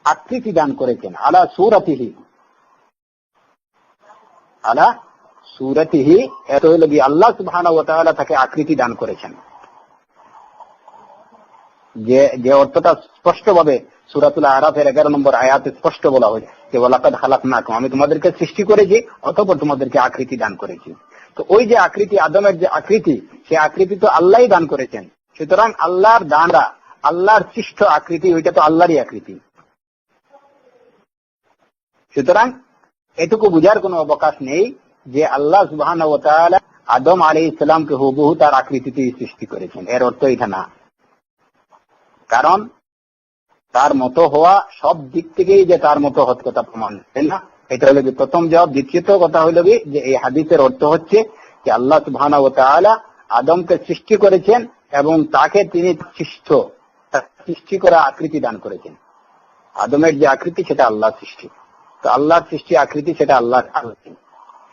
আকৃতি দান করেছেন আলা সূরাতিহি, আলা সূরাতিহি, এত হলো কি আল্লাহ সুবহানাহু ওয়া তাআলা তাকে আকৃতি দান করেছেন। যে অর্থটা স্পষ্টভাবে সূরাতুল আরাফের 11 নম্বর আয়াতে স্পষ্ট বলা হয়েছে যে ওয়ালাকাদ খালাকনাকুম, আমি তোমাদেরকে সৃষ্টি করেছি, অতঃপর তোমাদেরকে আকৃতি দান করেছি। তো ওই যে আকৃতি, আদমের যে আকৃতি, সেই আকৃতি তো আল্লাহই দান করেছেন। সুতরাং আল্লাহর দানরা, আল্লাহর সৃষ্ট আকৃতি, ওইটা তো আল্লাহরই আকৃতি। সুতরাং এটুকু বুঝার কোনো অবকাশ নেই যে আল্লাহ সুবহানাহু ওয়া তাআলা আদম আলাইহিস সালামকে হুবহু তার আকৃতিতেই সৃষ্টি করেছেন, এর অর্থ এটা না। কারণ তার মতো হওয়া সব দিক থেকেই যে তার মতো হত কথা প্রমাণ, তাই না? এটা হলো কি প্রথম জবাব। দ্বিতীয়ত কথা হলো কি যে এই হাদিসের অর্থ হচ্ছে যে আল্লাহ সুবহানাহু ওয়া তাআলা আদমকে সৃষ্টি করেছেন এবং তাকে তিনি সৃষ্টি করা আকৃতি দান করেছেন। আদমের যে আকৃতি সেটা আল্লাহর সৃষ্টি, তো আল্লাহর সৃষ্টি আকৃতি সেটা আল্লাহর আকৃতি।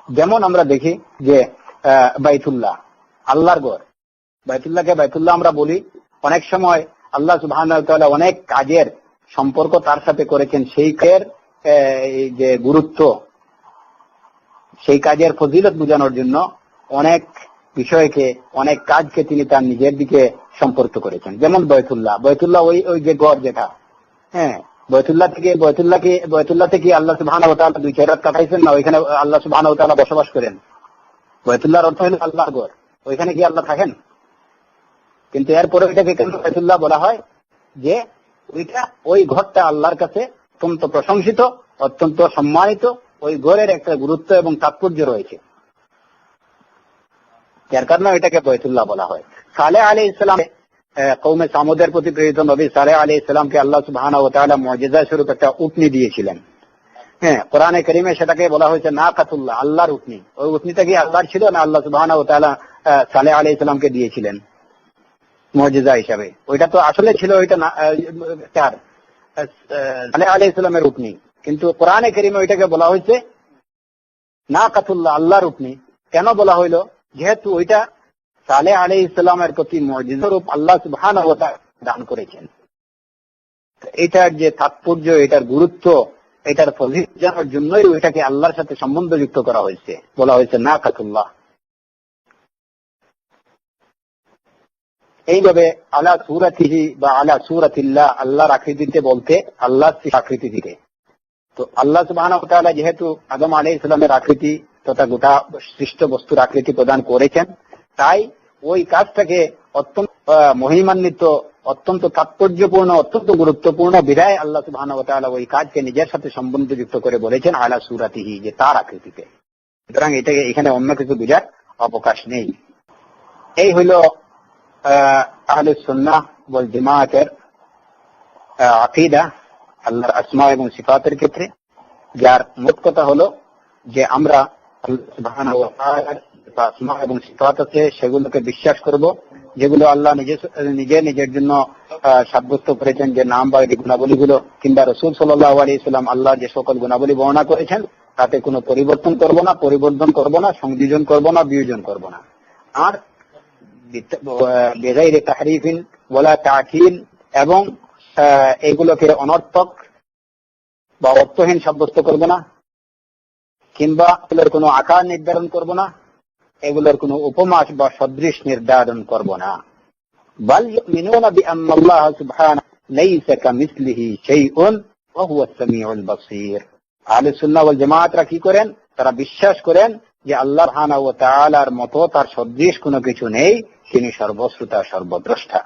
যেমন আমরা দেখি যে বাইতুল্লাহ, আল্লাহর ঘর, বাইতুল্লাহকে বাইতুল্লাহ আমরা বলি। অনেক সময় আল্লাহ সুবহানাহু ওয়া তাআলা অনেক কাজের সম্পর্ক তার সাথে করেছেন, সেই কাজের যে গুরুত্ব, সেই কাজের ফজিলত বোঝানোর জন্য অনেক বিষয়কে, অনেক কাজকে তিনি তার নিজের দিকে সম্পর্ক করেছেন। যেমন বয়তুল্লাহ ওই যে ঘর যেটা, হ্যাঁ, বয়তুল্লাহ থেকে আল্লাহ সুবহানাহু ওয়া তাআলা 2-4 রাত কাটাইছেন না, ওইখানে আল্লাহ সুবহানাহু ওয়া তাআলা বসবাস করেন। বয়তুল্লাহর অর্থ হল আল্লাহর ঘর, ওইখানে কি আল্লাহ থাকেন? কিন্তু এরপরে ওইটাকে কেন বাইতুল্লাহ বলা হয়? যে ওই ঘরটা আল্লাহর কাছে অত্যন্ত প্রশংসিত, অত্যন্ত সম্মানিত, ওই ঘরের একটা গুরুত্ব এবং তাৎপর্য রয়েছে। যার কারণে এটাকে বাইতুল্লাহ বলা হয়। সালেহ আলাইহিস সালাম কওমে সামুদের প্রতি প্রেরিত নবী সালেহ আলাইহিস সালামকে আল্লাহ সুবহানাহু ওয়া তাআলা মুজিজা স্বরূপ একটা উটনি দিয়েছিলেন। হ্যাঁ, কোরআনে কারীমে সেটাকে বলা হয়েছে নাকাতুল্লাহ, আল্লাহর উটনি। ওই উটনিটা কি আল্লাহর ছিল না আল্লাহ সুবহানাহু ওয়া তাআলা সালেহ আলাইহিস সালামকে দিয়েছিলেন মুজিজা হিসাবে? ওইটা তো আসলে ছিল ওইটা সালেহ আলাইহিস সালামের উটনি, কিন্তু কোরআনে কারীমে ওইটাকে বলা হয়েছে নাকাতুল্লাহ, আল্লাহর উটনি। কেন বলা হইলো? যেহেতু ওইটা সালেহ আলাইহিস সালামের প্রতি মুজিজা স্বরূপ আল্লাহ সুবহানাহু ওয়া তাআলা দান করেছেন। এটার যে তাৎপর্য, এটার গুরুত্ব, এটার ফজিলত জানার জন্যই ওইটাকে আল্লাহর সাথে সম্বন্ধযুক্ত করা হয়েছে, বলা হয়েছে নাকাতুল্লাহ। এইভাবে আলা সূরাতিহি বা আলা সূরাতিল্লাহ, আল্লাহর আকৃতিতে বলতে আল্লাহর আকৃতি থেকে। তো আল্লাহ সুবহানাহু ওয়া তাআলা যেহেতু আদম আলাইহিস সালামের আকৃতি তথা গোটা সৃষ্ট বস্তুর আকৃতি প্রদান করেছেন, তাই ওই কাজটাকে অত্যন্ত মহিমান্বিত, অত্যন্ত তাৎপর্যপূর্ণ, অত্যন্ত গুরুত্বপূর্ণ বিধায় আল্লাহ সুবহানাহু ওয়া তাআলা ওই কাজকে নিজের সাথে সম্বন্ধযুক্ত করে বলেছেন আলা সূরাতিহি, যে তার আকৃতিতে। সুতরাং এটাকে এখানে অন্য কিছু বোঝার অবকাশ নেই। এই হইল আহলুস সুন্নাহ ওয়াল জামাআতের আকীদা আল্লাহর আসমা এবং সিফাতের ক্ষেত্রে, যার মোট কথা হলো যে আমরা আল্লাহ সুবহানাহু ওয়া তাআলার আসমা এবং সিফাত আছে সেগুলোকে বিশ্বাস করব, যেগুলো আল্লাহ নিজের জন্য সাব্যস্ত করেছেন, যে নাম বা গুণাবলীগুলো, কিংবা রাসূল সাল্লাল্লাহু আলাইহি ওয়াসাল্লাম আল্লাহ যে সকল গুণাবলী বর্ণনা করেছেন তাতে কোনো পরিবর্তন করব না, সংযোজন করব না, বিয়োজন করব না। আর বেগাইরে তাহরিফিন ওয়ালা তা'তিল, এবং এগুলোকে অনর্থক বা অর্থহীন সাব্যস্ত করব না, কিংবা এগুলোর কোনো আকার নির্ধারণ করব না, এগুলোর কোনো উপমা বা সদৃশ নির্ধারণ করব না। বাল ইউমিনুনা বিআন্নাল্লাহ সুবহানাহু লাইসা কামিসলিহি শাইউন ওয়া হুয়াস সামিউল বাসীর। আহলে সুন্নাহ ওয়াল জামাআতরা কি করেন? তারা বিশ্বাস করেন যে আল্লাহ সুবহানাহু ওয়া তাআলার মতো তার সদৃশ কোনো কিছু নেই, তিনি সর্বশ্রোতা, সর্বদ্রষ্টা।